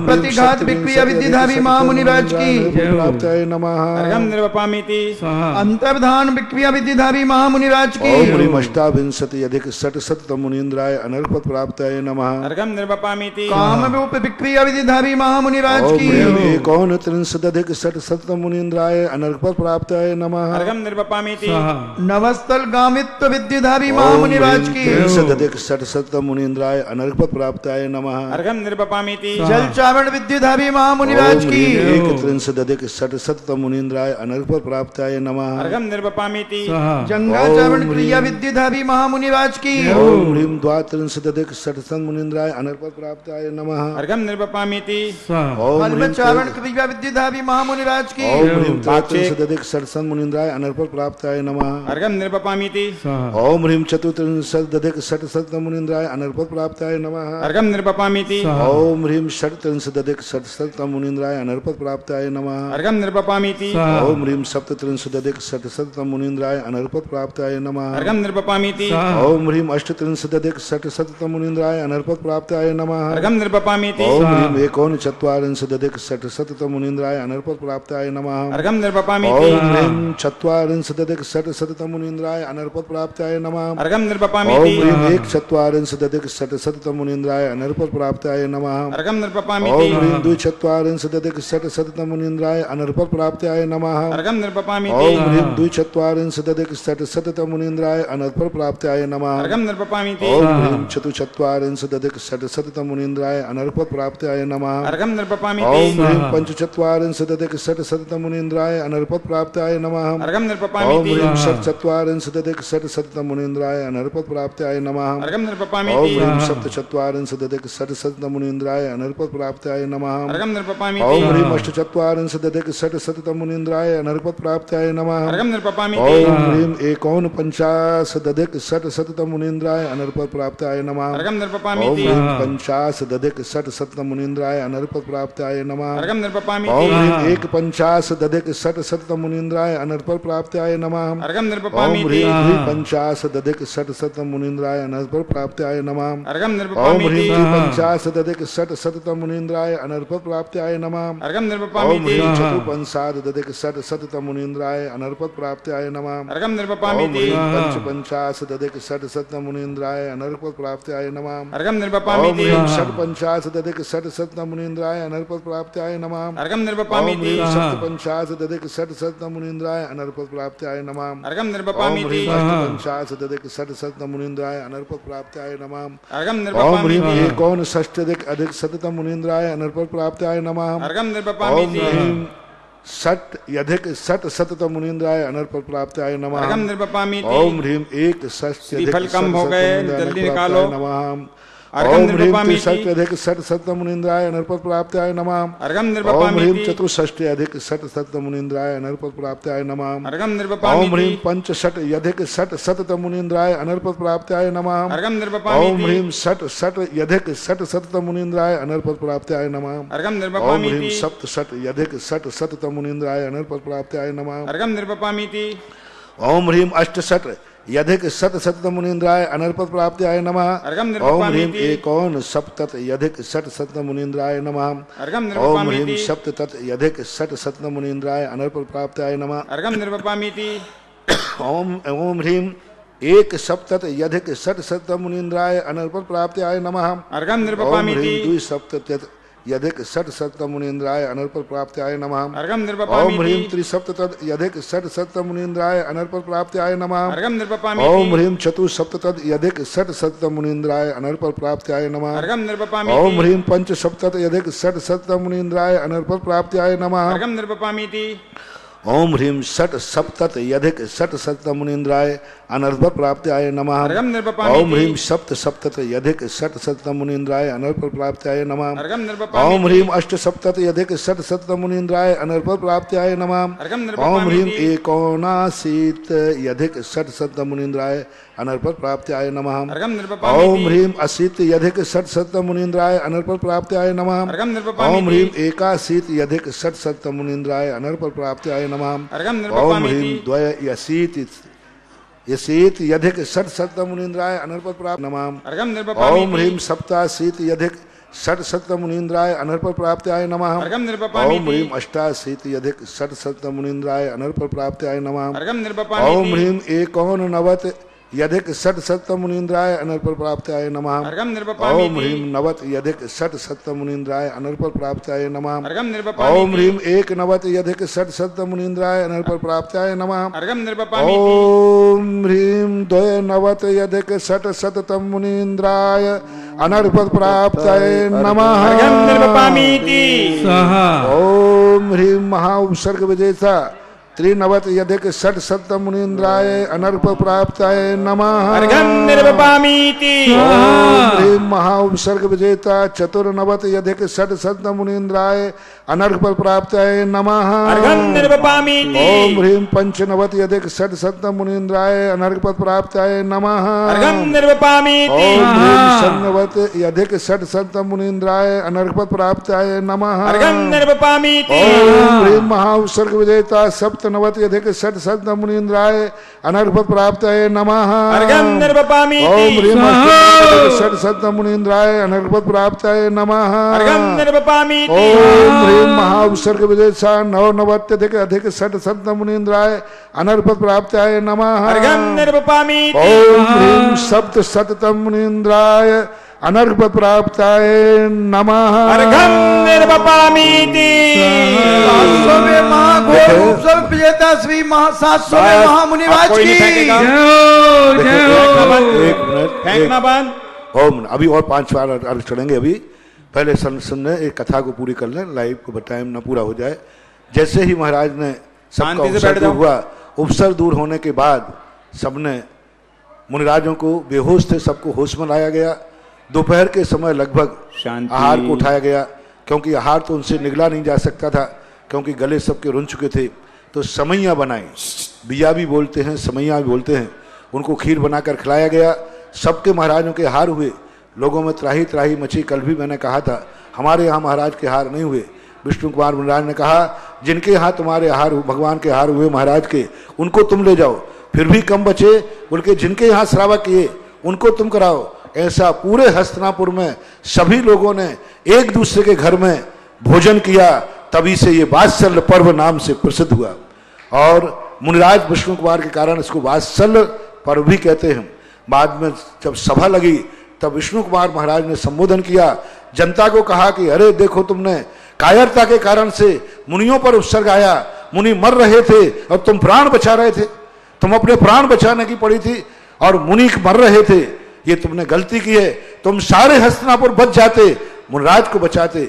प्रतिघात विक्रिया विद्याधारी महामुनिराज की प्राप्त्याय नमः। अर्घ्यं निर्वपामीति स्वाहा। अंतर्धान विक्रिया विद्याधारी महामुनिराज की ओम ह्रीं अष्टाविंशत्यधिक षट शततम मुनीन्द्राय अनर्पण प्राप्त्याय नमः। अर्घ्यं निर्वपामीति काम रूप विक्रिया विद्याधारी महामुनिराज ओम की ह्रीं एकोनत्रिंशदधिक षट शततम मुनीन्द्राय अनर्पण प्राप्त्याय नमः। अर्घ्यं निर्वपामीति स्वाहा। नवस्तल गामित्व विद्याधारी महामुनिराज की त्रिंशदधिक षट शततम मुनीन्द्राय अनर्पण प्राप्त्याय नमः। अर्घ्यं निर्वपामीति जल चावण विद्याधारी महामुनिराज ओम की ह्रीं एकत्रिंशदधिक षट शततम मुनीन्द्राय अनर्पण प्राप्त्याय नमः। अर्घ्यं निर्वपामीति स्वाहा। जंगा चावण क्रिया विद्याधारी महामुनिराज की ओम ह्रीं द्वात्रिंशदधिक षट शतम मुनीन्द्राय अनर्पण प्राप्त्याय नमः। अर्घ्यं निर्वपामीति स्वाहा। ओम हल्म ह्रीं चावण क्रिया विद्याधारी महामुनिराज की ओम ह्रीं त्रयोत्रिंशदधिक षट शतम मुनीन्द्राय अनर्पण प्राप्त्याय नमः। अर्घ्यं निर्वपामीति स्वाहा। ओम ह्रीं चतुर्त्रिंशदधिक षट शतम मुनीन्द्राय अनर्पण प्राप्त्याय नमः। अर्घ्यं निर्वपामीति ओम ह्रीं षट्त्रिंशदधिक षट शतम मुनीन्द्राय अनर्पण प्राप्त्याय नमः। अर्घ्यं निर्वपामीति स्वाहा। ओम ह्रीं सप्तत्रिंशदधिक षट शतम मुनीन्द्राय अनर्पण प्राप्त्याय नमः। अर्घ्यं निर्वपामीति स्वाहा। ओम ह्रीं अष्टत्रिंशदधिक षट शतम मुनीन्द्राय अनर्पण प्राप्त्याय नमः। अर्घ्यं निर्वपामीति ओम ह्रीं एकोनचत्वारिंशदधिक षट शतम मुनीन्द्राय अनर्पण प्राप्त्याय नमः। अर्घ्यं निर्वपामीति ओम ह्रीं चत्वारिंशदधिक षट शतम मुनीन्द्राय अनर्पण प्राप्त्याय नमः। अर्घ्यं ओम निर्वपामीति ह्रीं एकचत्वारिंशदधिक षट शतम मुनीन्द्राय अनर्पण प्राप्त्याय नमः। अर्घ्यं ओम निर्वपामीति ह्रीं द्विचत्वारिंशदधिक सदधिक षट शततम मुनीन्द्राय अनर्पण प्राप्त्याय नमः। अर्घं निर्पपामीति ओम ह्रीं द्विचत्वारिंशदधिक षट शततम मुनीन्द्राय अनर्पण प्राप्त्याय नमः। अर्घं निर्पपामीति ओम ह्रीं चतुश्चत्वारिंशदधिक षट शततम मुनीन्द्राय अनर्पण प्राप्त्याय नमः। अर्घं निर्पपामीति ओम ह्रीं पंचचत्वारिंशदधिक षट शततम मुनीन्द्राय अनर्पण प्राप्त्याय नमः। अर्घं ओम निर्पपामीति ह्रीं षट्चत्वारिंशदधिक षट शततम मुनीन्द्राय अनर्पण प्राप्त्याय नमः। अर्घं ओम निर्पपामीति ह्रीं सप्तचत्वारिंशदधिक षट शततम मुनीन्द्राय अनर्पण प्राप्त्याय नमः। अर्घं निर्पपामीति ओम ह्रीं अष्टचत्वारिंशदधिक षट शततम मुनीन्द्राय अनर्पण प्राप्त्याय नमः। अर्घं निर्पपामीति ओम ह्रीं एकोनपञ्चाशदधिक षट शततम मुनीन्द्राय अनर्पण प्राप्त्याय नमः। अर्घं ओम निर्पपामीति ह्रीं पंचाशदधिक षट शततम मुनीन्द्राय अनर्पण प्राप्त्याय नमः। अर्घं ओम निर्पपामीति ह्रीं एक पंचाशदधिक षट शततम मुनीन्द्राय अनर्पण प्राप्त्याय नमः। अर्घं ओम निर्पपामीति ह्रीं पंचाशदधिक षट शतम मुनीन्द्राय अनर्पण प्राप्त्याय नमः। अर्घं ओम निर्पपामीति ह्रीं पंचाशदधिक षट शतम मुनीन्द्राय अनर्पण प्राप्त्याय नमः। अर्घं ओम निर्पपामीति ह्रीं चतुपंचाशदधिक षट शतम मुनीन्द्राय अनर्पण प्राप्त्याय नमः। अर्घं ओम निर्पपामीति ह्रीं पंचपंचाशदधिक षट शतम मुनीन्द्राय अनर्पण प्राप्त्याय नमः। अर्घं ओम निर्पपामीति ह्रीं षट्पंचाशदधिक षट शतम मुनीन्द्राय अनर्पण प्राप्त्याय नमः। अर्घं ओम निर्पपामीति ह्रीं सप्तपंचाशदधिक षट शतम मुनीन्द्राय अनर्पण प्राप्त्याय नमः। अर्घं ओम निर्पपामीति ह्रीं अष्टपंचाशदधिक षट शतम मुनीन्द्राय अनर्पण प्राप्त्याय नमः। अर्घं ओम ह्रीं निर्पपामीति एकोनषष्ट्यधिक अधिक शततम मुनीन्द्राय अनर्पण प्राप्त्याय नमः। अर्घं ओम निर्पपामीति ह्रीं षट यधिक षट शततम मुनीन्द्राय अनर्पण प्राप्त्याय नमः। अर्घं निर्पपामीति ओम ह्रीं एक श्रीफल कम हो गए, जल्दी निकालो। अर्घं ओम ह्रीं निर्पपामीति त्रिषष्ट्यधिक षट शतम मुनीन्द्राय अनर्पण प्राप्त्याय नमः। अर्घं ओम ह्रीं निर्पपामीति चतुष्षष्ट्यधिक षट शतम मुनीन्द्राय अनर्पण प्राप्त्याय नमः। अर्घं ओम निर्पपामीति ह्रीं पंचषट यधिक षट शतम मुनीन्द्राय अनर्पण प्राप्त्याय नमः। अर्घं ओम निर्पपामीति ह्रीं षट षट यधिक षट शतम मुनीन्द्राय अनर्पण प्राप्त्याय नमः। अर्घं ओम ह्रीं निर्पपामीति सप्त षट यधिक षट शतम मुनीन्द्राय अनर्पण प्राप्त्याय नमः। अर्घं निर्पपामीति ओम ह्रीं अष्ट षट यधिक षट शतम मुनीन्द्राय अनर्पण प्राप्त्याय नमः। अर्घं ओम ह्रीं निर्पपामीति एकोन सप्तत यधिक षट शतम मुनीन्द्राय नमः। अर्घं ओम ह्रीं निर्पपामीति सप्तत यधिक षट शतम मुनीन्द्राय अनर्पण प्राप्त्याय नमः। अर्घं निर्पपामीति ओम ह्रीं एक सप्तत यधिक षट शतम मुनीन्द्राय अनर्पण प्राप्त्याय नमः। अर्घं ओम निर्पपामीति ह्रीं द्विसप्तत यधिक षट शतम मुनीन्द्राय अनर्पण प्राप्त्याय नमः। अर्घं ओम निर्पपामीति ह्रीं त्रिसप्तत यधिक षट शतम मुनीन्द्राय अनर्पण प्राप्त्याय नमः। अर्घं ओम निर्पपामीति ह्रीं चतुस्सप्तत यधिक षट शतम मुनीन्द्राय अनर्पण प्राप्त्याय नमः। अर्घं ओम निर्पपामीति ह्रीं पंचसप्तत यधिक षट शतम मुनीन्द्राय अनर्पण प्राप्त्याय नमः। अर्घं निर्पपामीति ओम ह्रीं षट सप्तत यधिक षट शतम मुनीन्द्राय अनर्पण प्राप्त्याय नमः। अर्घं ओम निर्पपामीति ह्रीं सप्त सप्तत यधिक षट शतम मुनीन्द्राय अनर्पण प्राप्त्याय नमः। अर्घं ओम निर्पपामीति ह्रीं अष्ट सप्तत यधिक षट शतम मुनीन्द्राय अनर्पण प्राप्त्याय नमः। अर्घं ओम ह्रीं निर्पपामीति एकोनाशीत यधिक षट शतम मुनीन्द्राय अनर्पण प्राप्त्याय नमः। अर्घं ओम निर्पपामीति ह्रीं अशीत यधिक षट शतम मुनीन्द्राय अनर्पण प्राप्त्याय नमः। अर्घं ओम निर्पपामीति ह्रीं एकाशीत यधिक षट शतम मुनीन्द्राय अनर्पण प्राप्त्याय नमः। अर्घं ओम निर्पपामीति ह्रीं द्वय यशीत यधिक षट शतम मुनीन्द्राय अनर्पण प्राप्त नमः। अर्घं ओम निर्पपामीति ह्रीं सप्ताशीत यधिक षट शतम मुनीन्द्राय अनर्पण प्राप्त्याय नमः। अर्घं ओम निर्पपामीति ह्रीं अष्टाशीत यधिक षट शतम मुनीन्द्राय अनर्पण प्राप्त्याय नमः। अर्घं ओम निर्पपामीति ह्रीं एकोननवत यधिक षट शतम मुनीन्द्राय अनर्पण प्राप्त्याय नमः। अर्घं ओम निर्पपामीति ह्रीं नवत यधिक षट शतम मुनीन्द्राय अनर्पण प्राप्त्याय नमः। अर्घं ओम निर्पपामीति ह्रीं एक नवत यधिक षट शतम मुनीन्द्राय अनर्पण प्राप्त्याय नमः। अर्घं निर्पपामीति ओम ह्रीं द्वय नवत यधिक षट शतम मुनीन्द्राय अनर्पण प्राप्त्याय नमः। अर्घं निर्पपामीति ओम ह्रीं महा उपसर्ग विजेता त्रिनवत यधिक षट शतम मुनीन्द्राय अनर्पण प्राप्त्याय नमः। अर्घं निर्पपामीति ओम ह्रीं महा उपसर्ग विजेता चतुर्नवत यधिक षट शतम मुनीन्द्राय अनर्पण प्राप्त्याय नमः। अर्घं निर्पपामीति ओम ह्रीं पंचनवत यधिक षट शतम मुनीन्द्राय अनर्पण प्राप्त्याय नमः। अर्घं निर्पपामीति ओम ह्रीं षण्णवत यधिक षट शतम मुनीन्द्राय अनर्पण प्राप्त्याय नमः। अर्घं निर्पपामीति ओम ह्रीं महा उपसर्ग विजेता सप्तनवत यधिक षट शतम मुनीन्द्राय अनर्पण प्राप्त्याय नमः। अर्घं निर्पपामीति ओम ह्रीं अष्टनवत षट शतम मुनीन्द्राय अनर्पण प्राप्त्याय नमः। अर्घं निर्पपामीति ओम ह्रीं महा उपसर्ग विजेता नवनवत्यधिक अधिक षट शतम मुनीन्द्राय अनर्पण प्राप्त्याय नमः। अर्घं निर्पपामीति ओम ह्रीं सप्त शततम मुनीन्द्राय अनर्घ प्राप्ताय नमः। अर्घ्यं निर्वपामीति। 700वें महाघोर उपसर्ग विजेता श्री 700वें महामुनिराज कोई नहीं की फेंकेगा। जय जय एक मिनट, फेंकना बंद। ओम। अभी और 5 बार अर्घ चढ़ेंगे। अभी पहले सुनने एक कथा को पूरी कर लें, लाइव को टाइम ना पूरा हो जाए। जैसे ही महाराज ने सबका शांति से उपसर बैठ दूर जाओ। हुआ, उपसर दूर होने के बाद सबने मुनिराजों को, बेहोश थे सबको होश में लाया गया। दोपहर के समय लगभग शांति। आहार को उठाया गया, क्योंकि आहार तो उनसे निगला नहीं जा सकता था, क्योंकि गले सबके रुंध चुके थे। तो समैया बनाई, बिया भी बोलते हैं, समैया भी बोलते हैं, उनको खीर बनाकर खिलाया गया। सबके महाराजों के हार हुए। लोगों में त्राही त्राही मची। कल भी मैंने कहा था हमारे यहाँ महाराज के हार नहीं हुए। विष्णु कुमार मुनिराज ने कहा जिनके यहाँ तुम्हारे हार, भगवान के हार हुए महाराज के, उनको तुम ले जाओ। फिर भी कम बचे, बोल जिनके यहाँ श्रावक किए उनको तुम कराओ। ऐसा पूरे हस्तिनापुर में सभी लोगों ने एक दूसरे के घर में भोजन किया। तभी से ये वात्सल्य पर्व नाम से प्रसिद्ध हुआ। और मुनिराज विष्णु कुमार के कारण इसको वात्सल्य पर्व भी कहते हैं। बाद में जब सभा लगी तब विष्णु कुमार महाराज ने संबोधन किया, जनता को कहा कि अरे देखो, तुमने कायरता के कारण से मुनियों पर उपसर्ग आया, मुनि मर रहे थे और तुम प्राण बचा रहे थे। तुम अपने प्राण बचाने की पड़ी थी और मुनि मर रहे थे, ये तुमने गलती की है। तुम सारे हस्तिनापुर बच जाते, मुनिराज को बचाते।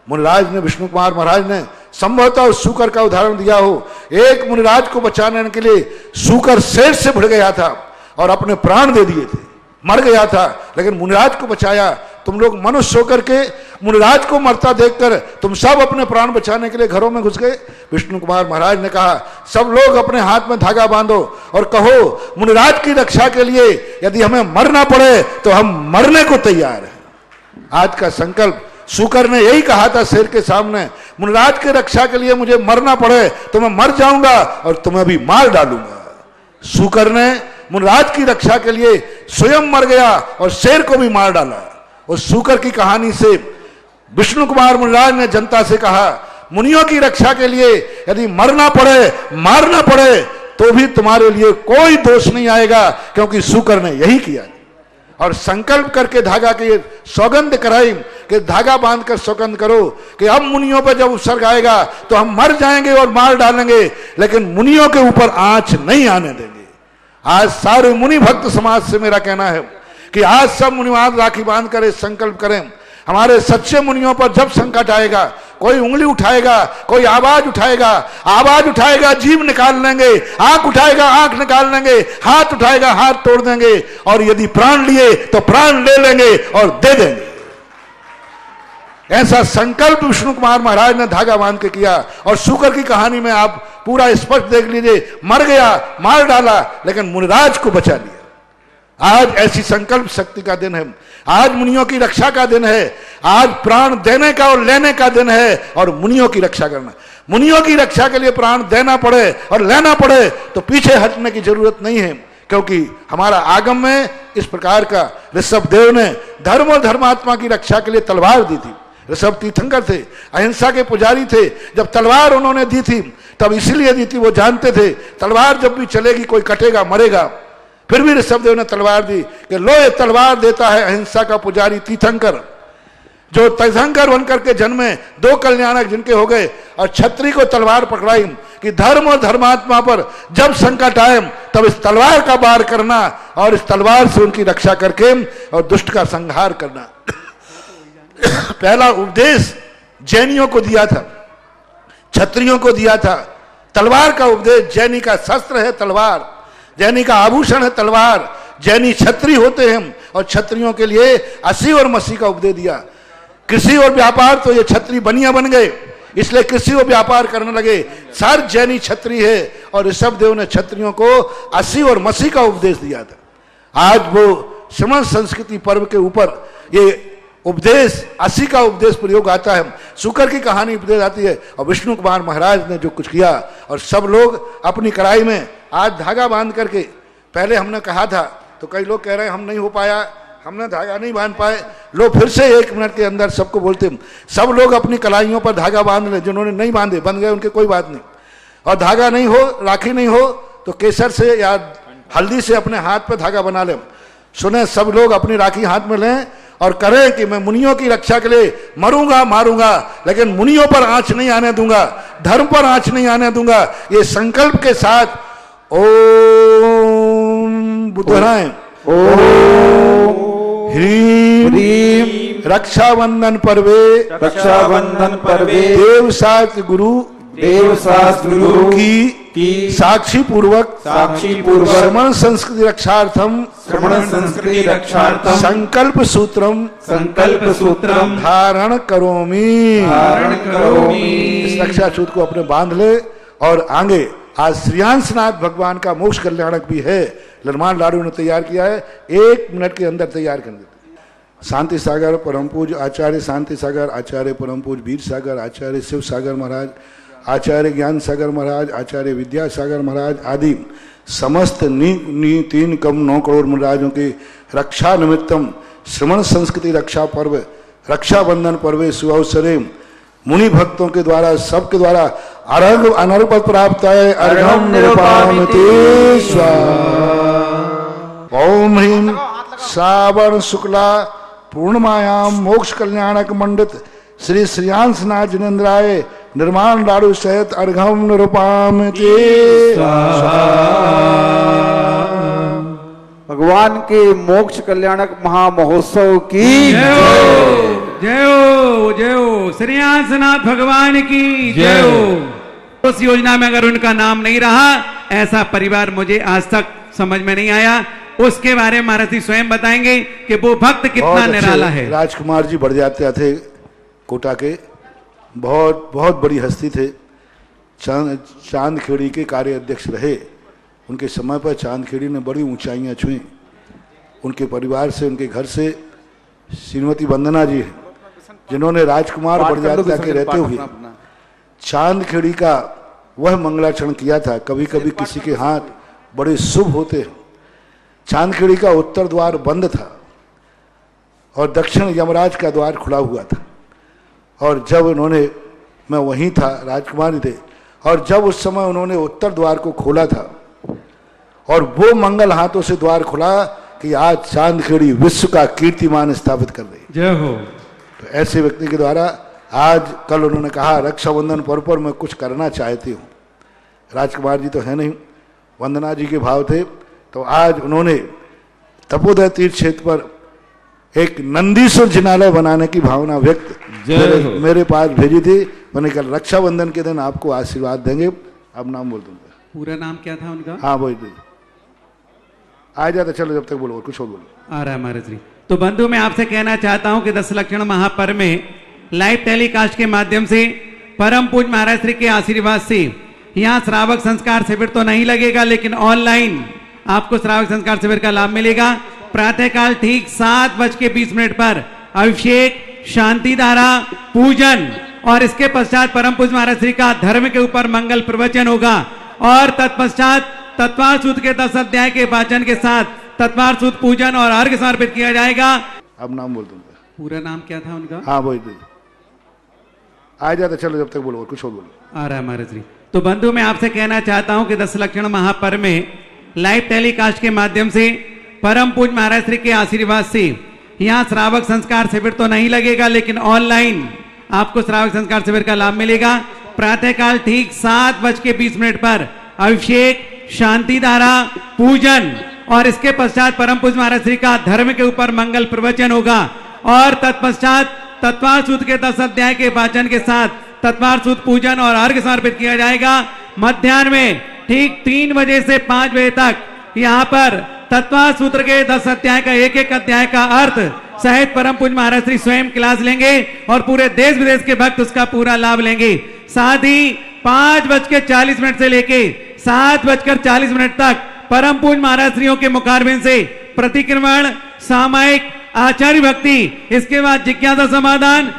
मुनिराज ने, विष्णु कुमार महाराज ने संभवतः उस सूकर का उदाहरण दिया हो। एक मुनिराज को बचाने के लिए सूकर शेर से भिड़ गया था और अपने प्राण दे दिए थे, मर गया था, लेकिन मुनिराज को बचाया। तुम लोग मनुष्य होकर के मुनिराज को मरता देखकर तुम सब अपने प्राण बचाने के लिए घरों में घुस गए। विष्णु कुमार महाराज ने कहा सब लोग अपने हाथ में धागा बांधो और कहो मुनिराज की रक्षा के लिए यदि हमें मरना पड़े तो हम मरने को तैयार हैं। आज का संकल्प, सूकर ने यही कहा था शेर के सामने, मुनिराज की रक्षा के लिए मुझे मरना पड़े तो मैं मर जाऊंगा और तुम्हें भी मार डालूंगा। सूकर ने मुनिराज की रक्षा के लिए स्वयं मर गया और शेर को भी मार डाला। उस सूकर की कहानी से विष्णु कुमार मुनिराज ने जनता से कहा मुनियों की रक्षा के लिए यदि मरना पड़े, मारना पड़े तो भी तुम्हारे लिए कोई दोष नहीं आएगा, क्योंकि सूकर ने यही किया। और संकल्प करके धागा के सौगंध कराई कि धागा बांधकर सौगंध करो कि अब मुनियों पर जब उपसर्ग आएगा तो हम मर जाएंगे और मार डालेंगे, लेकिन मुनियों के ऊपर आंच नहीं आने देंगे। आज सारे मुनि भक्त समाज से मेरा कहना है कि आज सब मुनिवाद राखी बांध कर इस संकल्प करें, हमारे सच्चे मुनियों पर जब संकट आएगा, कोई उंगली उठाएगा, कोई आवाज उठाएगा जीभ निकाल लेंगे, आंख उठाएगा आंख निकाल लेंगे, हाथ उठाएगा हाथ तोड़ देंगे, और यदि प्राण लिए तो प्राण ले लेंगे और दे देंगे। ऐसा संकल्प विष्णु कुमार महाराज ने धागा बांध के किया। और सूकर की कहानी में आप पूरा स्पष्ट देख लीजिए, मर गया, मार डाला, लेकिन मुनिराज को बचा लिया। आज ऐसी संकल्प शक्ति का दिन है, आज मुनियों की रक्षा का दिन है, आज प्राण देने का और लेने का दिन है और मुनियों की रक्षा करना। मुनियों की रक्षा के लिए प्राण देना पड़े और लेना पड़े तो पीछे हटने की जरूरत नहीं है, क्योंकि हमारा आगम में इस प्रकार का ऋषभ देव ने धर्म और धर्मात्मा की रक्षा के लिए तलवार दी थी। ऋषभ तीर्थंकर थे, अहिंसा के पुजारी थे। जब तलवार उन्होंने दी थी तब इसलिए दी थी, वो जानते थे तलवार जब भी चलेगी कोई कटेगा मरेगा। फिर भी ऋषभ देव ने तलवार दी कि लो ये तलवार देता है अहिंसा का पुजारी तीर्थंकर, जो तीर्थंकर बनकर के जन्मे, 2 कल्याणक जिनके हो गए, और छत्री को तलवार पकड़ाई कि धर्म और धर्मात्मा पर जब संकट आए तब इस तलवार का वार करना और इस तलवार से उनकी रक्षा करके और दुष्ट का संहार करना। पहला उपदेश जैनियों को दिया था, क्षत्रियों को दिया था। तलवार का उपदेश, जैनी का शस्त्र है तलवार, जैनी का आभूषण है तलवार। जैनी क्षत्रिय होते हैं और क्षत्रियों के लिए असी और मसी का उपदेश दिया। कृषि और व्यापार तो ये क्षत्रिय बनिया बन गए, इसलिए कृषि और व्यापार करने लगे। सर जैनी क्षत्रिय है और ऋषभ देव ने क्षत्रियों को असी और मसी का उपदेश दिया था। आज वो श्रमण संस्कृति पर्व के ऊपर ये उपदेश, 80 का उपदेश प्रयोग आता है, शुकर की कहानी उपदेश आती है, और विष्णु कुमार महाराज ने जो कुछ किया और सब लोग अपनी कड़ाई में आज धागा बांध करके, पहले हमने कहा था तो कई लोग कह रहे हैं हम नहीं हो पाया, हमने धागा नहीं बांध पाए। लो फिर से 1 मिनट के अंदर सबको बोलते हैं, सब लोग अपनी कलाइयों पर धागा बांध ले। जिन्होंने नहीं बांधे बंध गए, उनके कोई बात नहीं। और धागा नहीं हो, राखी नहीं हो तो केसर से या हल्दी से अपने हाथ पर धागा बना ले। सुने, सब लोग अपनी राखी हाथ में लें और करें कि मैं मुनियों की रक्षा के लिए मरूंगा मारूंगा, लेकिन मुनियों पर आंच नहीं आने दूंगा, धर्म पर आंच नहीं आने दूंगा। ये संकल्प के साथ ओम बुद्धराय ह्रीम रक्षाबंधन पर्वे रक्षाबंधन पर्वे देव शास्त्र गुरु की साक्षी पूर्वक श्रमण संस्कृति रक्षार्थम संकल्प सूत्रम धारण करोमि। इस रक्षा सूत्र को अपने बांध ले और आगे। आज श्रेयांसनाथ भगवान का मोक्ष कल्याणक भी है, निर्माण लाडू ने तैयार किया है, 1 मिनट के अंदर तैयार कर देते। शांति सागर परम पूज्य आचार्य शांति सागर, आचार्य परम पूज्य वीर सागर, आचार्य शिव सागर महाराज, आचार्य ज्ञान सागर महाराज, आचार्य विद्या सागर महाराज आदि समस्त 3 कम 9 करोड़ महाराजों की रक्षा निमित्तम श्रमण संस्कृति रक्षा पर्व रक्षाबंधन पर्वे सुअवसरे मुनि भक्तों के द्वारा सबके द्वारा अर्घ अनर्घ पद प्राप्त है। अर्घम निरुपामिति स्वाहा। ओम ह्रीम श्रावण शुक्ला पूर्णमायाम मोक्ष कल्याणक मंडित श्री श्रेयांसनाथ जिनेन्द्राय निर्माण लाडू सहित अर्घम निरुपामिति स्वाहा। भगवान के मोक्ष कल्याणक महामहोत्सव की जय हो जय हो श्रेयांसनाथ भगवान की जय हो। उस योजना में अगर उनका नाम नहीं रहा, ऐसा परिवार मुझे आज तक समझ में नहीं आया। उसके बारे में महाराज जी स्वयं बताएंगे कि वो भक्त कितना निराला है। राजकुमार जी बढ़ थे कोटा के, बहुत बड़ी हस्ती थे। चांदखेड़ी के कार्य अध्यक्ष रहे। उनके समय पर चांदखेड़ी ने बड़ी ऊंचाइयां छुई। उनके परिवार से, उनके घर से श्रीमती वंदना जी हैं, जिन्होंने राजकुमार बढ़ के रहते हुए चांदखेड़ी का वह मंगलाचरण किया था। कभी कभी किसी के हाथ बड़े शुभ होते हैं। चांदखेड़ी का उत्तर द्वार बंद था और दक्षिण यमराज का द्वार खुला हुआ था। और जब उन्होंने, मैं वहीं था, राजकुमार थे, और जब उस समय उन्होंने उत्तर द्वार को खोला था और वो मंगल हाथों से द्वार खुला कि आज चांदखेड़ी विश्व का कीर्तिमान स्थापित कर रही। जय हो। तो ऐसे व्यक्ति के द्वारा आज कल उन्होंने कहा रक्षाबंधन पर्व पर मैं कुछ करना चाहती हूँ। राजकुमार जी तो है नहीं, वंदना जी के भाव थे, तो आज उन्होंने तपोदय तीर्थ क्षेत्र पर एक नंदीश्वर जिनालय बनाने की भावना व्यक्त मेरे पास भेजी थी। मैंने कल रक्षाबंधन के दिन आपको आशीर्वाद देंगे। अब नाम बोल दूंगा। पूरा नाम क्या था उनका? हाँ बोल दीजिए। आ जाता, चलो जब तक बोलो, कुछ और बोलो। आ रहा है महाराज जी। तो बंधु, मैं आपसे कहना चाहता हूं कि 10 लक्षण महापर्व में लाइव टेलीकास्ट के माध्यम से परम पूज्य महाराज श्री के आशीर्वाद से यहाँ श्रावक संस्कार शिविर तो नहीं लगेगा, लेकिन ऑनलाइन आपको श्रावक संस्कार शिविर का लाभ मिलेगा। प्रातःकाल ठीक 7:20 पर अभिषेक, शांति धारा, पूजन और इसके पश्चात परम पूज्य महाराज श्री का धर्म के ऊपर मंगल प्रवचन होगा और तत्पश्चात तत्वार सूत्र के 10 अध्याय के वाचन के साथ तत्वार सूत्र पूजन और अर्घ्य समर्पित किया जाएगा। अब नाम बोल दूंगा। पूरा नाम क्या था उनका? हाँ बोल दीजिए। आ जाता, चलो जब तक बोलो, कुछ और बोलो। आ रहा है महाराज जी। तो बंधु, मैं आपसे कहना चाहता हूं कि 10 लक्षण महापर्व में लाइव टेलीकास्ट के माध्यम से परम पूज्य महाराज श्री के आशीर्वाद से यहाँ श्रावक संस्कार शिविर तो नहीं लगेगा, लेकिन ऑनलाइन आपको श्रावक संस्कार शिविर का लाभ मिलेगा। प्रातःकाल ठीक 7:20 पर अभिषेक, शांति धारा, पूजन और इसके पश्चात परम पूज्य महाराज श्री का धर्म के ऊपर मंगल प्रवचन होगा और तत्पश्चात तत्वार सूत्र के 10 अध्याय के वाचन के साथ तत्वार सूत्र पूजन और अर्घ्य समर्पित किया जाएगा। मध्याह्न में ठीक 3 बजे से 5 बजे तक यहाँ पर तत्वार सूत्र के 10 अध्याय का एक अध्याय का अर्थ सहित परम पूज्य महाराज श्री स्वयं क्लास लेंगे और पूरे देश विदेश के भक्त उसका पूरा लाभ लेंगे। साथ ही 5:40 से लेके 7:40 तक परम पूज्य महाराज श्रीयों के मुखारबिंद से प्रतिक्रमण, सामायिक, आचार्य भक्ति, इसके बाद जिज्ञासा समाधान